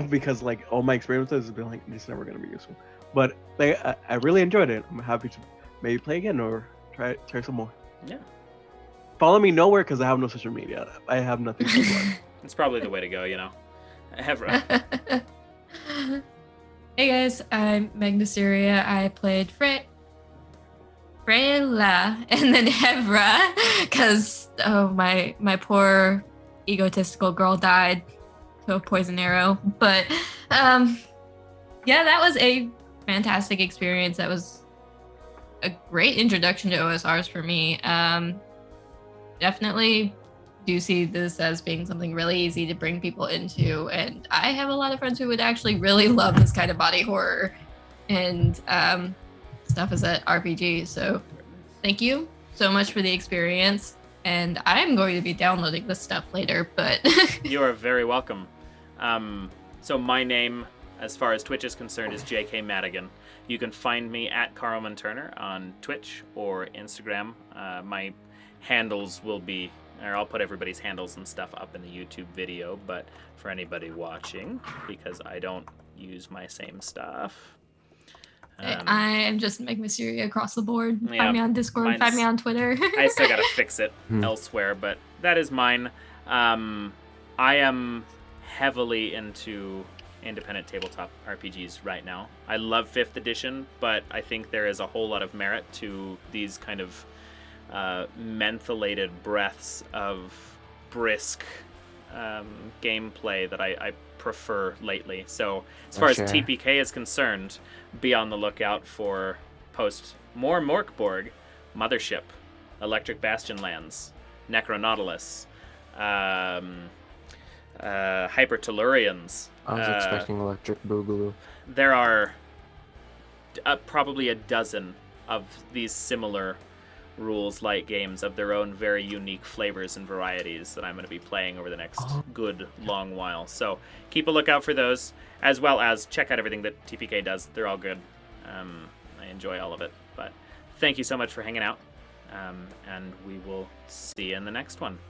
because all my experiences have been like, it's never going to be useful. But I really enjoyed it. I'm happy to maybe play again or try some more. Yeah. Follow me nowhere because I have no social media. I have nothing to plug. It's probably the way to go, you know. Hevra. Hey guys, I'm Magnasyria. I played Freila and then Hevra because my poor egotistical girl died to a poison arrow. But yeah, that was a fantastic experience. That was a great introduction to OSRs for me. Definitely do see this as being something really easy to bring people into, and I have a lot of friends who would actually really love this kind of body horror and stuff as an RPG. So thank you so much for the experience, and I'm going to be downloading this stuff later, but You are very welcome. So my name, as far as Twitch is concerned, is JK Madigan. You can find me at Carlman Turner on Twitch or Instagram. My handles will be, or I'll put everybody's handles and stuff up in the YouTube video, but for anybody watching, because I don't use my same stuff. I am just Magnasyria across the board. Yeah, Find me on Discord, find me on Twitter. I still gotta fix it elsewhere, but that is mine. I am heavily into independent tabletop RPGs right now. I love 5th edition, but I think there is a whole lot of merit to these kind of mentholated breaths of brisk gameplay that I prefer lately. So as far as TPK is concerned, be on the lookout for more Mork Borg, Mothership, Electric Bastion Lands, Necronautilus, Hypertellurians. I was expecting Electric Boogaloo. There are probably a dozen of these similar rules-light games of their own very unique flavors and varieties that I'm going to be playing over the next good long while. So keep a lookout for those, as well as check out everything that TPK does. They're all good. I enjoy all of it. But thank you so much for hanging out, and we will see you in the next one.